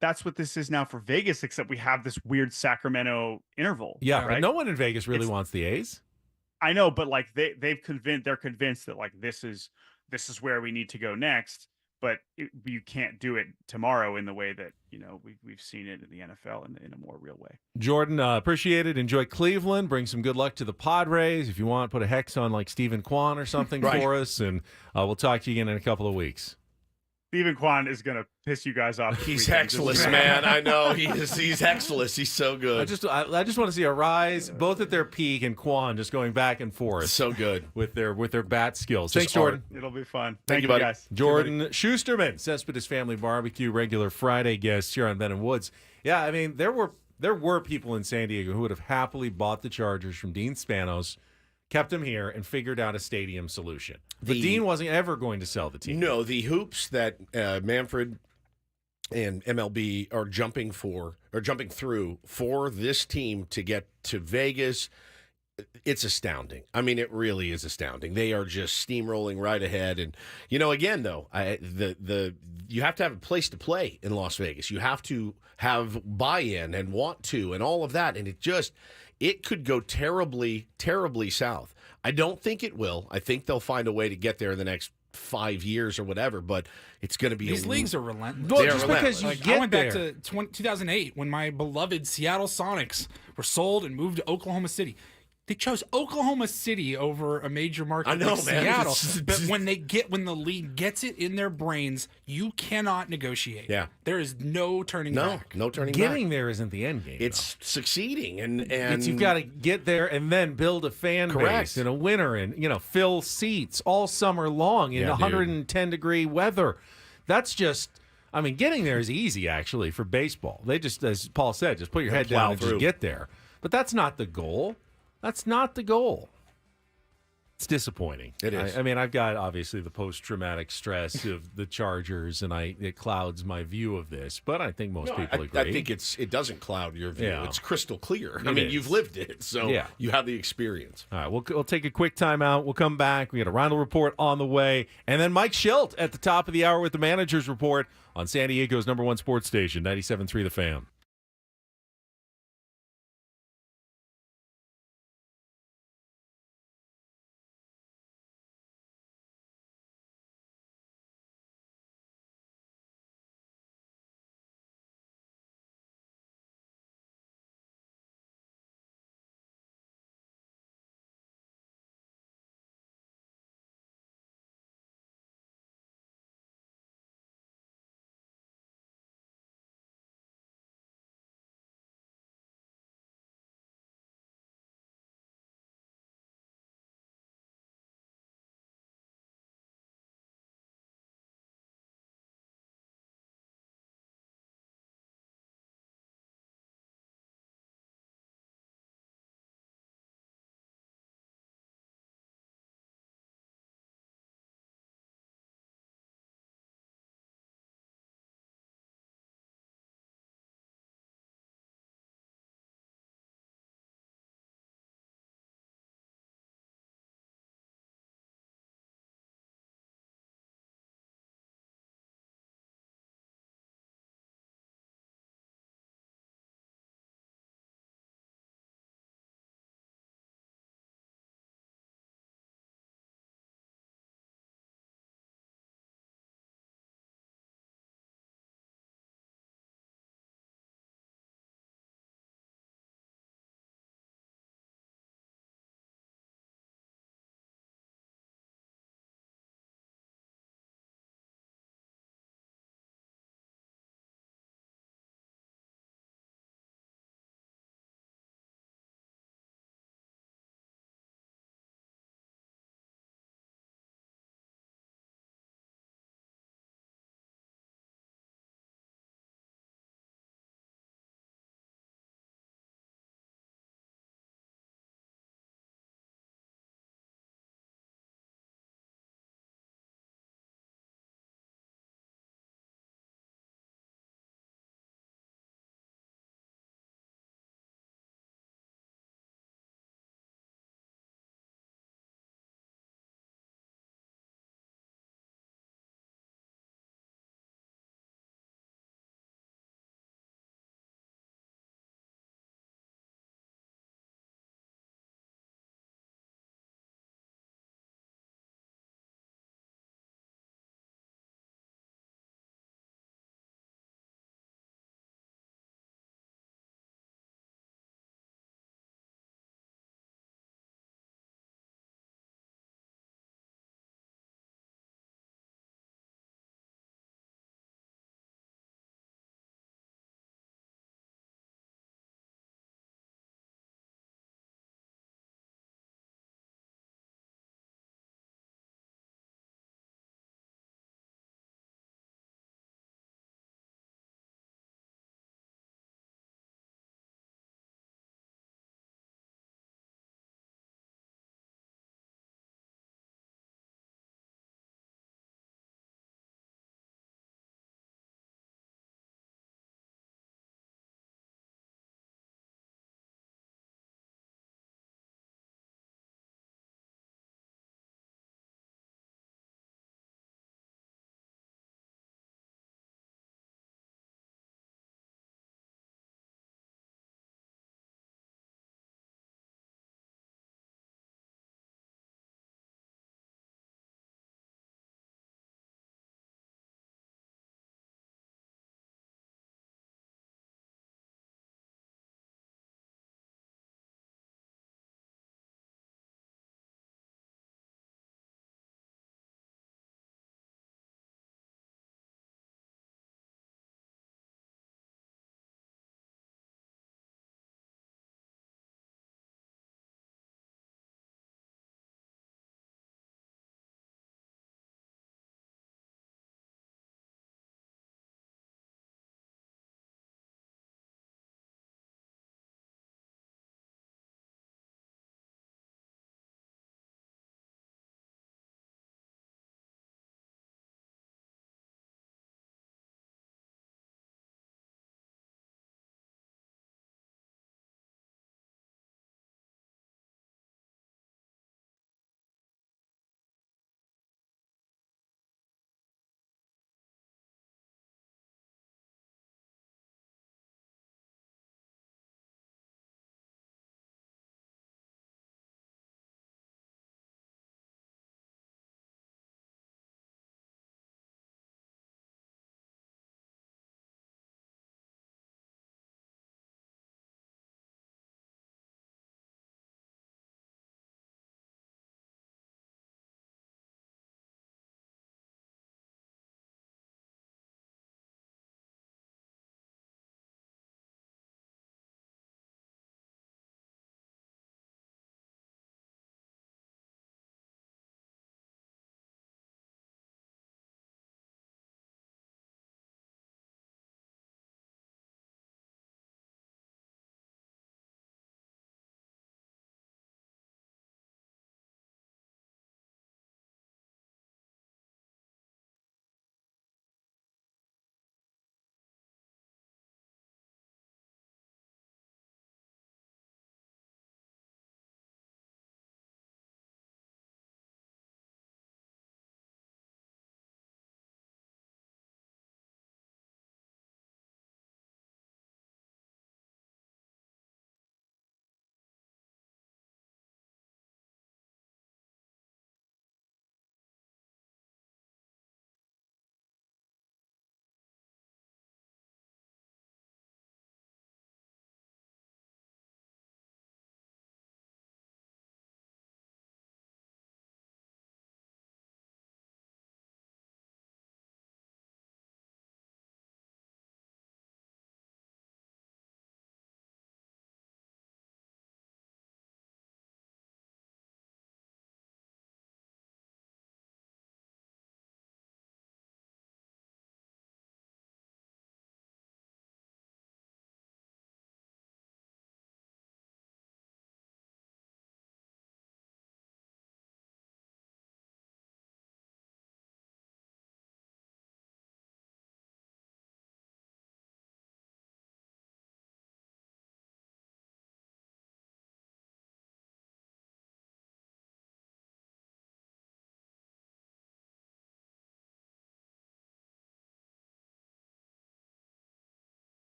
That's what this is now for Vegas, except we have this weird Sacramento interval. Yeah, right? But no one in Vegas really wants the A's. I know, but like they're convinced that like this is where we need to go next. But you can't do it tomorrow in the way that we've seen it in the NFL in a more real way. Jordan, appreciate it. Enjoy Cleveland. Bring some good luck to the Padres. If you want, put a hex on like Stephen Kwan or something for us, and we'll talk to you again in a couple of weeks. Stephen Kwan is going to piss you guys off. He's hexless, man. I know. He's hexless. He's so good. I just want to see a rise, both at their peak and Kwan just going back and forth. So good. With their bat skills. Thanks, Jordan. It'll be fun. Thank you, buddy. Guys. Jordan Shusterman, Cespedes Family Barbecue, regular Friday guest here on Ben and Woods. Yeah, I mean, there were people in San Diego who would have happily bought the Chargers from Dean Spanos, kept them here, and figured out a stadium solution. But Dean wasn't ever going to sell the team. No, the hoops that Manfred and MLB are jumping through for this team to get to Vegas, it's astounding. I mean, it really is astounding. They are just steamrolling right ahead. And again, though, you have to have a place to play in Las Vegas. You have to have buy-in and want to, and all of that. And it could go terribly, terribly south. I don't think it will. I think they'll find a way to get there in the next 5 years or whatever, but it's going to be... These leagues are relentless. Well, just because I went back to 2008 when my beloved Seattle Sonics were sold and moved to Oklahoma City. They chose Oklahoma City over a major market like Seattle. But when the league gets it in their brains, you cannot negotiate. Yeah. There is no turning back. No turning back. Getting there isn't the end game. It's succeeding. And you've got to get there and then build a fan base in a winter and, fill seats all summer long in 110-degree weather. That's just... I mean, getting there is easy, actually, for baseball. They just, as Paul said, just put your head down and just get there. But that's not the goal. That's not the goal. It's disappointing. It is. I mean, I've got, obviously, the post-traumatic stress of the Chargers, and it clouds my view of this. But I think most people agree. I think it doesn't cloud your view. Yeah. It's crystal clear. You've lived it, so you have the experience. All right, we'll take a quick timeout. We'll come back. We got a Reindl Report on the way. And then Mike Shildt at the top of the hour with the Manager's Report on San Diego's #1 sports station, 97.3 The Fan.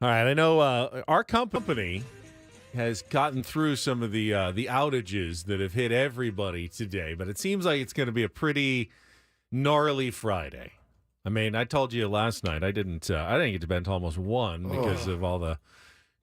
All right, I know our company has gotten through some of the outages that have hit everybody today, but it seems like it's going to be a pretty gnarly Friday. I mean, I told you last night I didn't get to bed until almost 1 because of all the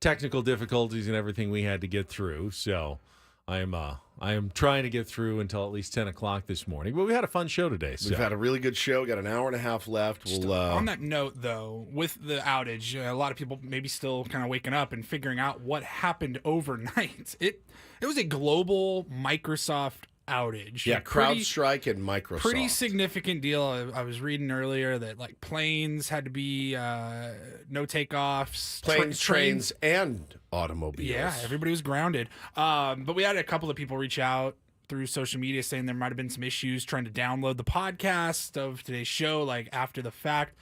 technical difficulties and everything we had to get through. So I am trying to get through until at least 10 o'clock this morning. But we had a fun show today. So. We've had a really good show. Got an hour and a half left. On that note, though, with the outage, a lot of people maybe still kind of waking up and figuring out what happened overnight. It was a global Microsoft outage. Yeah, CrowdStrike and Microsoft. Pretty significant deal. I was reading earlier that like planes had to be no takeoffs. Planes, trains, and automobiles. Yeah, everybody was grounded. But we had a couple of people reach out through social media saying there might have been some issues trying to download the podcast of today's show, like after the fact.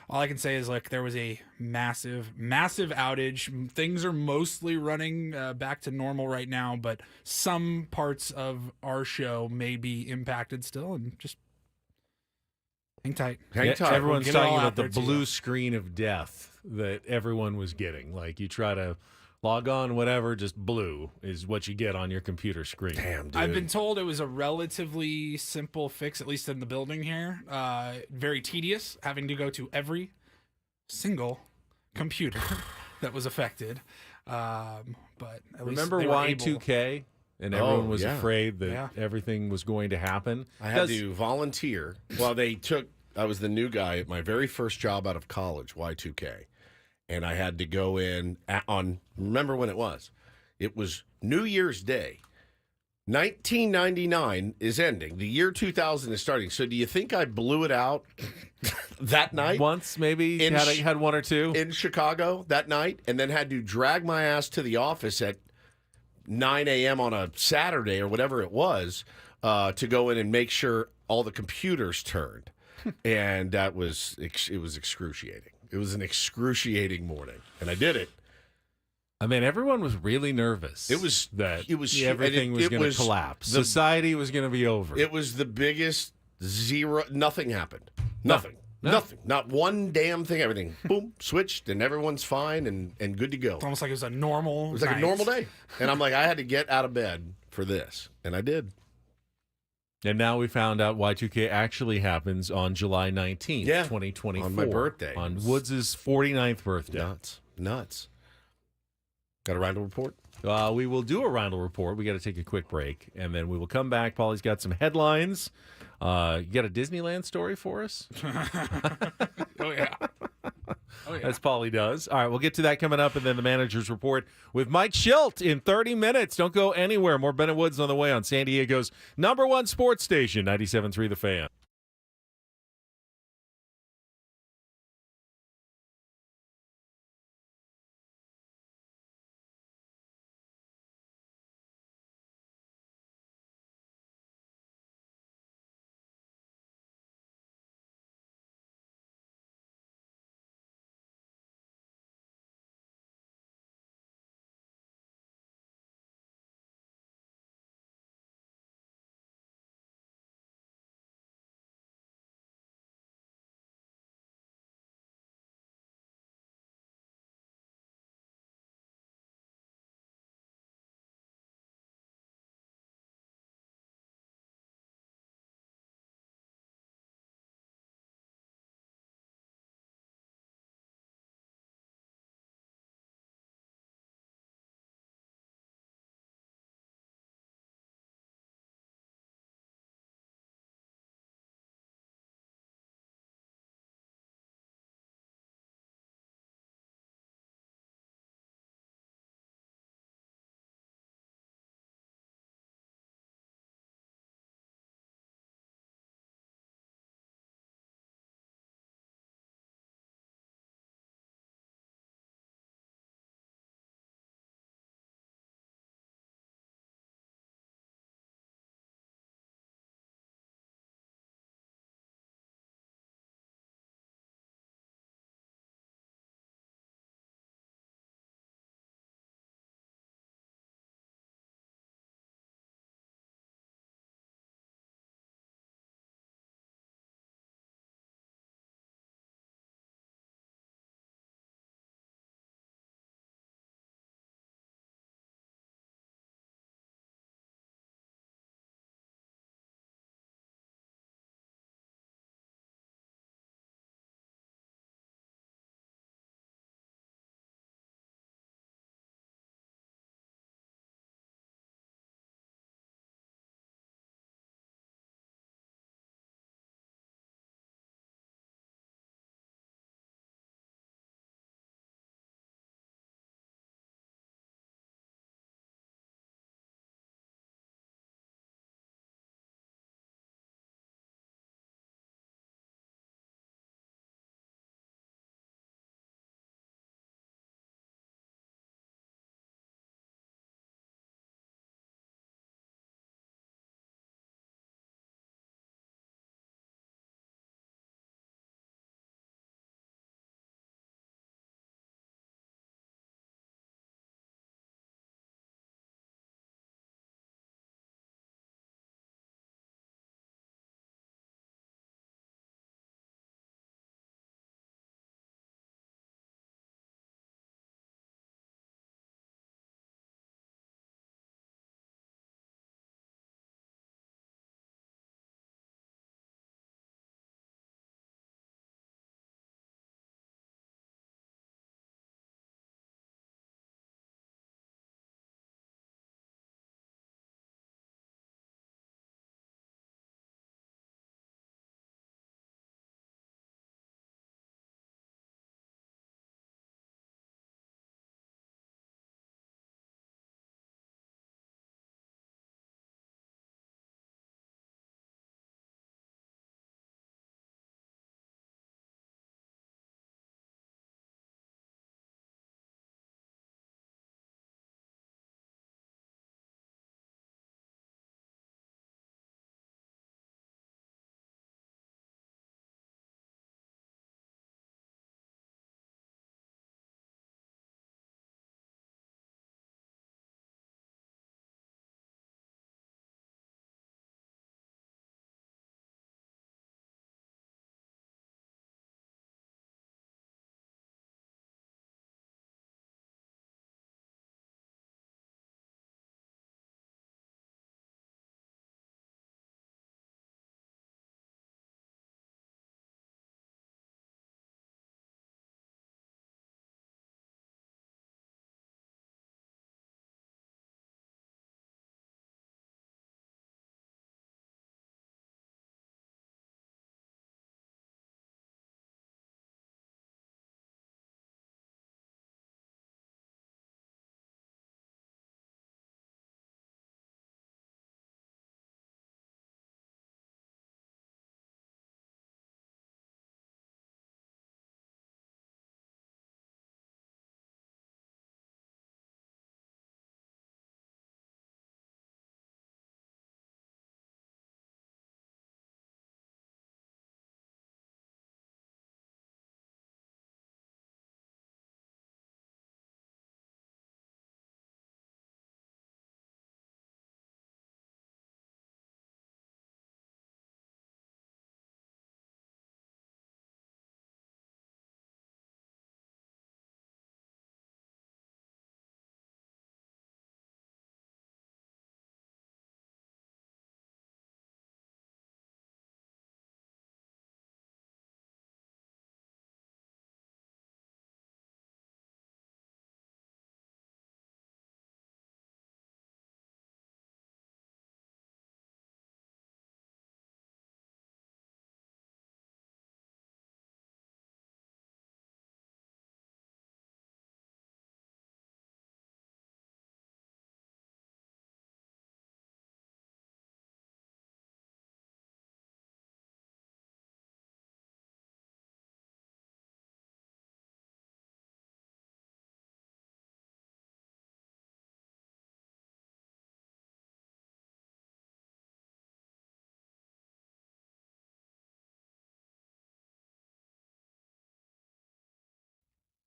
All I can say is, like, there was a massive outage. Things are mostly running back to normal right now, but some parts of our show may be impacted still, and just hang tight. Hang tight. Everyone's talking about the blue screen of death that everyone was getting. Like, you try to log on, whatever, just blue is what you get on your computer screen. Damn, dude. I've been told it was a relatively simple fix, at least in the building here. Very tedious, having to go to every single computer that was affected. But at remember least Y2K? And everyone was afraid that everything was going to happen. I had to volunteer. Well, I was the new guy at my very first job out of college, Y2K. And I had to go in remember when it was? It was New Year's Day. 1999 is ending. The year 2000 is starting. So do you think I blew it out that night? Once, maybe? Had one or two? In Chicago that night, and then had to drag my ass to the office at 9 a.m. on a Saturday or whatever it was to go in and make sure all the computers turned. And it was excruciating. It was an excruciating morning, and I did it. I mean, everyone was really nervous. Everything was going to collapse. Society was going to be over. It was the biggest zero. Nothing happened. Nothing. Not one damn thing. Everything, boom, switched, and everyone's fine and good to go. It's almost like it was a normal. It was like a normal day, and I'm like, I had to get out of bed for this, and I did. And now we found out Y2K actually happens on July 19th, 2024. On my birthday. On Woods' 49th birthday. Nuts. Got a Reindl Report? We will do a Reindl Report. We got to take a quick break, and then we will come back. Paulie's got some headlines. You got a Disneyland story for us? Oh, yeah. As Paulie does. All right, we'll get to that coming up, and then the manager's report with Mike Shildt in 30 minutes. Don't go anywhere. More Ben and Woods on the way on San Diego's #1 sports station, 97.3 The Fan.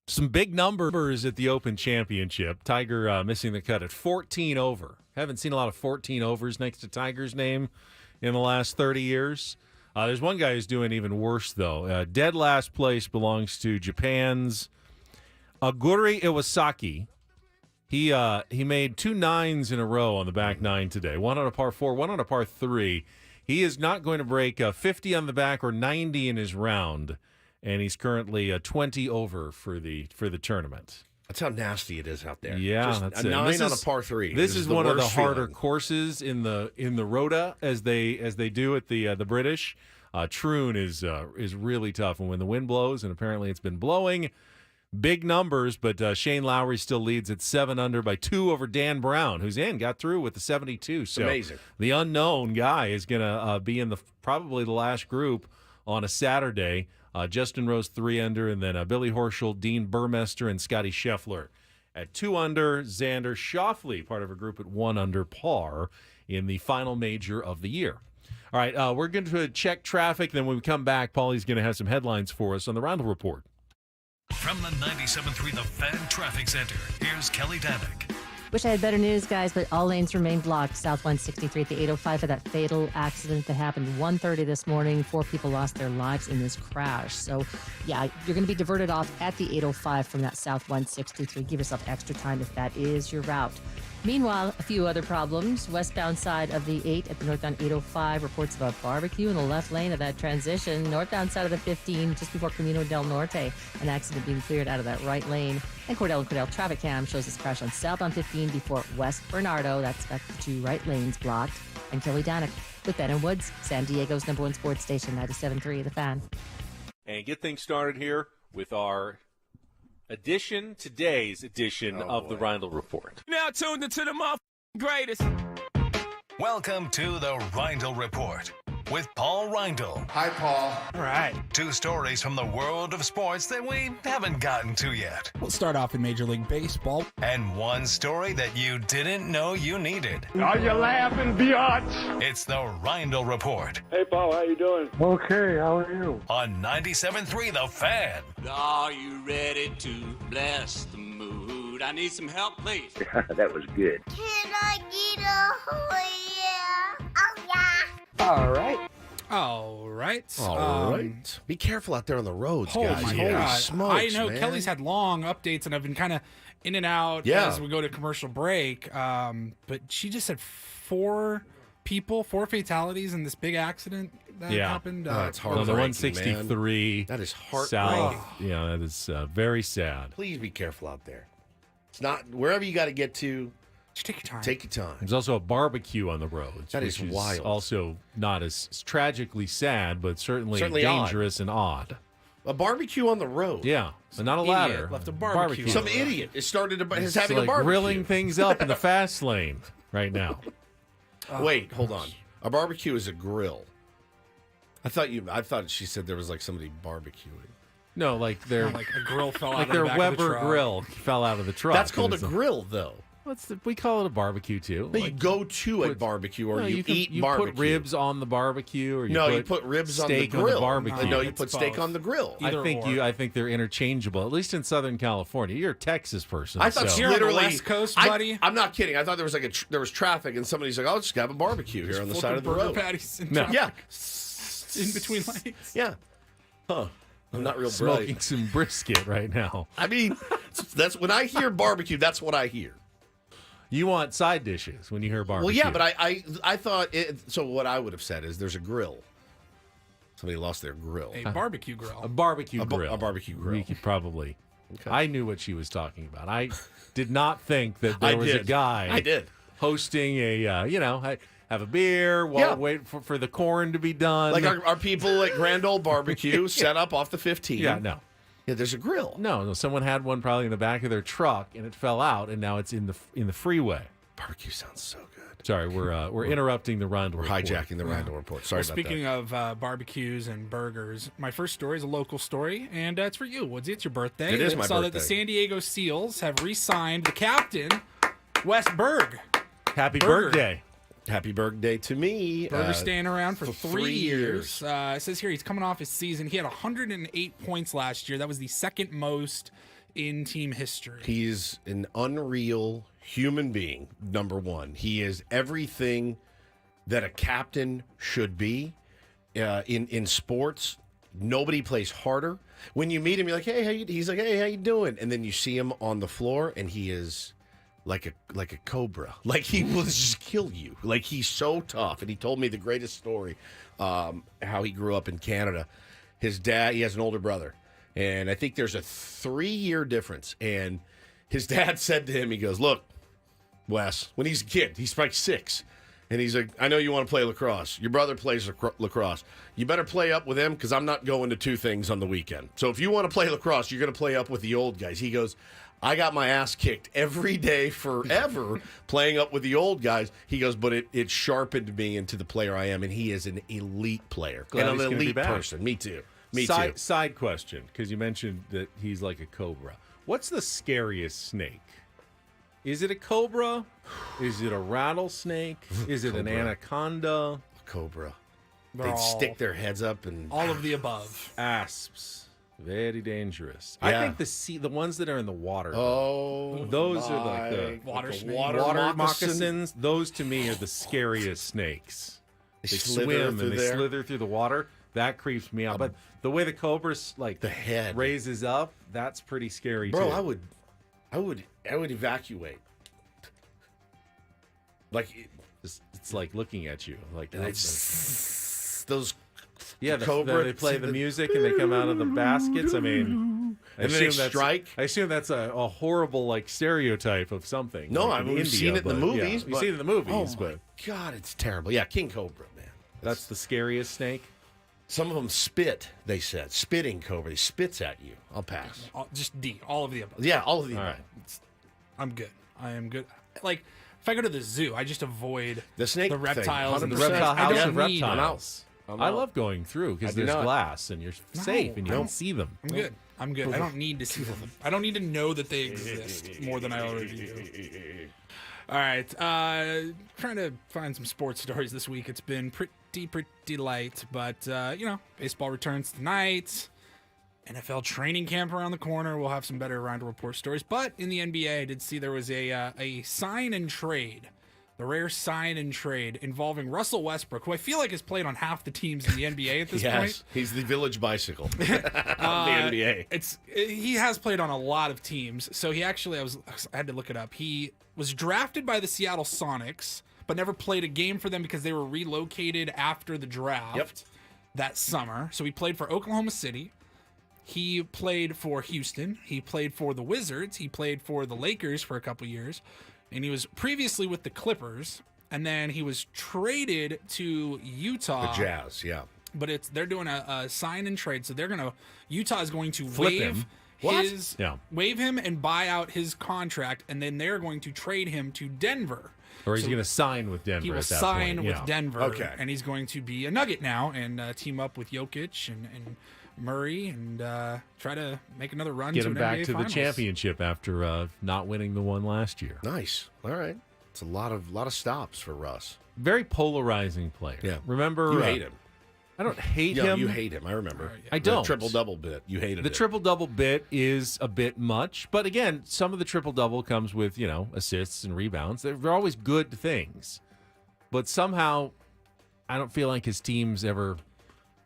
Some big numbers at the Open Championship. Tiger missing the cut at 14 over. Haven't seen a lot of 14 overs next to Tiger's name in the last 30 years. There's one guy who's doing even worse, though. Dead last place belongs to Japan's Aguri Iwasaki. He made 2 9s in a row on the back nine today. One on a par 4, one on a par 3. He is not going to break 50 on the back or 90 in his round. And he's currently 20 over for the tournament. That's how nasty it is out there. Yeah, just that's a it. 9 on a par 3. This is one of the harder feeling. courses in the Rota as they do at the British. Troon is really tough, and when the wind blows, and apparently it's been blowing, big numbers. But Shane Lowry still leads at 7 under by 2 over Dan Brown, who's got through with the 72. So amazing. The unknown guy is going to be in probably the last group on a Saturday. Justin Rose 3 under, and then Billy Horschel, Dean Burmester, and Scotty Scheffler at 2 under. Xander Schauffele, part of a group at 1 under par in the final major of the year. All right, we're going to check traffic. Then when we come back, Paulie's going to have some headlines for us on the Reindl Report. From the 97.3 The Fan Traffic Center, here's Kelly Danick. Wish I had better news, guys, but all lanes remain blocked. South 163 at the 805 for that fatal accident that happened 1:30 this morning. 4 people lost their lives in this crash. So, yeah, you're going to be diverted off at the 805 from that South 163. Give yourself extra time if that is your route. Meanwhile, a few other problems. Westbound side of the 8 at the northbound 805. Reports of a barbecue in the left lane of that transition. Northbound side of the 15, just before Camino del Norte. An accident being cleared out of that right lane. And Cordell and Cordell traffic cam shows this crash on southbound 15 before West Bernardo. That's got the 2 right lanes blocked. And Kelly Danick with Ben & Woods, San Diego's #1 sports station, 97.3 The Fan. And get things started here with our today's edition of the Reindl Report. Now tuned into the greatest. Welcome to the Reindl Report with Paul Reindl. Hi, Paul. All right. 2 stories from the world of sports that we haven't gotten to yet. We'll start off in Major League Baseball. And 1 story that you didn't know you needed. Are you laughing, biatch? It's the Reindl Report. Hey, Paul, how you doing? Okay, how are you? On 97.3 The Fan. Are you ready to bless the mood? I need some help, please. That was good. Can I get a oh yeah? Oh yeah. All right. All right. All right. Be careful out there on the roads, Oh guys. my Holy God. smokes, I know man. Kelly's had long updates, and I've been kind of in and out as we go to commercial break. But she just said 4 fatalities in this big accident that happened. It's On heartbreaking, the 163. Man. That is heartbreaking. South. Yeah, that is very sad. Please be careful out there. It's not wherever you got to get to. Just take your time. Take your time. There's also a barbecue on the roads. That is which wild. Also not as tragically sad, but certainly dangerous and odd. A barbecue on the road. Yeah, but not a ladder. Left a barbecue. Some idiot is It's having like a barbecue. grilling things up in the fast lane right now. Wait, hold on. A barbecue is a grill. I thought she said there was like somebody barbecuing. No, like their like a grill fell out like of their the back of the Weber truck. grill fell out of the truck. That's called a It's grill, though. we call it a barbecue too. No, you go to a barbecue or you eat barbecue. Put ribs on the barbecue, or you put ribs on the steak grill. barbecue. No, you put steak on the grill. I think they're interchangeable. At least in Southern California. You're a Texas person. I thought so. You're on the literally West Coast, buddy. I'm not kidding. I thought there was there was traffic and somebody's like, "I'll just have a barbecue here on the side of the burger road." patties and No. truck Yeah, in between lanes. yeah. Huh. I'm not real smoking bright. some brisket right now. I mean, that's when I hear barbecue. That's what I hear. You want side dishes when you hear barbecue. Well, yeah, but I thought so. What I would have said is there's a grill. Somebody lost their grill. A barbecue grill. A barbecue grill. A barbecue grill. We could probably. Okay. I knew what she was talking about. I did not think that there was a guy. I did. Hosting a have a beer, wait for the corn to be done. Like our people at Grand Old Barbecue set up off the 15. Yeah, no. Yeah, there's a grill. No, someone had one probably in the back of their truck and it fell out, and now it's in the freeway. Barbecue sounds so good. Sorry, we're interrupting the Reindl Report. Hijacking the Reindl Report. Sorry about speaking of barbecues and burgers, my first story is a local story, and it's for you, Woodsy. It's your birthday. It is my saw birthday. that the San Diego Seals have re-signed the captain, Wes Berg. Happy Burger. birthday. Happy birthday to me. Berger's staying around for 3 3 years. It says here he's coming off his season. He had 108 points last year. That was the second most in team history. He's an unreal human being, number one. He is everything that a captain should be in sports. Nobody plays harder. When you meet him, you're like, hey, he's like, hey, how you doing? And then you see him on the floor, and he is like a cobra. Like, he will just kill you. Like, he's so tough. And he told me the greatest story, how he grew up in Canada. His dad, he has an older brother, and I think there's a 3-year difference. And his dad said to him, he goes, look, Wes, when he's a kid, he's like 6. And he's like, I know you want to play lacrosse. Your brother plays lacrosse. You better play up with him because I'm not going to 2 things on the weekend. So if you want to play lacrosse, you're going to play up with the old guys. He goes, I got my ass kicked every day forever playing up with the old guys. He goes, but it sharpened me into the player I am, and he is an elite player. Glad and he's an gonna be elite back. person. Me too. Me too. Side question, because you mentioned that he's like a cobra. What's the scariest snake? Is it a cobra? Is it a rattlesnake? Is it an anaconda? Cobra. They're They'd stick their heads up and all of the above. Asps. Very dangerous. Yeah. I think the ones that are in the water. Oh, those are like the water like the snake. water moccasins. Those to me are the scariest snakes. They swim and they slither through the water. That creeps me out. But the way the cobra's like the head raises up, that's pretty scary Bro, too. I would evacuate. Like it's like looking at you. Like those. Yeah, cobra. They play the music and they come out of the baskets. I mean, and then they strike. I assume that's a horrible like stereotype of something. No, like I mean, we've seen it in the movies. We've seen it in the movies, oh my God, it's terrible. Yeah, King Cobra, man. That's the scariest snake. Some of them spit. They said spitting cobra. He spits at you. I'll pass. Just D. All of the above. Yeah, all of the above. Right. I'm good. I am good. Like, if I go to the zoo, I just avoid the snake, the reptiles, and the reptile house of reptiles. I love going through because there's glass and you're safe and you don't see them. I'm good. I don't need to see them. I don't need to know that they exist more than I already do. All right. Trying to find some sports stories this week. It's been pretty light, but, baseball returns tonight. NFL training camp around the corner. We'll have some better Reindl Report stories. But in the NBA, I did see there was a sign and trade. The rare sign and trade involving Russell Westbrook, who I feel like has played on half the teams in the NBA at this point. He's the village bicycle of the NBA. He has played on a lot of teams. So he actually, I had to look it up. He was drafted by the Seattle Sonics, but never played a game for them because they were relocated after the draft that summer. So he played for Oklahoma City. He played for Houston. He played for the Wizards. He played for the Lakers for a couple years. And he was previously with the Clippers, and then he was traded to Utah. The Jazz, yeah. But they're doing a sign and trade, so Utah is going to Flip waive him and buy out his contract, and then they're going to trade him to Denver. Or he's going to sign with Denver. He will at that sign point. with Denver, okay. And he's going to be a Nugget now and team up with Jokic and Murray and try to make another run. Get to him an back NBA to Finals. the championship after not winning the one last year. Nice. All right. It's a lot of stops for Russ. Very polarizing player. Yeah. Remember, you hate him. I don't hate him. You hate him. I remember. I don't. The triple-double bit. You hated the it. triple-double bit is a bit much. But again, some of the triple-double comes with, assists and rebounds. They're always good things. But somehow, I don't feel like his teams ever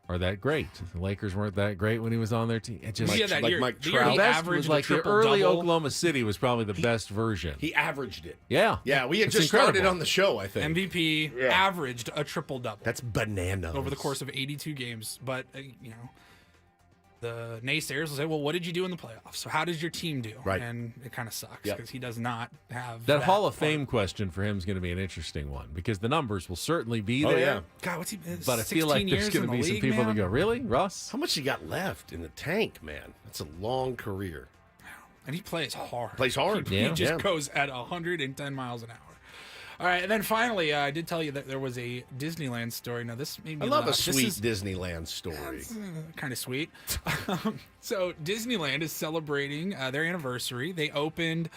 are that great. The Lakers weren't that great when he was on their team. It just Mike Trout. The best was like the early Oklahoma City was probably the best version. He averaged it. Yeah. Yeah, we had It's just incredible. started on the show, I think. MVP averaged a triple-double. That's bananas. Over the course of 82 games. But, the naysayers will say, well, what did you do in the playoffs? So how does your team do? Right. And it kind of sucks because he does not have that Hall of Fame question for him is going to be an interesting one because the numbers will certainly be there. Yeah. God, what's he? But I feel like there's going to be some people that go, really, Russ? How much you got left in the tank, man? That's a long career. And he plays hard. Plays hard. He just goes at 110 miles an hour. All right, and then finally, I did tell you that there was a Disneyland story. Now, this made me I love laugh. a sweet Disneyland story. Kind of sweet. So Disneyland is celebrating their anniversary. They opened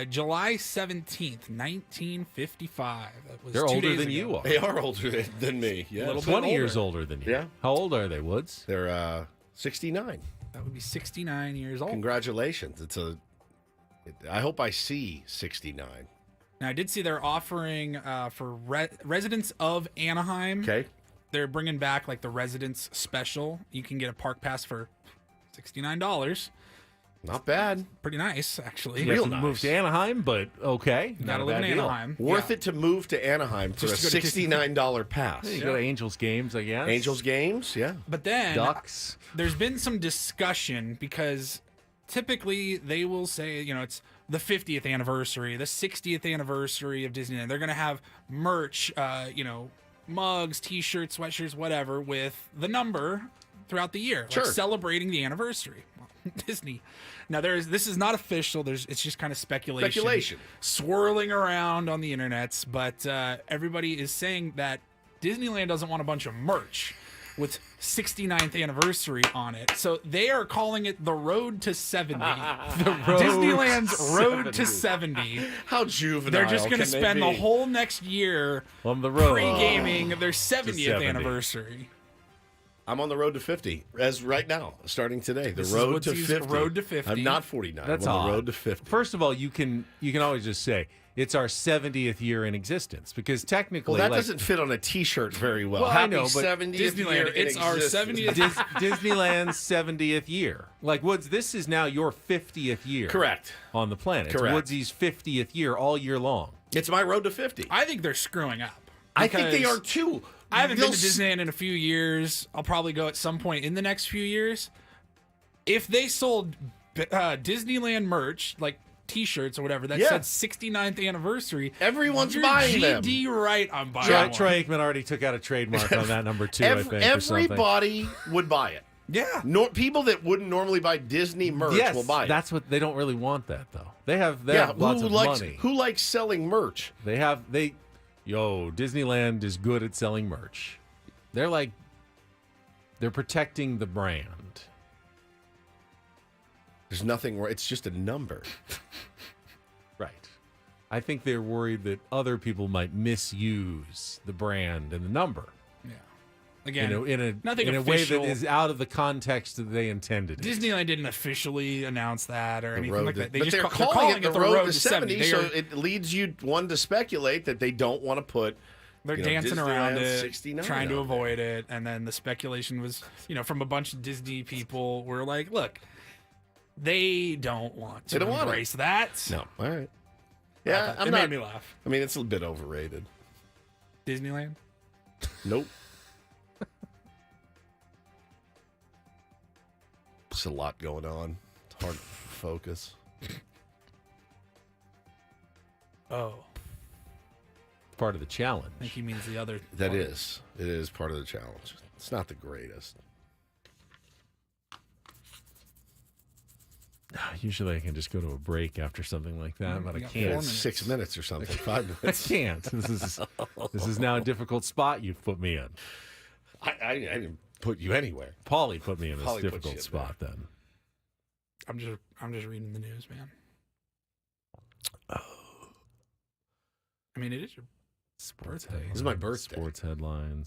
July 17th, 1955. That was They're 2 older days than ago. you are. They are older than me. Yeah. Little bit 20 older. years older than you. Yeah. How old are they, Woods? They're 69. That would be 69 years old. Congratulations. I hope I see 69. Now, I did see they're offering for residents of Anaheim. Okay. They're bringing back like the residents special. You can get a park pass for $69. Not bad. Pretty nice, actually. You have to move to Anaheim, but okay. You gotta live in Anaheim. Worth it to move to Anaheim for Just a $69 pass. You go to Angels games, I guess. Angels games, yeah. But then Ducks. There's been some discussion because typically they will say, it's the 50th anniversary, the 60th anniversary of Disneyland. They're going to have merch, mugs, T-shirts, sweatshirts, whatever, with the number throughout the year, Sure. like celebrating the anniversary. Well, Disney. Now, this is not official. It's just kind of speculation swirling around on the internets. But everybody is saying that Disneyland doesn't want a bunch of merch with 69th anniversary on it. So they are calling it the Road to 70. Disneyland's Road to 70. How juvenile. They're just going to can they spend the be? whole next year on the road pre-gaming their 70th 70. anniversary. I'm on the road to 50 as right now, starting today. This is road to Woodsy's 50. Road to 50. I'm not 49. That's I'm on the odd. road to 50. First of all, you can always just say it's our 70th year in existence because technically, Well, that doesn't fit on a T-shirt very well. Well, I Happy know, but 70th Disneyland, year in it's our existence. 70th. Disneyland's 70th year. Like Woods, this is now your 50th year. Correct. On the planet. Correct. It's Woodsy's 50th year all year long. It's my road to 50. I think they're screwing up. I think they because are too. I haven't been to They'll Disneyland in a few years. I'll probably go at some point in the next few years. If they sold Disneyland merch, like T-shirts or whatever, that said 69th anniversary, everyone's you're buying them. GD right, I'm buying one. Troy Aikman already took out a trademark on that number two, I think. or something. Everybody would buy it. Yeah. People that wouldn't normally buy Disney merch Yes, will buy it. that's what they don't really want that though. They have yeah, lots who of likes, money. Who likes selling merch? Disneyland is good at selling merch. They're protecting the brand. There's nothing where it's just a number. Right. I think they're worried that other people might misuse the brand and the number. Yeah. Again, nothing in a official. way that is out of the context that they intended it. Disneyland didn't officially announce that or anything like that. But they're calling it the road to 70, so it leads you to speculate that they don't want to put. They're dancing around it, 69 trying to out avoid it, and then the speculation was, from a bunch of Disney people were like, "Look, they don't want to embrace that." No, all right. Yeah, it made me laugh. I mean, it's a bit overrated. Disneyland? Nope. There's a lot going on. It's hard to focus. Oh. Part of the challenge. I think he means the other. That is. It is part of the challenge. It's not the greatest. Usually I can just go to a break after something like that, but I can't. It's 6 minutes or something. 5 minutes. I can't. This is now a difficult spot you've put me in. I didn't put you anywhere. Paulie put me in this Paulie put you difficult in spot then. I'm just reading the news, man. I mean, it is your Sports birthday. This is my birthday. Sports headline.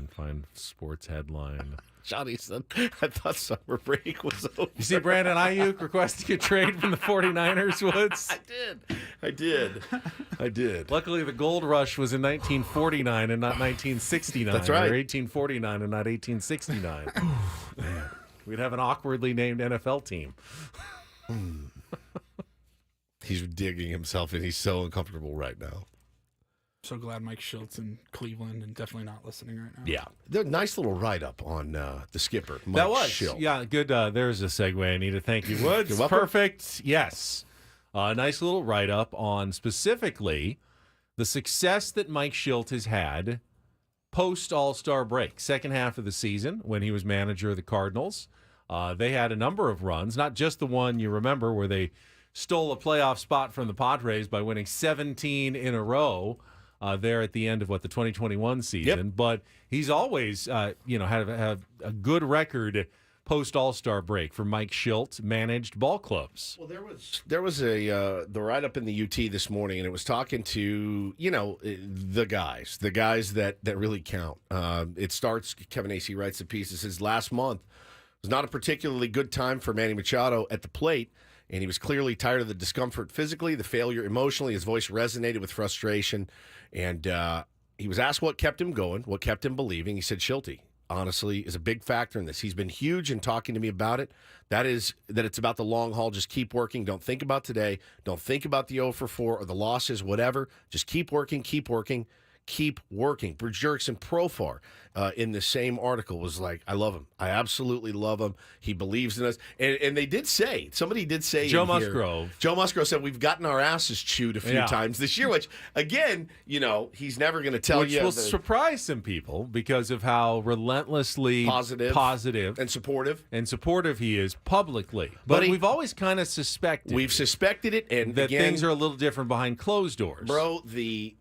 Find sports headline. Johnny said, I thought summer break was over. You see Brandon Ayuk requesting a trade from the 49ers, Woods? I did. Luckily, the gold rush was in 1949 and not 1969. That's right. Or 1849 and not 1869. Man. We'd have an awkwardly named NFL team. He's digging himself in. He's so uncomfortable right now. So glad Mike Shilt's in Cleveland and definitely not listening right now. Yeah. The nice little write-up on the skipper, Mike That was. Shildt. Yeah, good. There's a segue I need to thank you, Woods. You're welcome. Perfect. Yes. Nice little write-up on specifically the success that Mike Shildt has had post-All-Star break. Second half of the season when he was manager of the Cardinals. They had a number of runs, not just the one you remember where they stole a playoff spot from the Padres by winning 17 in a row. There at the end of the 2021 season, but he's always, had a good record post All-Star break for Mike Shildt managed ball clubs. Well, there was the write up in the UT this morning, and it was talking to the guys that really count. It starts. Kevin Acee writes the piece. It says last month, was not a particularly good time for Manny Machado at the plate, and he was clearly tired of the discomfort physically, the failure emotionally. His voice resonated with frustration, and he was asked what kept him going, what kept him believing. He said, Shildt, honestly, is a big factor in this. He's been huge in talking to me about it. That is that it's about the long haul. Just keep working. Don't think about today. Don't think about the 0 for 4 or the losses, whatever. Just keep working, keep working. Keep working. Bruce Jurickson Profar in the same article was like, I love him. I absolutely love him. He believes in us. And they did say, somebody did say Joe in here, Musgrove. Joe Musgrove said, we've gotten our asses chewed a few times this year, which, again, he's never going to tell you. Which will surprise some people because of how relentlessly positive and supportive he is publicly. But we've always kind of suspected. We've suspected it. And that again, things are a little different behind closed doors. Bro, the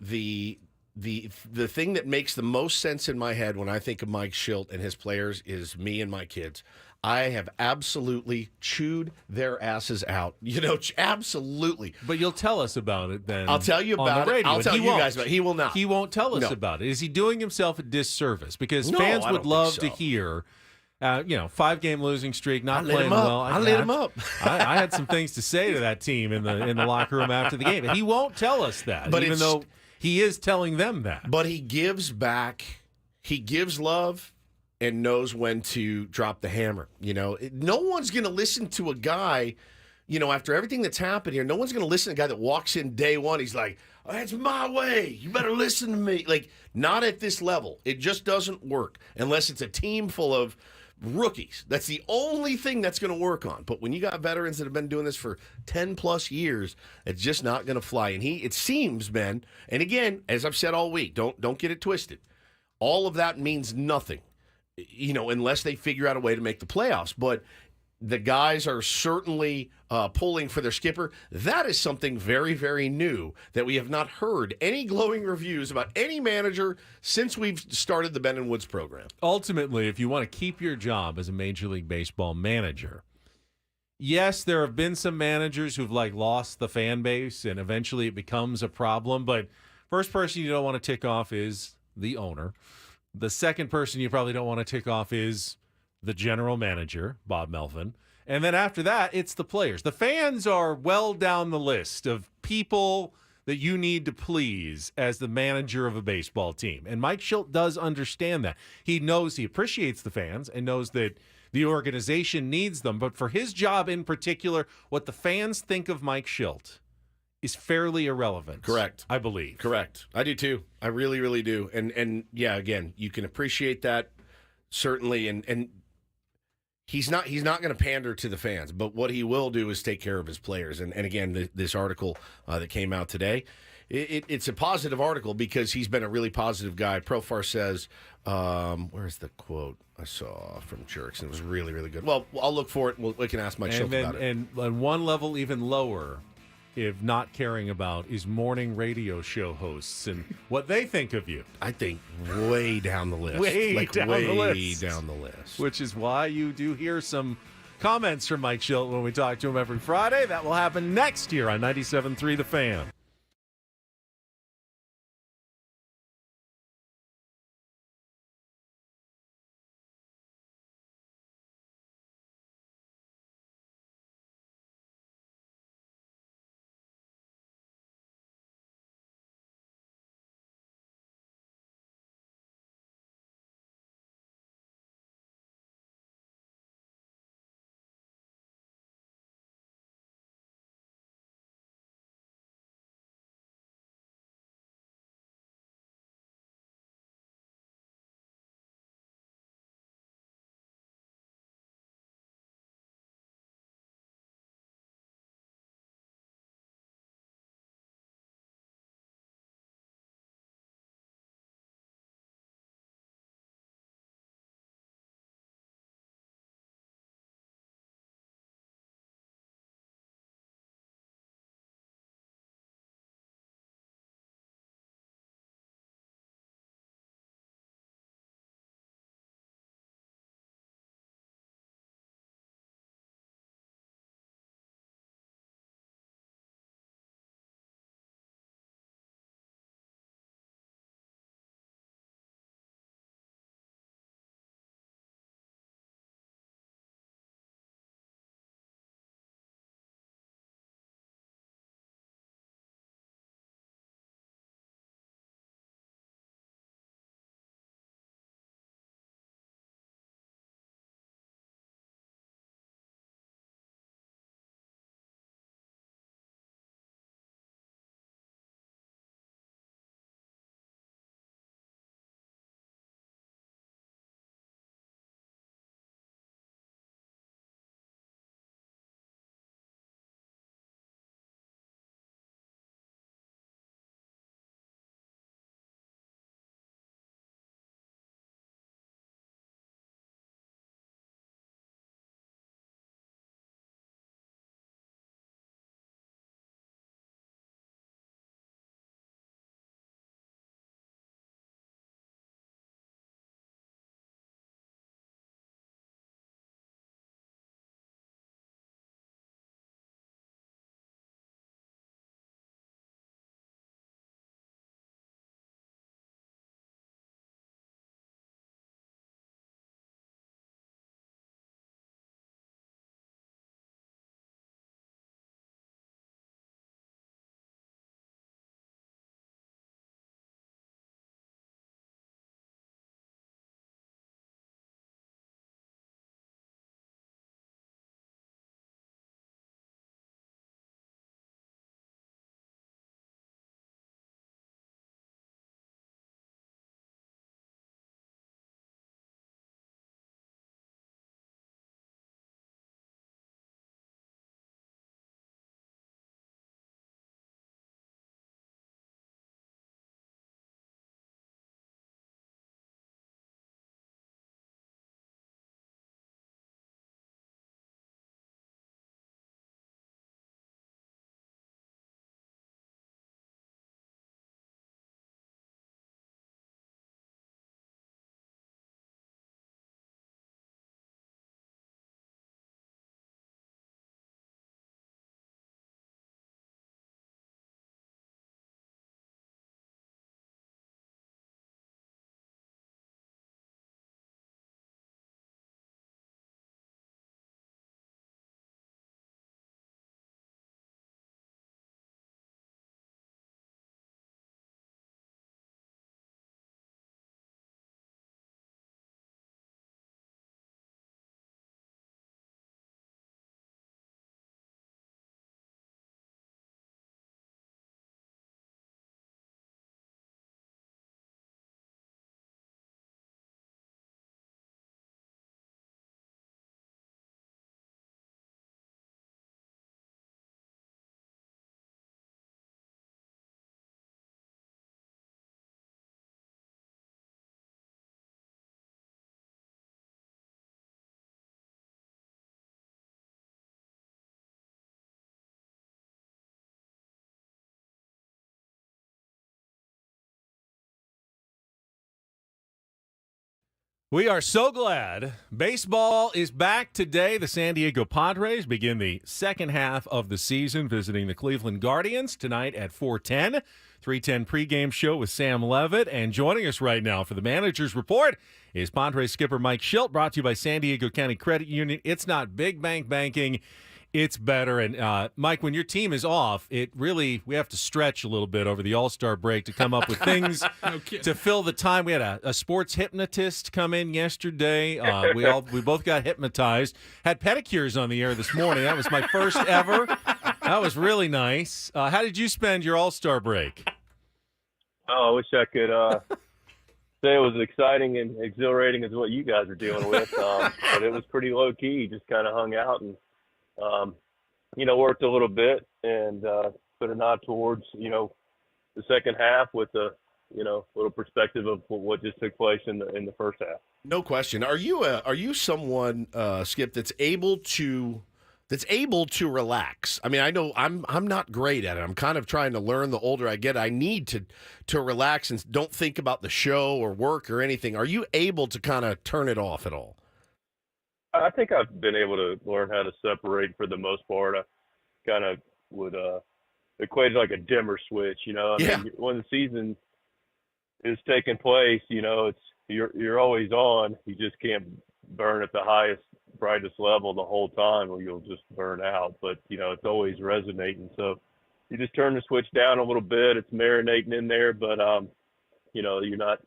thing that makes the most sense in my head when I think of Mike Shildt and his players is me and my kids. I have absolutely chewed their asses out. Absolutely. But you'll tell us about it then. I'll tell you about it. I'll tell you guys about it. He will not. He won't tell us about it. Is he doing himself a disservice? Because fans would love to hear 5-game losing streak, not playing well. I lit him up. I had some things to say to that team in the locker room after the game. And he won't tell us that, even though he is telling them that. But he gives back. He gives love and knows when to drop the hammer. No one's going to listen to a guy, after everything that's happened here, no one's going to listen to a guy that walks in day one. He's like, oh, that's my way. You better listen to me. Like, not at this level. It just doesn't work unless it's a team full of rookies. That's the only thing that's going to work on. But when you got veterans that have been doing this for 10 plus years, it's just not going to fly. And it seems, Ben, and again, as I've said all week, don't get it twisted. All of that means nothing, unless they figure out a way to make the playoffs. But the guys are certainly pulling for their skipper. That is something very, very new that we have not heard any glowing reviews about any manager since we've started the Ben and Woods program. Ultimately, if you want to keep your job as a Major League Baseball manager, yes, there have been some managers who've lost the fan base and eventually it becomes a problem. But first person you don't want to tick off is the owner. The second person you probably don't want to tick off is the general manager, Bob Melvin. And then after that, it's the players. The fans are well down the list of people that you need to please as the manager of a baseball team. And Mike Shildt does understand that. He appreciates the fans and knows that the organization needs them. But for his job in particular, what the fans think of Mike Shildt is fairly irrelevant. Correct. I believe. Correct. I do too. I really, really do. And yeah, again, you can appreciate that certainly. And he's not going to pander to the fans, but what he will do is take care of his players. And again, this article that came out today, it's a positive article because he's been a really positive guy. Profar says, where's the quote I saw from Jurickson? It was really, really good. Well, I'll look for it. We can ask Mike Shildt about it. And on one level even lower, if not caring about, is morning radio show hosts and what they think of you. I think way down the list. Way down the list. Which is why you do hear some comments from Mike Shildt when we talk to him every Friday. That will happen next year on 97.3 The Fan. We are so glad baseball is back today. The San Diego Padres begin the second half of the season visiting the Cleveland Guardians tonight at 4:10. 3:10 pregame show with Sam Levitt. And joining us right now for the Manager's Report is Padres skipper Mike Shildt, brought to you by San Diego County Credit Union. It's not big bank banking. It's better. And, Mike, when your team is off, we have to stretch a little bit over the All-Star break to come up with things to fill the time. We had a sports hypnotist come in yesterday. We both got hypnotized. Had pedicures on the air this morning. That was my first ever. That was really nice. How did you spend your All-Star break? Oh, I wish I could say it was exciting and exhilarating as what you guys are dealing with. But it was pretty low-key. Just kind of hung out and worked a little bit and put a nod towards, the second half with a, little perspective of what just took place in the first half. No question. Are you someone, Skip, that's able to relax? I mean, I know I'm not great at it. I'm kind of trying to learn the older I get. I need to relax and don't think about the show or work or anything. Are you able to kind of turn it off at all? I think I've been able to learn how to separate for the most part. I kind of would equate it like a dimmer switch, I mean, when the season is taking place, it's you're always on. You just can't burn at the highest, brightest level the whole time, or you'll just burn out. But it's always resonating. So you just turn the switch down a little bit. It's marinating in there, but you're not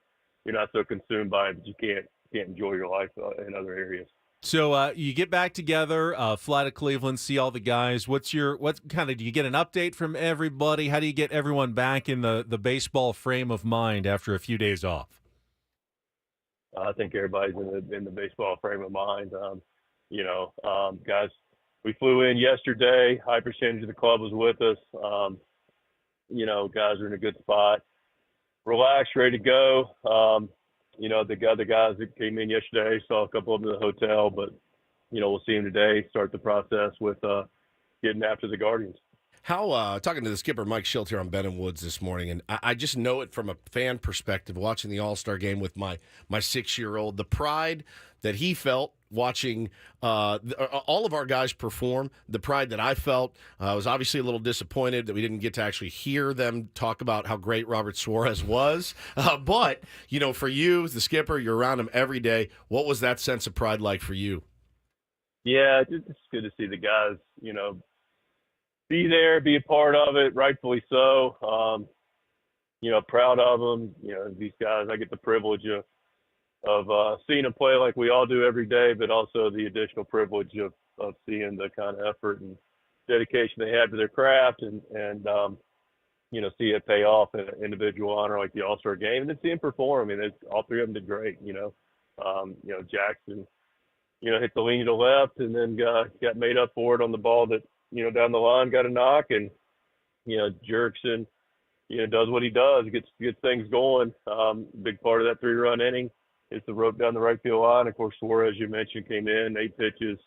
so consumed by it that you can't enjoy your life in other areas. So you get back together, fly to Cleveland, see all the guys. Do you get an update from everybody? How do you get everyone back in the baseball frame of mind after a few days off? I think everybody's in the baseball frame of mind. Guys, we flew in yesterday. High percentage of the club was with us. Guys are in a good spot. Relaxed, ready to go. The other guys that came in yesterday, saw a couple of them in the hotel, but, we'll see them today, start the process with getting after the Guardians. How, talking to the skipper, Mike Shildt, here on Ben and Woods this morning, and I just know it from a fan perspective, watching the All-Star game with my 6-year-old, the pride that he felt watching all of our guys perform, the pride that I felt. I was obviously a little disappointed that we didn't get to actually hear them talk about how great Robert Suarez was. But, for you, as the skipper, you're around him every day. What was that sense of pride like for you? Yeah, it's good to see the guys, be there, be a part of it, rightfully so. Proud of them. These guys, I get the privilege of seeing them play like we all do every day, but also the additional privilege of seeing the kind of effort and dedication they have to their craft and see it pay off in an individual honor like the All-Star game, and then see them perform. I mean, all three of them did great, Jackson, hit the lean to the left and then got made up for it on the ball that, down the line got a knock, and, Jerkson, does what he does, gets things going. Big part of that 3-run inning is the rope down the right field line. Of course, Suarez, you mentioned, came in, 8 pitches,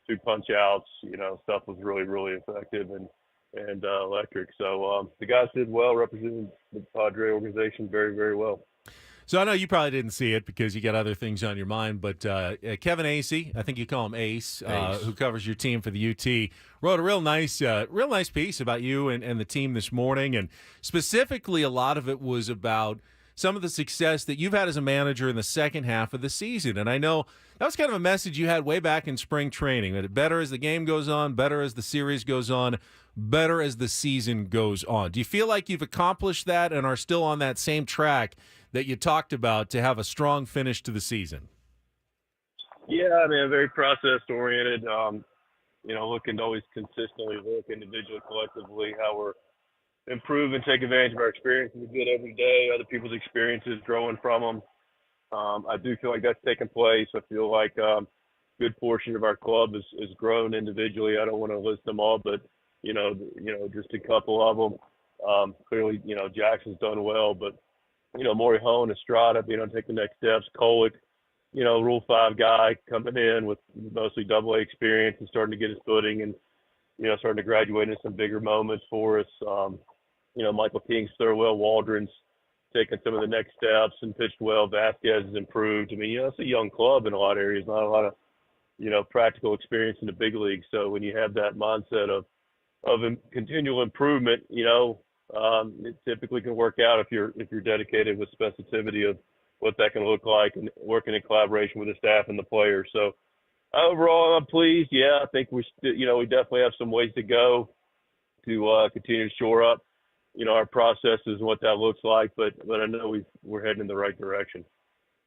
2 punch outs. Stuff was really, really effective and electric. So the guys did well, representing the Padre organization very, very well. So I know you probably didn't see it because you got other things on your mind, but Kevin Acey, I think you call him Ace, who covers your team for the UT, wrote a real nice piece about you and the team this morning, and specifically a lot of it was about some of the success that you've had as a manager in the second half of the season. And I know that was kind of a message you had way back in spring training, that better as the game goes on, better as the series goes on, better as the season goes on. Do you feel like you've accomplished that and are still on that same track that you talked about to have a strong finish to the season? Yeah, I mean, very process-oriented, looking to always consistently look individually, collectively, how we're improving, take advantage of our experiences we get every day, other people's experiences, growing from them. I do feel like that's taking place. I feel like good portion of our club is grown individually. I don't want to list them all, but, just a couple of them. Clearly, Jackson's done well, but, Morihone, Estrada, take the next steps. Kolick, Rule 5 guy coming in with mostly AA experience and starting to get his footing and, starting to graduate into some bigger moments for us. Michael King's Thurwell, Waldron's, taken some of the next steps and pitched well. Vasquez has improved. I mean, it's a young club in a lot of areas, not a lot of, practical experience in the big leagues. So when you have that mindset of continual improvement, it typically can work out if you're dedicated with specificity of what that can look like and working in collaboration with the staff and the players. So overall, I'm pleased. Yeah, I think we definitely have some ways to go to continue to shore up, our processes and what that looks like. But I know we're heading in the right direction.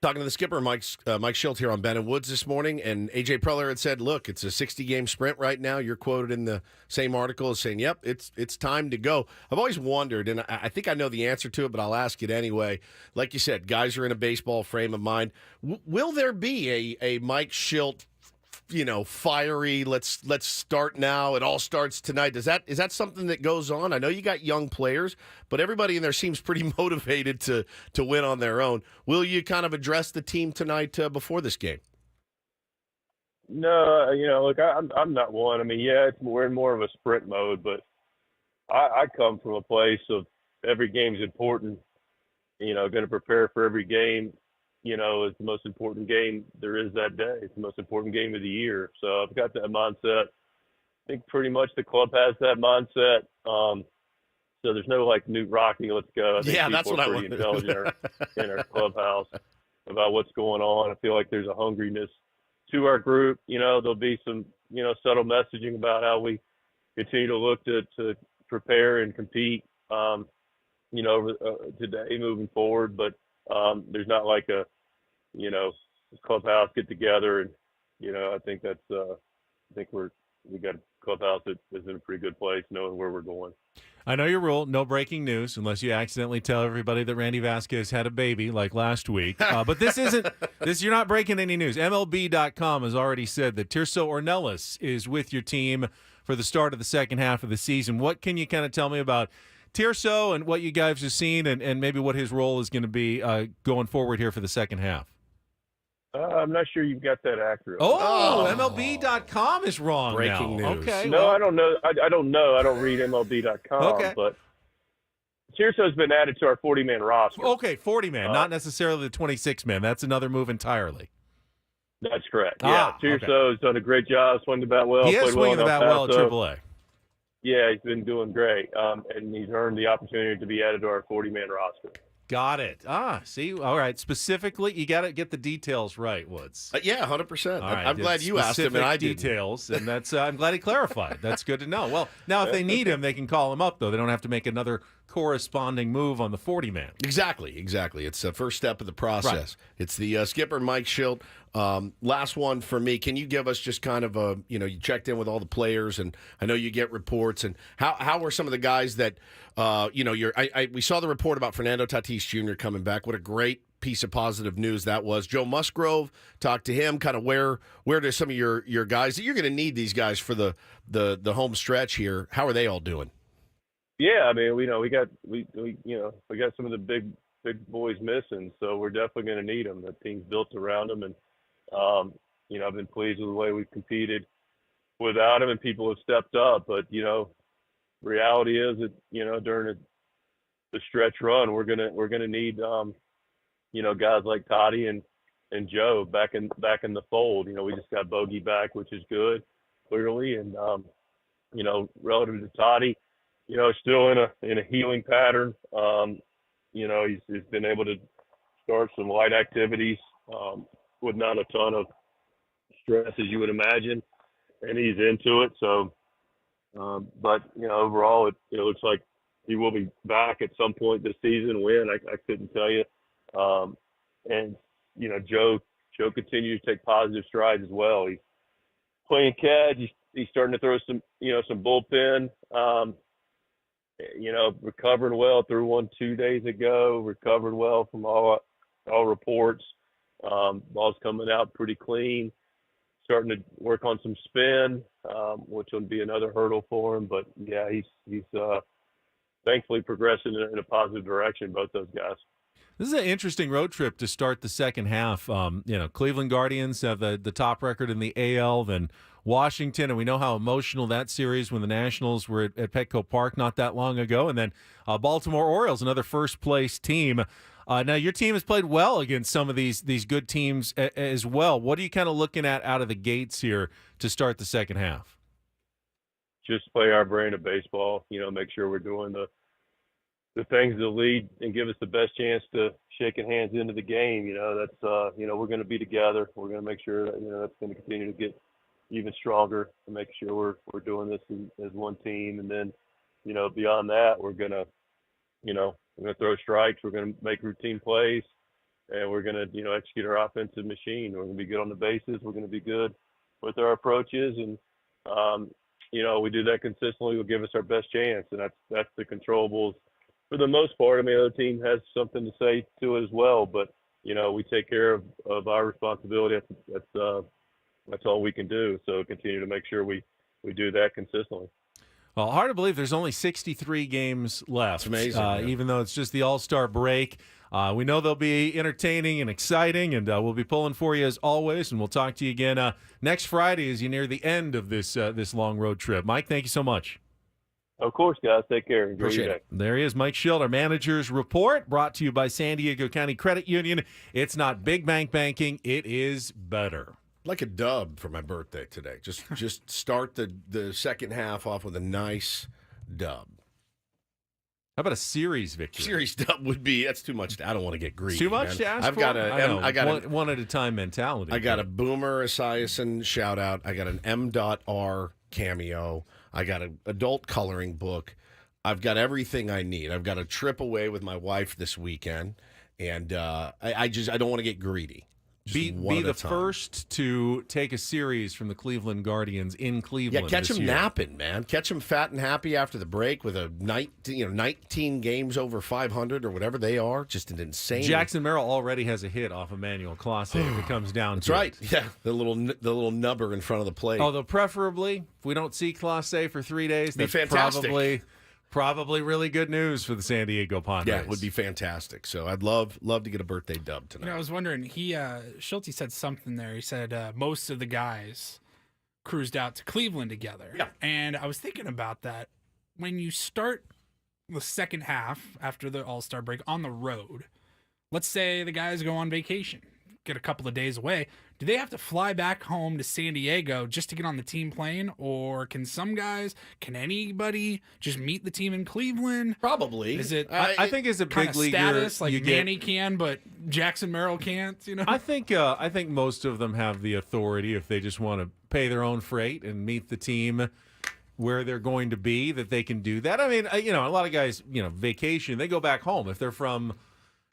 Talking to the skipper, Mike Shildt here on Ben and Woods this morning, and A.J. Preller had said, look, it's a 60-game sprint right now. You're quoted in the same article as saying, yep, it's time to go. I've always wondered, and I think I know the answer to it, but I'll ask it anyway. Like you said, guys are in a baseball frame of mind. Will there be a Mike Shildt, fiery, let's start now, it all starts tonight? Is that something that goes on? I know you got young players, but everybody in there seems pretty motivated to win on their own. Will you kind of address the team tonight before this game? No, look, I'm not one. I mean, yeah, we're in more of a sprint mode, but I come from a place of every game's important, going to prepare for every game. It's the most important game there is that day. It's the most important game of the year. So I've got that mindset. I think pretty much the club has that mindset. So there's no Newt Rockney, let's go. I think that's what I pretty intelligent in our clubhouse about what's going on. I feel like there's a hungriness to our group. There'll be some, subtle messaging about how we continue to look to prepare and compete, over today moving forward. But there's not like a, clubhouse get together, and I think that's we got a clubhouse that is in a pretty good place, knowing where we're going. I know your rule: no breaking news, unless you accidentally tell everybody that Randy Vasquez had a baby like last week. But this isn't this. You're not breaking any news. MLB.com has already said that Tirso Ornelas is with your team for the start of the second half of the season. What can you kind of tell me about Tirso and what you guys have seen, and maybe what his role is going to be going forward here for the second half? I'm not sure you've got that accurate. MLB.com is wrong. Breaking now. news. Okay. No, I don't know. I don't know. I don't read MLB.com. Okay. But Tirso's been added to our 40-man roster. Okay, 40-man, not necessarily the 26-man. That's another move entirely. That's correct. Yeah, Tirso has done a great job swinging the bat well. He is swinging the bat well at AAA. Yeah, he's been doing great, and he's earned the opportunity to be added to our 40-man roster. Got it. See, all right. Specifically, you got to get the details right, Woods. Yeah, 100%. Right. I'm glad you asked him, and I didn't. Details, and that's. I'm glad he clarified. That's good to know. Well, now if they need him, they can call him up, though. They don't have to make another corresponding move on the 40-man. Exactly. It's the first step of the process. Right. It's the skipper, Mike Shildt. Last one for me. Can you give us just kind of a, you checked in with all the players, and I know you get reports, and how were some of the guys that, we saw the report about Fernando Tatis Jr. coming back. What a great piece of positive news that was. Joe Musgrove, talked to him, kind of where do some of your guys, you're going to need these guys for the home stretch here. How are they all doing? Yeah, I mean, we got some of the big boys missing, so we're definitely going to need them. The team's built around them, and I've been pleased with the way we've competed without them, and people have stepped up. But reality is that during the stretch run, we're gonna need guys like Toddy and Joe back in the fold. We just got Bogey back, which is good, clearly, and relative to Toddy, still in a healing pattern. He's been able to start some light activities with not a ton of stress, as you would imagine, and he's into it. So, but overall, it looks like he will be back at some point this season. When I couldn't tell you. And Joe continues to take positive strides as well. He's playing catch. He's starting to throw some bullpen. Recovering well. Threw one 2 days ago. Recovered well from all reports. Ball's coming out pretty clean. Starting to work on some spin, which will be another hurdle for him. But yeah, he's thankfully progressing in a positive direction. Both those guys. This is an interesting road trip to start the second half. Cleveland Guardians have the top record in the AL, then Washington, and we know how emotional that series when the Nationals were at Petco Park not that long ago, and then Baltimore Orioles, another first-place team. Now, your team has played well against some of these good teams as well. What are you kind of looking at out of the gates here to start the second half? Just play our brand of baseball, make sure we're doing the things that lead and give us the best chance to shaking hands into the game. That's, we're going to be together. We're going to make sure that, that's going to continue to get even stronger and make sure we're doing this as one team. And then, beyond that, we're going to throw strikes. We're going to make routine plays, and we're going to, execute our offensive machine. We're going to be good on the bases. We're going to be good with our approaches. And, we do that consistently. Will give us our best chance. And that's the controllables. For the most part, the other team has something to say to it as well, but we take care of our responsibility. That's all we can do. So continue to make sure we do that consistently. Well, hard to believe there's only 63 games left. It's amazing, even though it's just the All-Star break. We know they'll be entertaining and exciting, and we'll be pulling for you as always. And we'll talk to you again next Friday as you near the end of this long road trip. Mike, thank you so much. Of course, guys. Take care. Enjoy your day. There he is, Mike Shildt, our Manager's Report, brought to you by San Diego County Credit Union. It's not big bank banking. It is better. Like a dub for my birthday today. Just start the second half off with a nice dub. How about a series victory? Series dub would be, that's too much. I don't want to get greedy. Too much man. to ask I've for? got I got one at a time mentality. I got a Boomer Esiason shout out. I got an M.R. cameo. I got an adult coloring book. I've got everything I need. I've got a trip away with my wife this weekend, and I don't want to get greedy. Be the first to take a series from the Cleveland Guardians in Cleveland. Yeah, catch them napping, man. Catch them fat and happy after the break with a 19 games over 500 or whatever they are. Just an insane. Jackson Merrill already has a hit off Emmanuel Clase if it comes down That's to right. it. Yeah, the little nubber in front of the plate. Although preferably, if we don't see Clase for 3 days, that's fantastic. Probably really good news for the San Diego Padres. Yeah, it would be fantastic. So I'd love to get a birthday dub tonight. I was wondering, Shildt said something there. He said most of the guys cruised out to Cleveland together. Yeah. And I was thinking about that. When you start the second half after the All-Star break on the road, let's say the guys go on vacation, get a couple of days away. Do they have to fly back home to San Diego just to get on the team plane? Or can anybody just meet the team in Cleveland? Probably. Is it? I think as a big leaguer, status like Manny can, but Jackson Merrill can't. I think most of them have the authority if they just want to pay their own freight and meet the team where they're going to be, that they can do that. I mean, a lot of guys, vacation, they go back home if they're from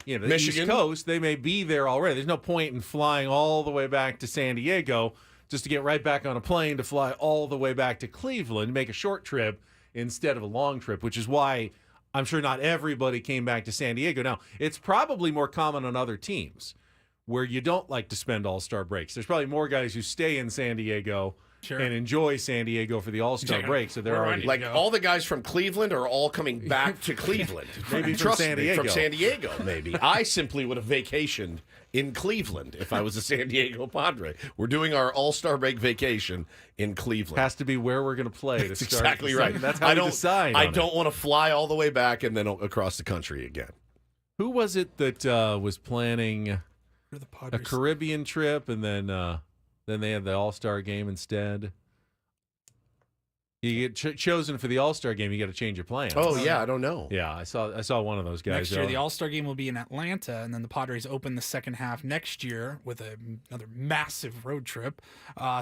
the Michigan. East Coast, they may be there already. There's no point in flying all the way back to San Diego just to get right back on a plane to fly all the way back to Cleveland, make a short trip instead of a long trip, which is why I'm sure not everybody came back to San Diego. Now, it's probably more common on other teams where you don't like to spend all-star breaks. There's probably more guys who stay in San Diego and enjoy San Diego for the All-Star break, so they're already like all the guys from Cleveland are all coming back to Cleveland. Maybe from San Diego. From San Diego, maybe. I simply would have vacationed in Cleveland if I was a San Diego Padre. We're doing our All-Star break vacation in Cleveland. Has to be where we're going to play. That's exactly right. That's how we decide. I don't want to fly all the way back and then across the country again. Who was it that was planning a Caribbean trip and then they had the All-Star game instead? You get chosen for the All-Star game, you got to change your plans. Oh yeah, I don't know. Yeah, I saw one of those guys. Next year, the All-Star game will be in Atlanta, and then the Padres open the second half next year with another massive road trip.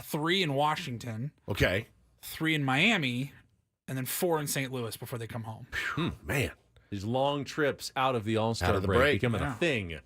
3 in Washington. Okay. 3 in Miami, and then 4 in St. Louis before they come home. Man, these long trips out of the All-Star break becoming a thing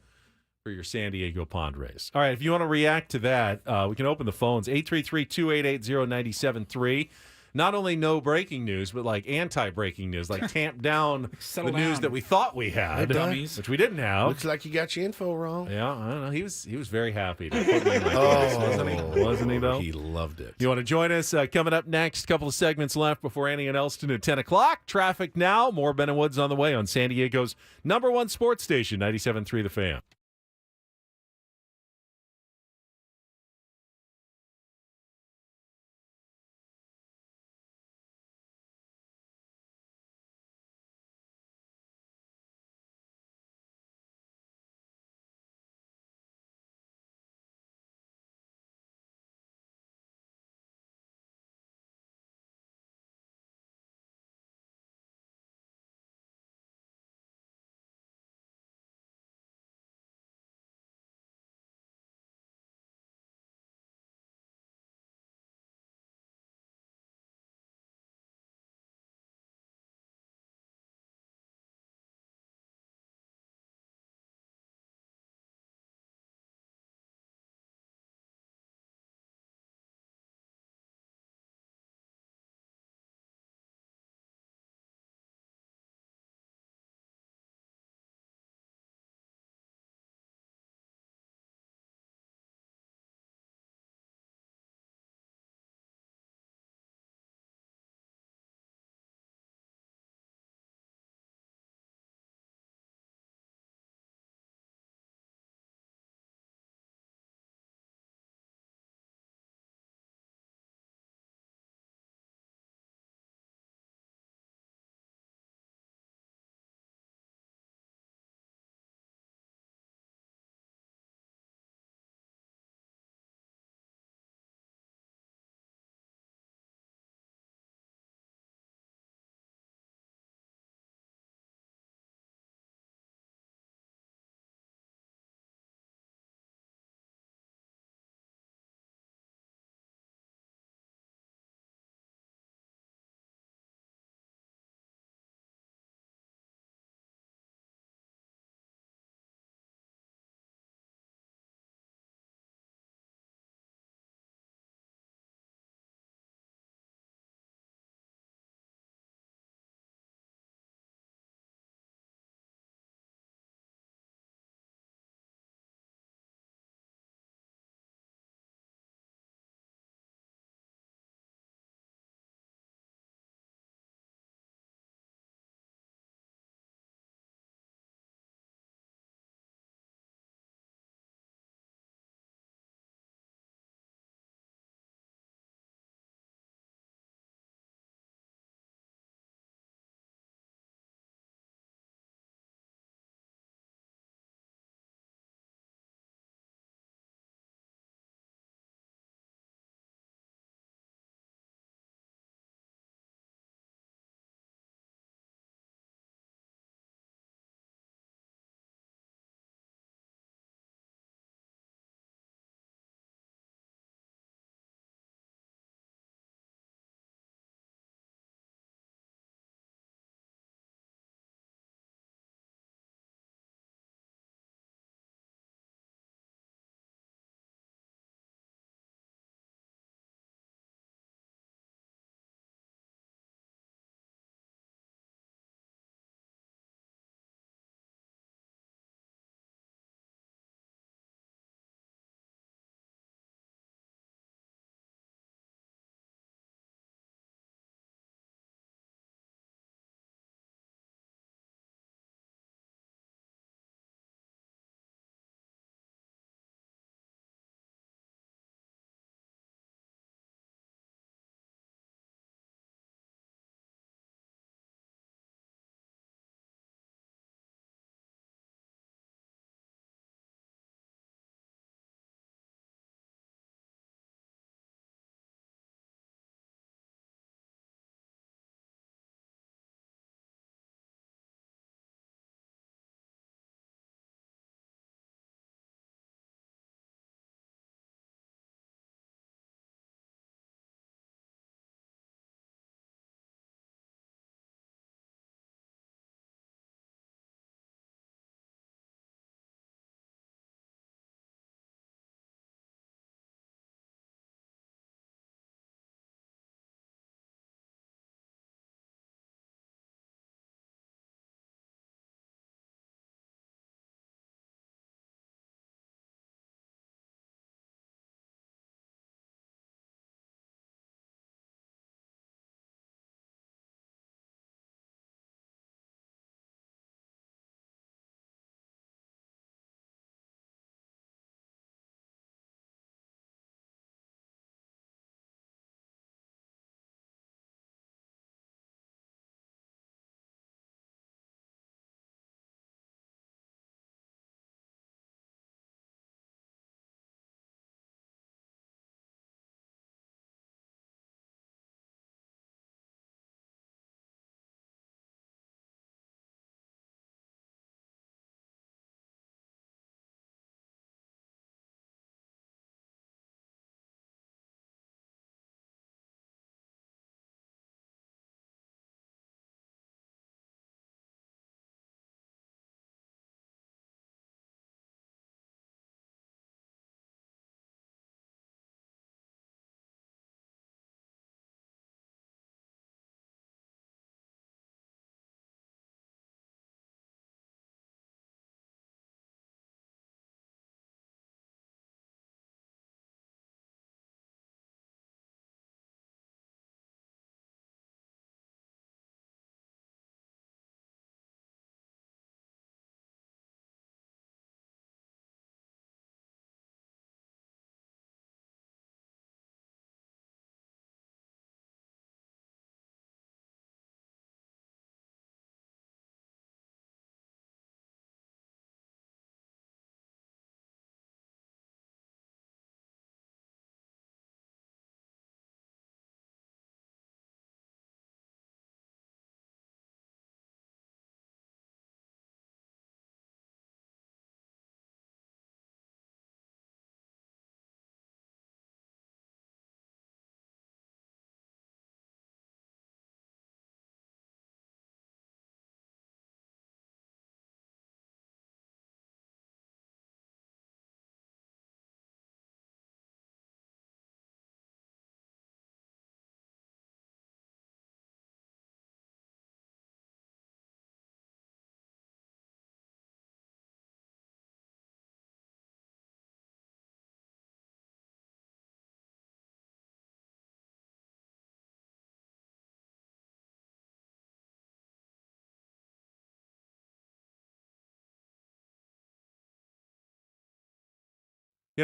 for your San Diego Padres. All right, if you want to react to that, we can open the phones, 833-288-0973. Not only no breaking news, but like anti-breaking news, like tamp down the news that we thought we had, which we didn't have. Looks like you got your info wrong. Yeah, I don't know. He was very happy to put me in my place, wasn't he? wasn't he, though? He loved it. You want to join us? Coming up next, couple of segments left before Annie and Elston at 10 o'clock. Traffic now. More Ben and Woods on the way on San Diego's #1 sports station, 97.3 The Fan.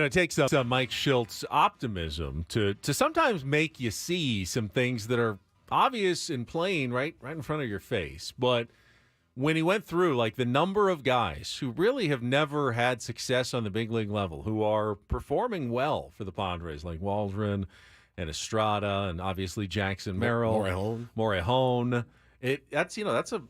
it takes Mike Shilt's optimism to sometimes make you see some things that are obvious and plain right in front of your face. But when he went through, like, the number of guys who really have never had success on the big league level, who are performing well for the Padres, like Waldron and Estrada, and obviously Jackson Merrill, Morejón. That's a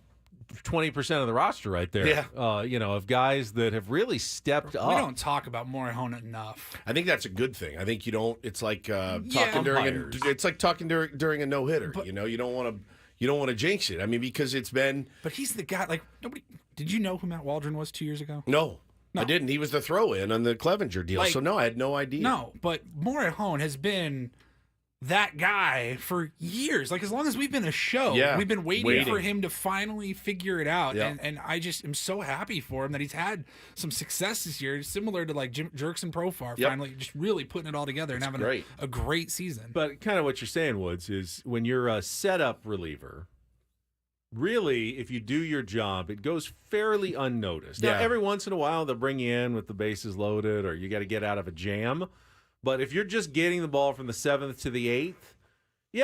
20% of the roster right there. Yeah. Of guys that have really stepped up. We don't talk about Morejón enough. I think that's a good thing. I think you don't. It's like talking during a no hitter. You don't want to jinx it. I mean, because it's been. But he's the guy. Like, nobody. Did you know who Matt Waldron was 2 years ago? No. I didn't. He was the throw-in on the Clevenger deal. So no, I had no idea. No, but Morejón has been that guy for years. Like, as long as we've been a show, we've been waiting for him to finally figure it out. Yeah. And I just am so happy for him that he's had some success this year, similar to like Jim Jerks and Profar, finally just really putting it all together and having a great season. But kind of what you're saying, Woods, is when you're a setup reliever, really, if you do your job, it goes fairly unnoticed. Now, every once in a while, they'll bring you in with the bases loaded, or you got to get out of a jam. But if you're just getting the ball from the 7th to the 8th,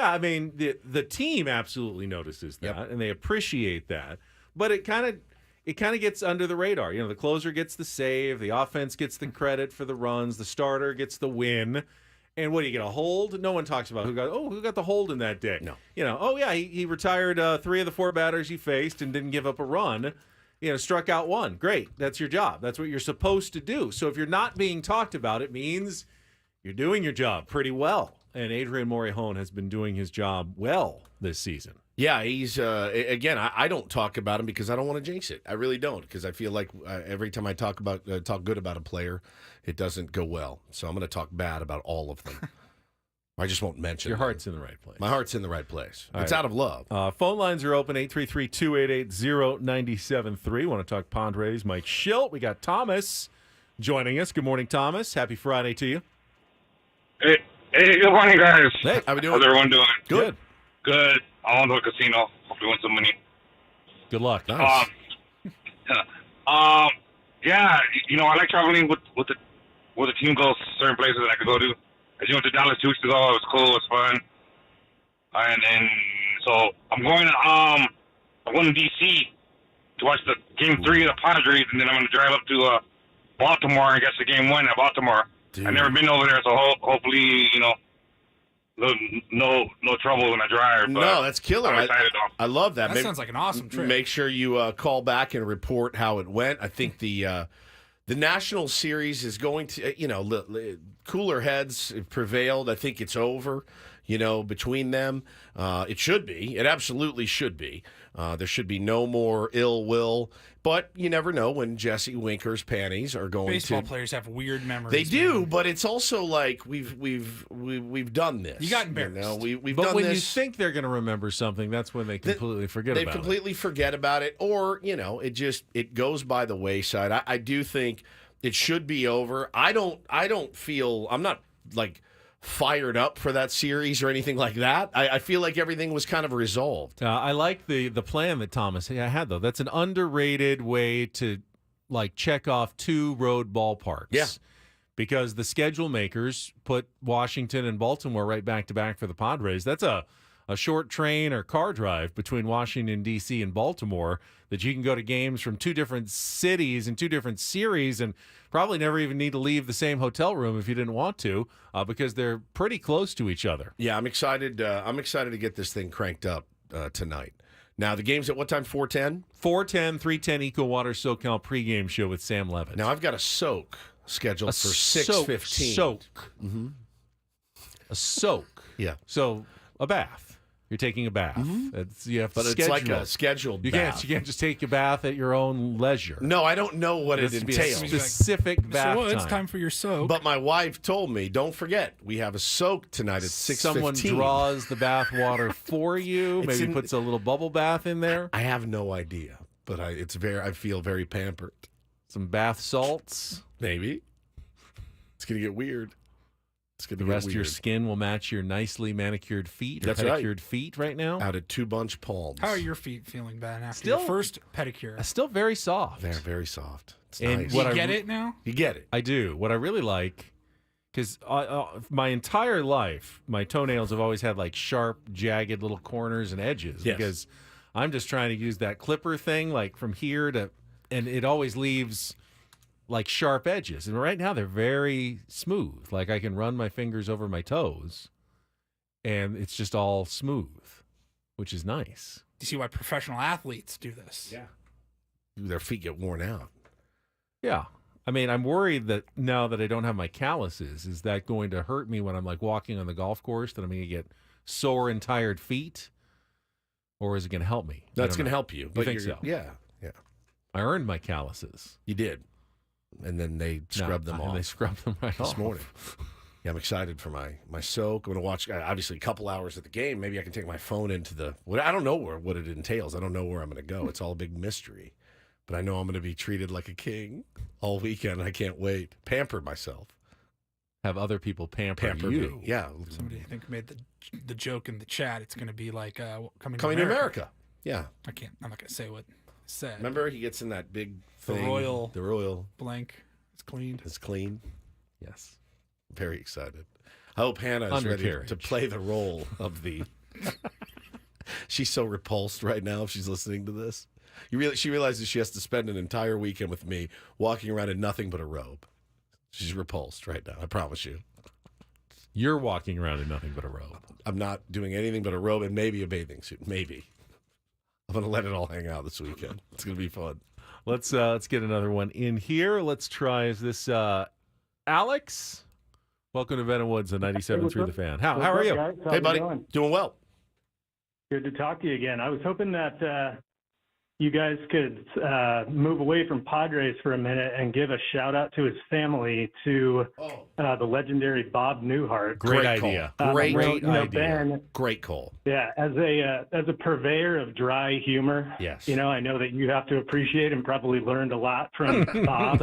I mean, the team absolutely notices that, and they appreciate that. But it kind of gets under the radar. The closer gets the save, the offense gets the credit for the runs, the starter gets the win. And what do you get, a hold? No one talks about who got the hold in that day. No. He retired 3 of the 4 batters he faced and didn't give up a run. Struck out 1. Great. That's your job. That's what you're supposed to do. So if you're not being talked about, it means you're doing your job pretty well. And Adrian Morejón has been doing his job well this season. Yeah, he's again. I don't talk about him because I don't want to jinx it. I really don't, because I feel like every time I talk good about a player, it doesn't go well. So I'm going to talk bad about all of them. I just won't mention. Your heart's in the right place. My heart's in the right place. It's out of love. Phone lines are open, 833-288-0973. Want to talk Padres? Mike Shildt. We got Thomas joining us. Good morning, Thomas. Happy Friday to you. Hey, good morning, guys. Hey, how we doing? How's everyone doing? Good. I want to go to a casino. Hope you win some money. Good luck. Nice. I like traveling with the team goes certain places that I could go to. I just went to Dallas 2 weeks ago. It was cool. It was fun. And so I'm going to D.C. to watch the Game 3 of the Padres, and then I'm going to drive up to Baltimore and get to Game 1 at Baltimore. Dude. I've never been over there, so hopefully, no trouble when I drive. But no, that's killer. I'm excited, though. I love that. That sounds like an awesome trip. Make sure you call back and report how it went. I think the National Series is going to, cooler heads prevailed. I think it's over, between them. It should be. It absolutely should be. There should be no more ill will. But you never know when Jesse Winker's panties are going Baseball players have weird memories. They do, but it's also like we've done this. You got embarrassed. We've but done when this. you think they're going to remember something, that's when they completely forget about it. They completely forget about it, or it goes by the wayside. I do think it should be over. I'm not like fired up for that series or anything like that. I feel like everything was kind of resolved. I like the plan that Thomas had, though. That's an underrated way to check off 2 road ballparks. Yeah. Because the schedule makers put Washington and Baltimore right back to back for the Padres. That's a short train or car drive between Washington, D.C. and Baltimore that you can go to games from 2 different cities and 2 different series and probably never even need to leave the same hotel room if you didn't want to because they're pretty close to each other. Yeah, I'm excited. I'm excited to get this thing cranked up tonight. Now, the game's at what time? 4:10? 4:10, 3:10 Eco Water SoCal pregame show with Sam Levitt. Now, I've got a soak scheduled for 6:15. Soak. Mm-hmm. A soak. Yeah. So, a bath. You're taking a bath. Mm-hmm. It's like a scheduled bath. You can't just take a bath at your own leisure. No, I don't know what it entails. Specific bath time. It's time for your soak. But my wife told me, don't forget, we have a soak tonight at 6:15. Someone draws the bath water for you. Maybe puts a little bubble bath in there. I have no idea, but I feel very pampered. Some bath salts. Maybe. It's going to get weird. It's going The to be rest of your weird. skin will match your nicely manicured feet or That's right. pedicured feet right now. Out of 2 bunch palms. How are your feet feeling, Ben, after Still- your first pedicure? Still very soft. They're very soft. It's And nice. what You I get re- it now? You get it. I do. What I really like, because my entire life, my toenails have always had like sharp, jagged little corners and edges. Yes. Because I'm just trying to use that clipper thing, like from here to, and it always leaves like sharp edges. And right now they're very smooth. Like I can run my fingers over my toes, and it's just all smooth, which is nice. Do you see why professional athletes do this? Yeah. Their feet get worn out. Yeah. I mean, I'm worried that now that I don't have my calluses, is that going to hurt me when I'm like walking on the golf course, that I'm going to get sore and tired feet? Or is it going to help me? That's going to help you. You think you're- so? Yeah. Yeah. I earned my calluses. You did. And then they scrubbed them off They scrubbed them right this off. morning. Yeah, I'm excited for my soak. I'm going to watch, obviously, a couple hours at the game. Maybe I can take my phone into the, I don't know what it entails. I don't know where I'm going to go. It's all a big mystery. But I know I'm going to be treated like a king all weekend. I can't wait. Pamper myself. Have other people pamper you. me. Yeah. Somebody, I think, made the joke in the chat. It's going to be like coming to America. Yeah. I'm not going to say what it said. Remember, he gets in that big The thing. royal The royal. blank. It's cleaned. It's clean. Yes. Very excited. I hope Hannah is ready Undercarriage. to play the role of the. She's so repulsed right now if she's listening to this. She realizes she has to spend an entire weekend with me walking around in nothing but a robe. She's repulsed right now. I promise you. You're walking around in nothing but a robe. I'm not doing anything but a robe and maybe a bathing suit. Maybe. I'm going to let it all hang out this weekend. It's going to be fun. Let's get another one in here. Let's try. Is this Alex? Welcome to Ben and Woods on 97.3 The Fan. How are you? Guys? Hey, How's buddy. it going? Doing well. Good to talk to you again. I was hoping that you guys could move away from Padres for a minute and give a shout out to his family, to the legendary Bob Newhart. Great idea. Great idea. Ben, Great call. yeah, as a purveyor of dry humor, Yes. I know that you have to appreciate and probably learned a lot from Bob.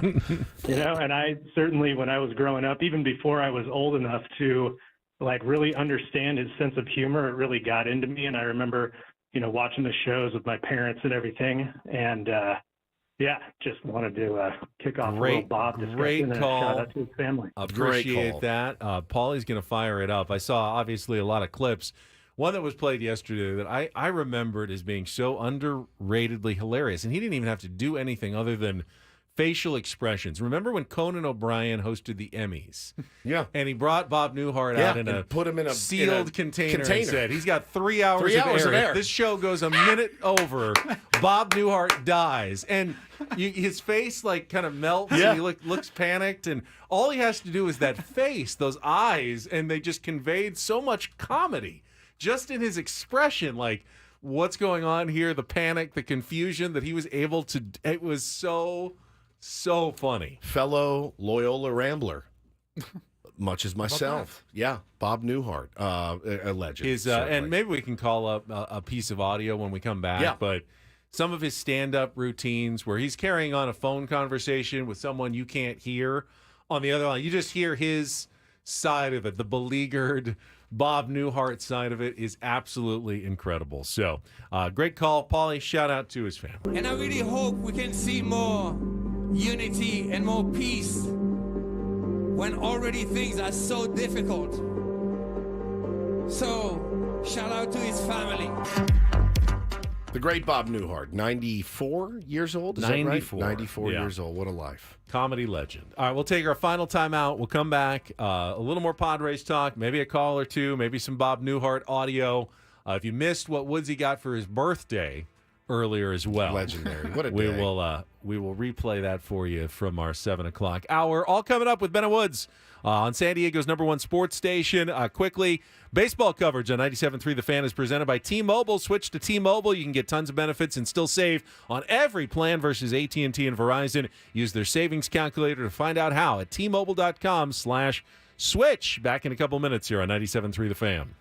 And I certainly, when I was growing up, even before I was old enough to like really understand his sense of humor, it really got into me. And I remember, watching the shows with my parents and everything. And just wanted to kick off a little Bob discussion great and a call. shout out to his family. Appreciate that. Paulie's going to fire it up. I saw, obviously, a lot of clips. One that was played yesterday that I remembered as being so underratedly hilarious. And he didn't even have to do anything other than facial expressions. Remember when Conan O'Brien hosted the Emmys? Yeah. And he brought Bob Newhart out in and put him in a sealed container and said, he's got 3 hours, 3 hours of of air. air. If this show goes a minute over, Bob Newhart dies. And his face like kind of melts Yeah. and he looks panicked. And all he has to do is that face, those eyes, and they just conveyed so much comedy just in his expression. Like, what's going on here? The panic, the confusion that he was able to. It was so funny. Fellow Loyola Rambler, much as myself. Yeah, Bob Newhart, a legend. certainly. And maybe we can call up a piece of audio when we come back. Yeah. But some of his stand-up routines where he's carrying on a phone conversation with someone you can't hear on the other line. You just hear his side of it. The beleaguered Bob Newhart side of it is absolutely incredible. So, great call, Paulie. Shout out to his family. And I really hope we can see more unity and more peace when already things are so difficult. So, shout out to his family. The great Bob Newhart, 94 years old? Is 94. That right? 94 Yeah. years old. What a life. Comedy legend. All right, we'll take our final time out. We'll come back. A little more Padres talk, maybe a call or two, maybe some Bob Newhart audio. If you missed what Woodsy got for his birthday earlier as well. Legendary. What a we day. will replay that for you from our 7 o'clock hour. All coming up with Ben and Woods on San Diego's #1 sports station. Quickly, baseball coverage on 97.3 The Fan is presented by T-Mobile. Switch to T-Mobile. You can get tons of benefits and still save on every plan versus AT&T and Verizon. Use their savings calculator to find out how at T-Mobile.com/switch. Back in a couple minutes here on 97.3 The Fan.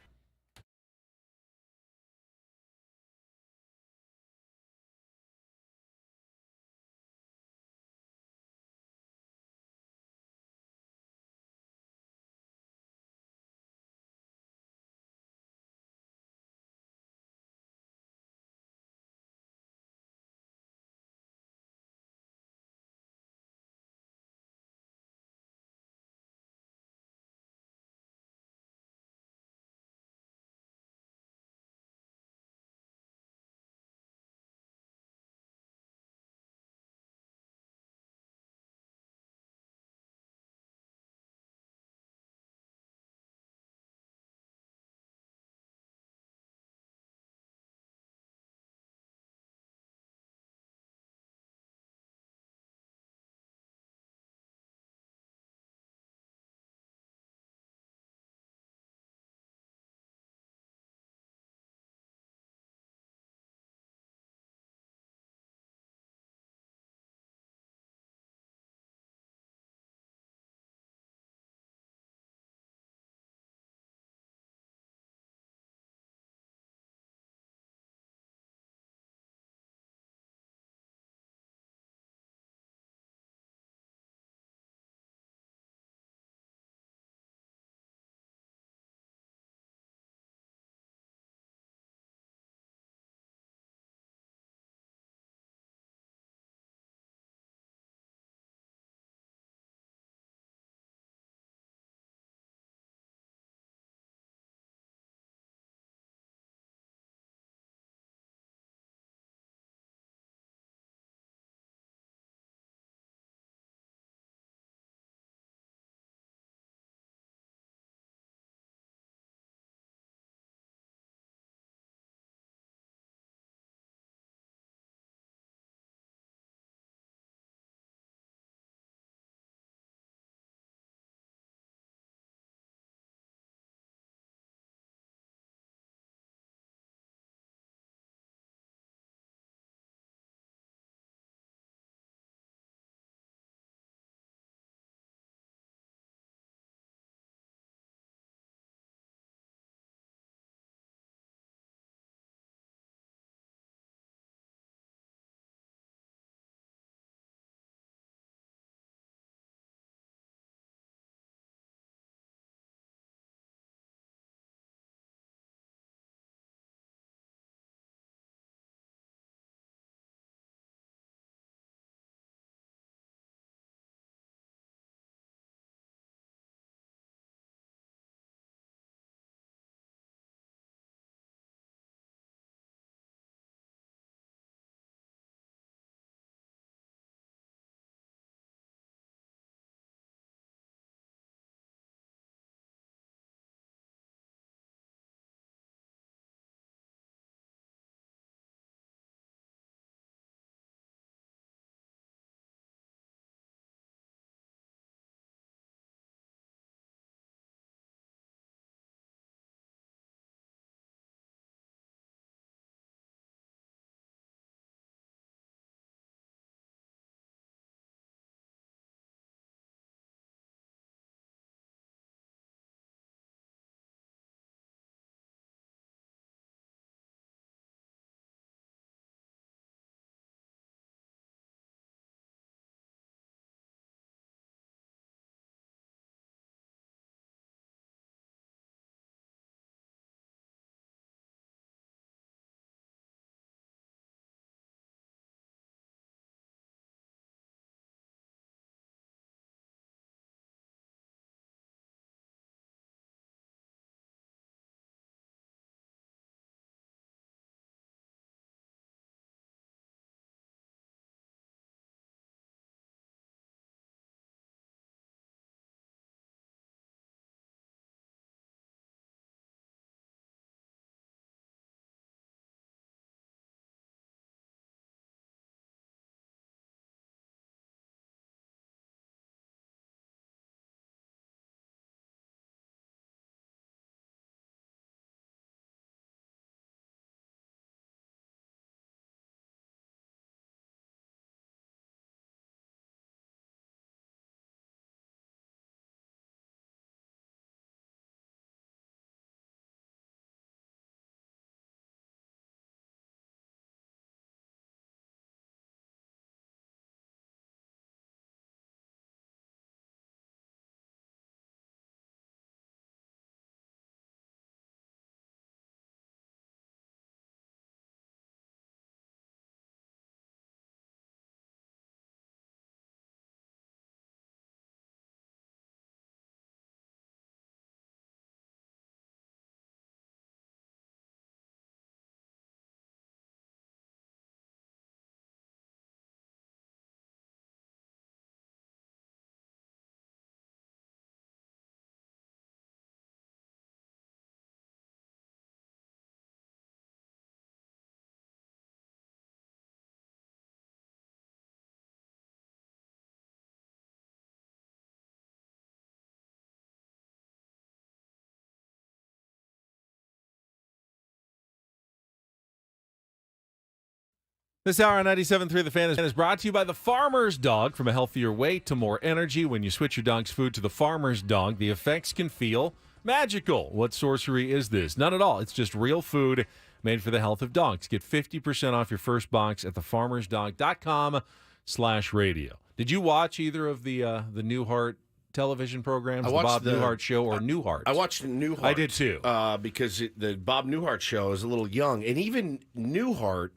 This hour on 97.3 The Fan is brought to you by the Farmer's Dog. From a healthier weight to more energy, when you switch your dog's food to the Farmer's Dog, the effects can feel magical. What sorcery is this? None at all. It's just real food made for the health of dogs. Get 50% off your first box at thefarmersdog.com/radio. Did you watch either of the Newhart television programs, the Bob Newhart Show or Newhart? I watched Newhart. I did too. Because the Bob Newhart Show is a little young. And even Newhart,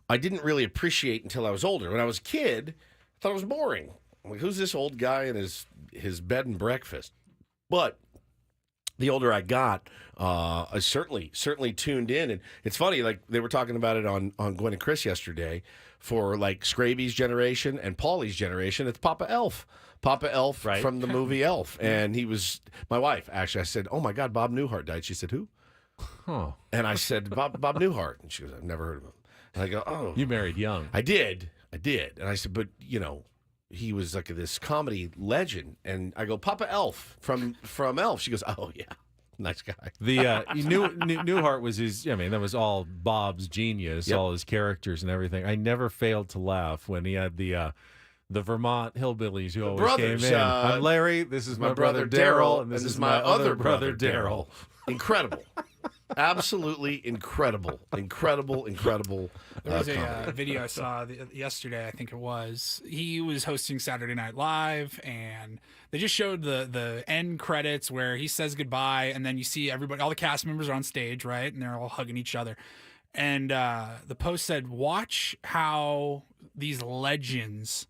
I didn't really appreciate until I was older. When I was a kid, I thought it was boring. I'm like, who's this old guy in his bed and breakfast? But the older I got, I certainly tuned in. And it's funny, like they were talking about it on Gwen and Chris yesterday for like Scraby's generation and Paulie's generation. It's Papa Elf. Papa Elf from the movie Elf. And he was, my wife, actually, I said, oh my God, Bob Newhart died. She said, who? Oh. And I said, Bob Newhart. And she goes, I've never heard of him. And I go, oh. You married young. I did. And I said, but, he was like this comedy legend. And I go, Papa Elf from Elf. She goes, oh, yeah. Nice guy. The Newhart was his, that was all Bob's genius, all his characters and everything. I never failed to laugh when he had the Vermont hillbillies who always came in. I'm Larry, this is my brother Daryl, and this is my other brother Daryl. Incredible. Absolutely incredible. Incredible. There was a video I saw yesterday, I think it was. He was hosting Saturday Night Live, and they just showed the end credits where he says goodbye, and then you see everybody, all the cast members are on stage, right? And they're all hugging each other. And the post said, watch how these legends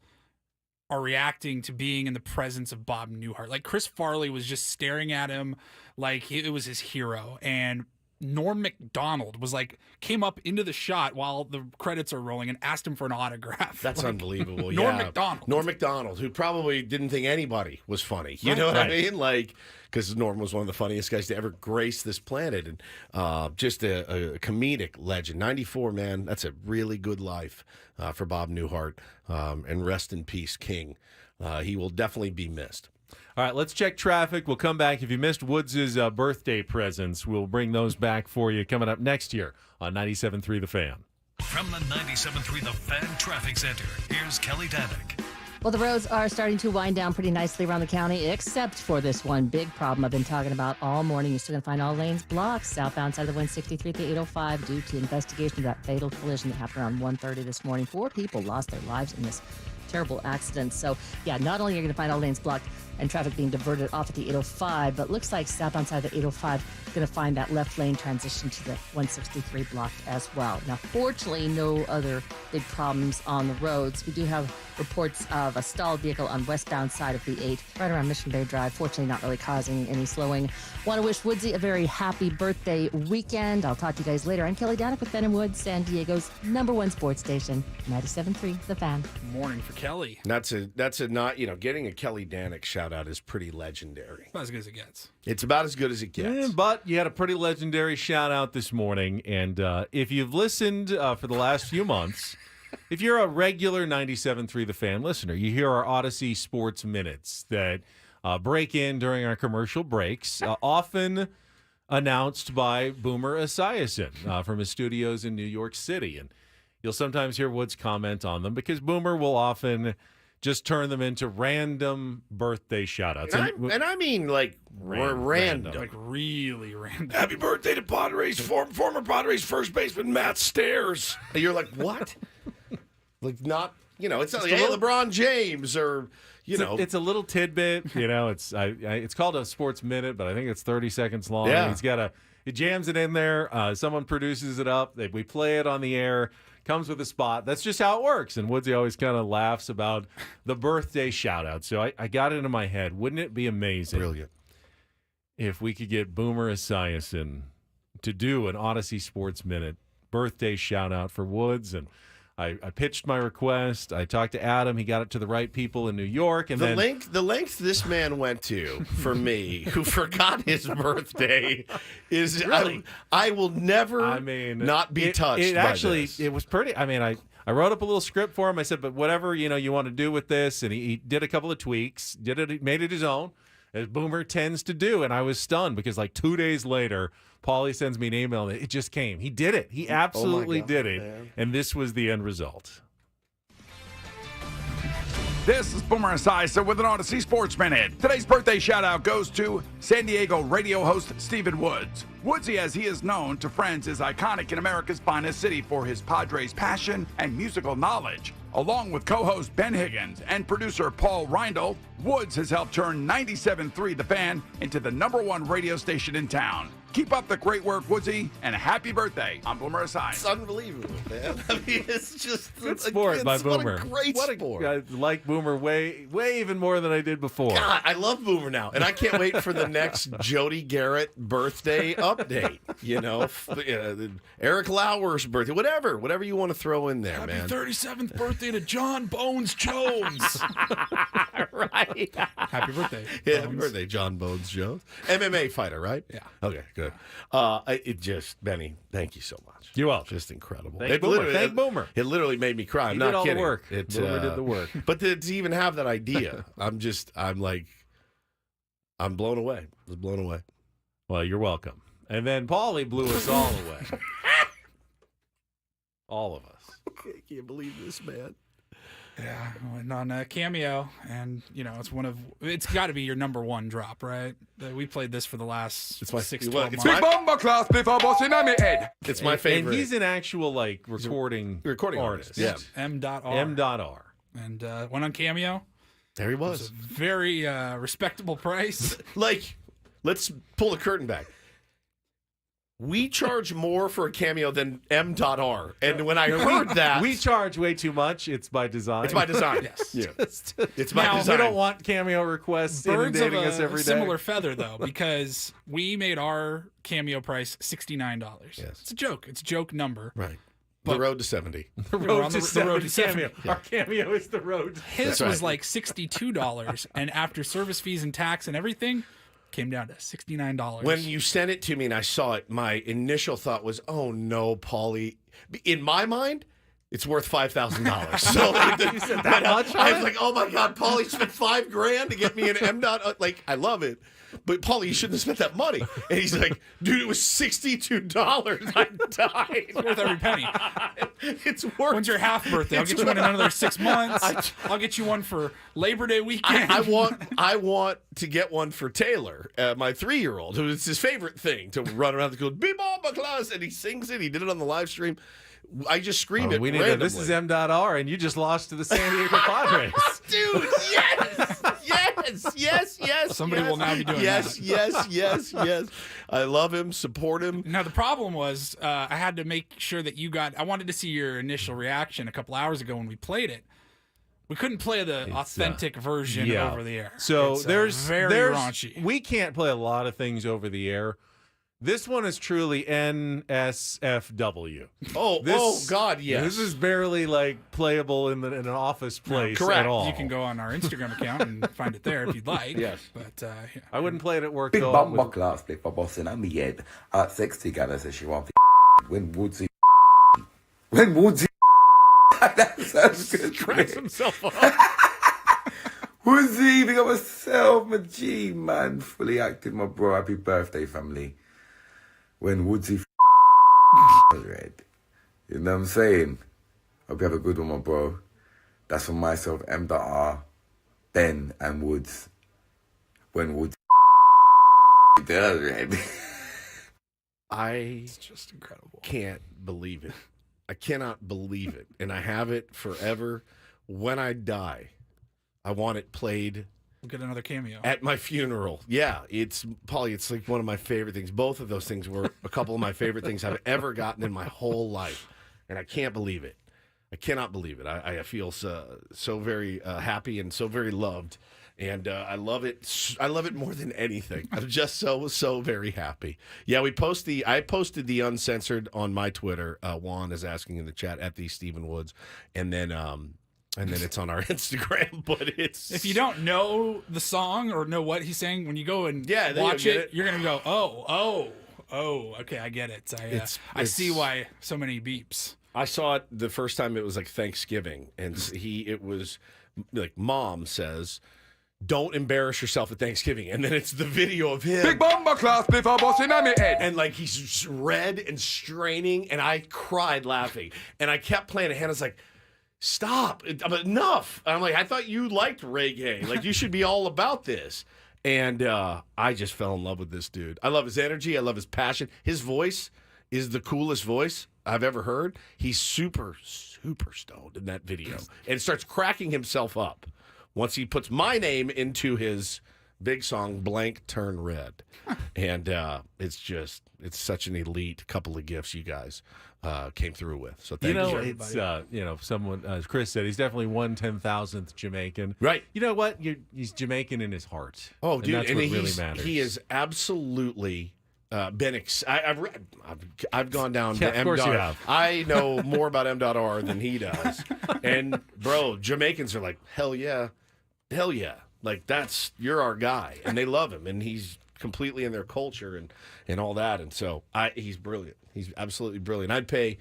are reacting to being in the presence of Bob Newhart. Like Chris Farley was just staring at him like it was his hero. And Norm Macdonald came up into the shot while the credits are rolling and asked him for an autograph. That's unbelievable. Norm Macdonald. Norm Macdonald, who probably didn't think anybody was funny. You know what I mean? Because Norm was one of the funniest guys to ever grace this planet, and just a comedic legend. 94, man, that's a really good life for Bob Newhart, and rest in peace, King. He will definitely be missed. All right, let's check traffic. We'll come back. If you missed Woods' birthday presents, we'll bring those back for you coming up next year on 97.3 The Fan. From the 97.3 The Fan Traffic Center, here's Kelly Danick. Well, the roads are starting to wind down pretty nicely around the county, except for this one big problem I've been talking about all morning. You're still going to find all lanes blocked southbound side of the 163 at the 805 due to investigation of that fatal collision that happened around 1:30 this morning. 4 people lost their lives in this terrible accident. So, yeah, not only are you going to find all lanes blocked and traffic being diverted off at the 805, but looks like southbound side of the 805 going to find that left lane transition to the 163 blocked as well. Now, fortunately, no other big problems on the roads. We do have reports of a stalled vehicle on westbound side of the 8 right around Mission Bay Drive. Fortunately, not really causing any slowing. Want to wish Woodsy a very happy birthday weekend. I'll talk to you guys later. I'm Kelly Danick with Ben and Woods, San Diego's #1 sports station, 97.3 The Fan. Morning for Kelly. That's a not, getting a Kelly Danick shout out is pretty legendary. About as good as it gets. It's about as good as it gets. Yeah, but you had a pretty legendary shout out this morning, and if you've listened for the last few months, if you're a regular 97.3 The Fan listener, you hear our Odyssey Sports Minutes that break in during our commercial breaks, often announced by Boomer Esiason from his studios in New York City. And you'll sometimes hear Woods comment on them because Boomer will often just turn them into random birthday shout-outs. And I mean, like, random. Like, really random. Happy birthday to Padres, former Padres first baseman Matt Stairs. And you're like, what? Like, not, it's not like, hey, LeBron James or, It's a little tidbit, it's called a sports minute, but I think it's 30 seconds long. Yeah. He jams it in there. Someone produces it up. We play it on the air. Comes with a spot. That's just how it works. And Woodsy always kind of laughs about the birthday shout-out. So I got it into my head. Wouldn't it be amazing if we could get Boomer Esiason to do an Odyssey Sports Minute birthday shout-out for Woods? And I pitched my request. I talked to Adam. He got it to the right people in New York. And the length this man went to for me, who forgot his birthday, is really? I will never not be touched. It was pretty. I wrote up a little script for him. I said, but whatever you want to do with this, and he did a couple of tweaks, made it his own. as Boomer tends to do. And I was stunned because like 2 days later, Paulie sends me an email and it just came. He did it. He absolutely did it. Man. And this was the end result. This is Boomer Esiason with an Odyssey Sports Minute. Today's birthday shout-out goes to San Diego radio host Stephen Woods. Woodsy, as he is known to friends, is iconic in America's finest city for his Padres passion and musical knowledge. Along with co-host Ben Higgins and producer Paul Reindl, Woods has helped turn 97.3 The Fan into the #1 radio station in town. Keep up the great work, Woodsy, and happy birthday on Boomer Esiason. It's unbelievable, man. I mean, it's just good sport by Boomer. What a great sport. I like Boomer way even more than I did before. God, I love Boomer now, and I can't wait for the next Jody Garrett birthday update. You know, Eric Lauer's birthday, whatever you want to throw in there, man. Happy 37th birthday to John Bones Jones. Right. Happy birthday. Yeah, happy birthday, John Bones Jones. MMA fighter, right? Yeah. Okay, good. Benny, thank you so much. You're welcome. Just incredible. Thank Boomer. It literally made me cry. I'm He not did all kidding. the work. Boomer did the work. But to even have that idea, I'm blown away. I was blown away. Well, you're welcome. And then Paulie blew us all away. All of us. I can't believe this, man. Yeah, I went on Cameo, and it's got to be your #1 drop, right? We played this for the last 6-12 months. It's my favorite. And he's an actual recording artist. Yeah. M.R. And went on Cameo. There he was. It was a very respectable price. Let's pull the curtain back. We charge more for a Cameo than M.R. And when I heard that... We charge way too much. It's by design. It's by design. Yes. Yeah. It's by design. We don't want Cameo requests inundating us every day. Similar feather, though, because we made our Cameo price $69. Yes. It's a joke. It's a joke number. Right. The road to 70. The road to 70. road to 70. Our Cameo is the road. His was like $62, and after service fees and tax and everything... came down to $69. When you sent it to me and I saw it, my initial thought was, oh, no, Paulie. In my mind, it's worth $5,000. So you said that much? I was like, oh, my God, Paulie spent $5,000 to get me an M. I love it. But, Paulie, you shouldn't have spent that money. And he's like, dude, it was $62. I died. It's worth every penny. It's worth. When's your half birthday? I'll get you one in another 6 months. I'll get you one for Labor Day weekend. I want to get one for Taylor, my 3-year-old, who it's his favorite thing to run around the school, Bebop class, and he sings it. He did it on the live stream. I just scream it randomly. This is M.R. and you just lost to the San Diego Padres. Dude, yes. Somebody will now be doing that. Yes. I love him, support him. Now, the problem was I had to make sure that I wanted to see your initial reaction a couple hours ago when we played it. We couldn't play the authentic version over the air. So it's very raunchy. We can't play a lot of things over the air. This one is truly NSFW. Oh God, yes. This is barely playable in an office place at all. You can go on our Instagram account and find it there if you'd like. Yes. But I wouldn't play it at work Big though. bomb class play for Boston and me head. At 60 gala says she want when Woodsy that sounds good. Cracks himself up. Woodsy, big up myself, my G man, fully active, my bro. Happy birthday, family. When Woodsy was red. You know what I'm saying? Hope you have a good one, my bro. That's for myself, M.R., Ben, and Woods. When Woodsy does red. It's just incredible. Can't believe it. I cannot believe it. And I have it forever. When I die, I want it played. We'll get another Cameo. At my funeral. Yeah, Paulie, it's like one of my favorite things. Both of those things were a couple of my favorite things I've ever gotten in my whole life. And I can't believe it. I cannot believe it. I feel so very happy and so very loved. And I love it. I love it more than anything. I'm just so very happy. Yeah, I posted the uncensored on my Twitter. Juan is asking in the chat at the Stephen Woods. And then it's on our Instagram, but if you don't know the song or know what he's saying, when you go and watch it, you're going to go, oh, okay, I get it. I see why so many beeps. I saw it the first time it was like Thanksgiving, and it was like Mom says, don't embarrass yourself at Thanksgiving. And then it's the video of him. Big bomber class before busting on me head. And like he's red and straining, and I cried laughing. And I kept playing, and Hannah's like, stop, enough. I'm like, I thought you liked reggae. Like, you should be all about this. And I just fell in love with this dude. I love his energy. I love his passion. His voice is the coolest voice I've ever heard. He's super, super stoned in that video. And starts cracking himself up once he puts my name into his big song, Blank Turn Red. And it's such an elite couple of gifts you guys came through with. So thank you. It's, someone, as Chris said, he's definitely 1/10,000th Jamaican. Right. You know what? He's Jamaican in his heart. Oh, and dude. that's what really matters. He is absolutely... I've gone down to of course you M.R. have. I know more about M.R. than he does. And bro, Jamaicans are like, hell yeah. Like you're our guy. And they love him. And he's completely in their culture and all that. And so he's brilliant. He's absolutely brilliant. I'd pay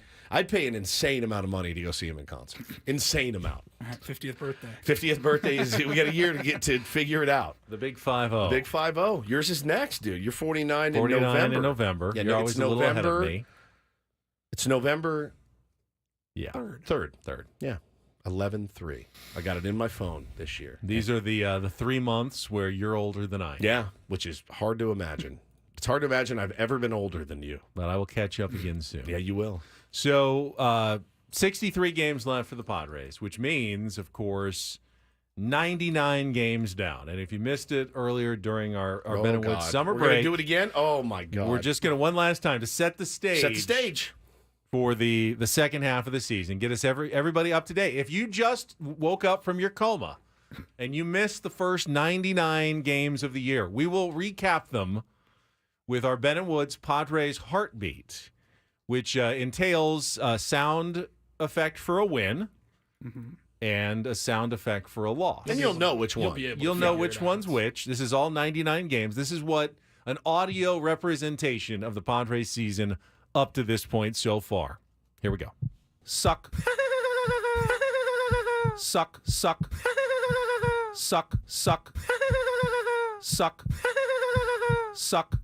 an insane amount of money to go see him in concert. Insane amount. 50th birthday. 50th birthday we got a year to figure it out. The big 5-0. Big 5-0. Yours is next, dude. You're 49 in November. Yeah, you're always a little ahead of me. It's November. Yeah. 3rd. Yeah. 11/3. I got it in my phone this year. These are the 3 months where you're older than I am. Yeah, which is hard to imagine. It's hard to imagine I've ever been older than you. But I will catch up again soon. Yeah, you will. So 63 games left for the Padres, which means, of course, 99 games down. And if you missed it earlier during our Ben and Woods summer break. We're going to do it again? Oh, my God. We're just going to, one last time, to set the stage. Set the stage. For the second half of the season. Get us everybody up to date. If you just woke up from your coma and you missed the first 99 games of the year, we will recap them with our Ben and Woods Padres Heartbeat, which entails a sound effect for a win and a sound effect for a loss. And you'll know which one. You'll know which one's which. This is all 99 games. This is what an audio representation of the Padres season up to this point so far. Here we go. Suck. Suck, suck. Suck, suck. Suck. Suck.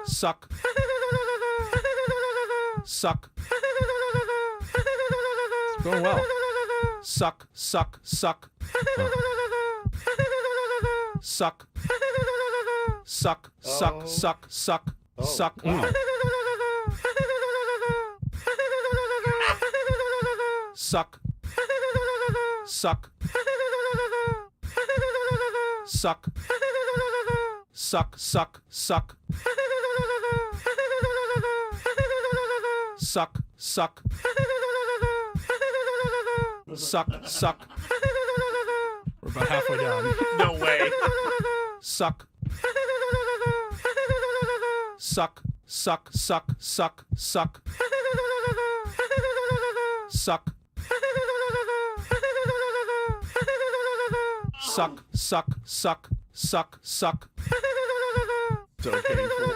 Suck. Suck. It's going well. Suck, suck, suck. Suck. Suck, suck, suck, suck. Suck. Suck. Suck. Suck. Suck, suck, suck. Suck, suck. Suck, suck. We're about halfway down. No way. Suck. Suck, suck, suck, suck, suck. Suck. Suck, suck, suck, suck, suck. So painful.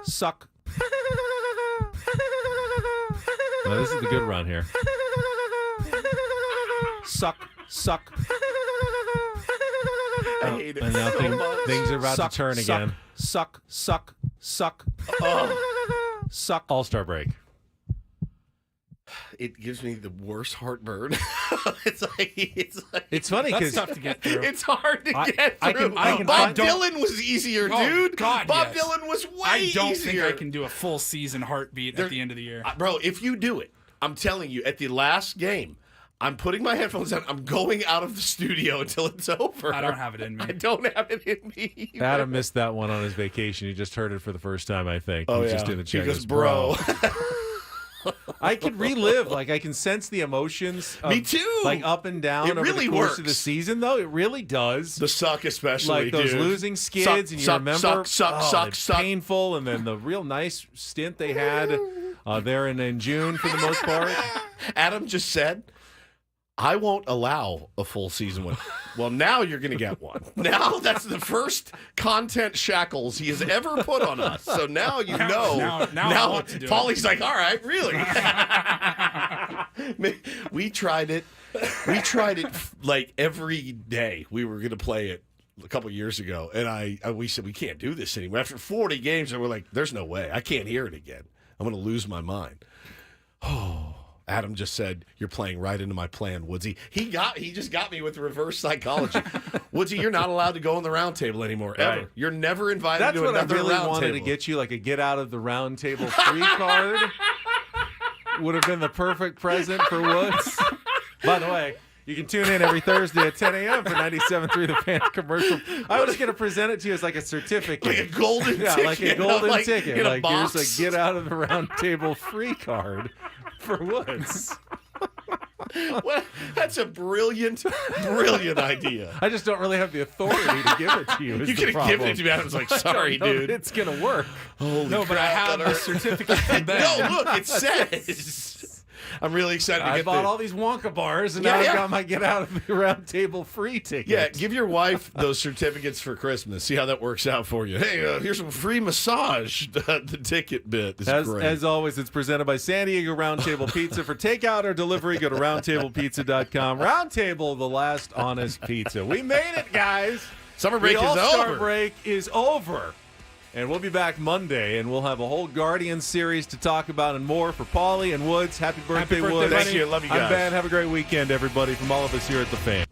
Suck. Well, this is the good run here. Suck, suck. I hate it And now so much. things are about Suck, to turn suck, again. Suck, suck, suck. Suck. All-Star break. It gives me the worst heartburn. it's funny That's because tough to get through. It's hard to get I through. can Bob Dylan was easier, dude. God, Bob yes. Dylan was way I don't easier. think I can do a full season heartbeat at the end of the year. Bro, if you do it, I'm telling you, at the last game, I'm putting my headphones on. I'm going out of the studio until it's over. I don't have it in me. I don't have it in me. Either. Adam missed that one on his vacation. He just heard it for the first time, I think. Oh, He was yeah. just in the chat. He goes, bro. I can relive, like I can sense the emotions. Me too. Like up and down It over really the course works. of the season, though. It really does. The suck, especially, like those dude. losing skids, Suck, and you suck, remember suck, it's suck. painful, and then the real nice stint they had there in June for the most part. Adam just said, I won't allow a full season one. Well, now you're going to get one. Now that's the first content shackles he has ever put on us. So now you know. Now I want to do Paulie's like, all right, really? We tried it. We tried it like every day. We were going to play it a couple years ago, and we said we can't do this anymore. After 40 games, and we're like, there's no way. I can't hear it again. I'm going to lose my mind. Oh, Adam just said, you're playing right into my plan, Woodsy. He just got me with reverse psychology. Woodsy, you're not allowed to go on the round table anymore, ever. Right. You're never invited That's to another round table. That's what I really wanted to get you, like a get out of the round table free card. Would have been the perfect present for Woods. By the way, you can tune in every Thursday at 10 a.m. for 97.3 The Fan commercial. I was going to present it to you as like a certificate. Like a golden ticket. Like a golden ticket. In a like box. Here's a get out of the round table free card for Woods. Well, that's a brilliant idea. I just don't really have the authority to give it to you. You could have given it to me. I was like, sorry, dude. It's going to work. Holy no, but I have the certificate from Ben. No, look, it says. I'm really excited to get I bought all these Wonka bars, and now I've got my get out of the round table free ticket. Yeah, give your wife those certificates for Christmas. See how that works out for you. Hey, here's some free massage. The ticket bit is great. As always, it's presented by San Diego Round Table Pizza. For takeout or delivery, go to roundtablepizza.com. Round Table, the last honest pizza. We made it, guys. Summer break is over. The All-Star break is over. And we'll be back Monday, and we'll have a whole Guardians series to talk about and more for Paulie and Woods. Happy birthday, Woods. Thank you. Love you guys. I'm Ben. Have a great weekend, everybody, from all of us here at The Fan.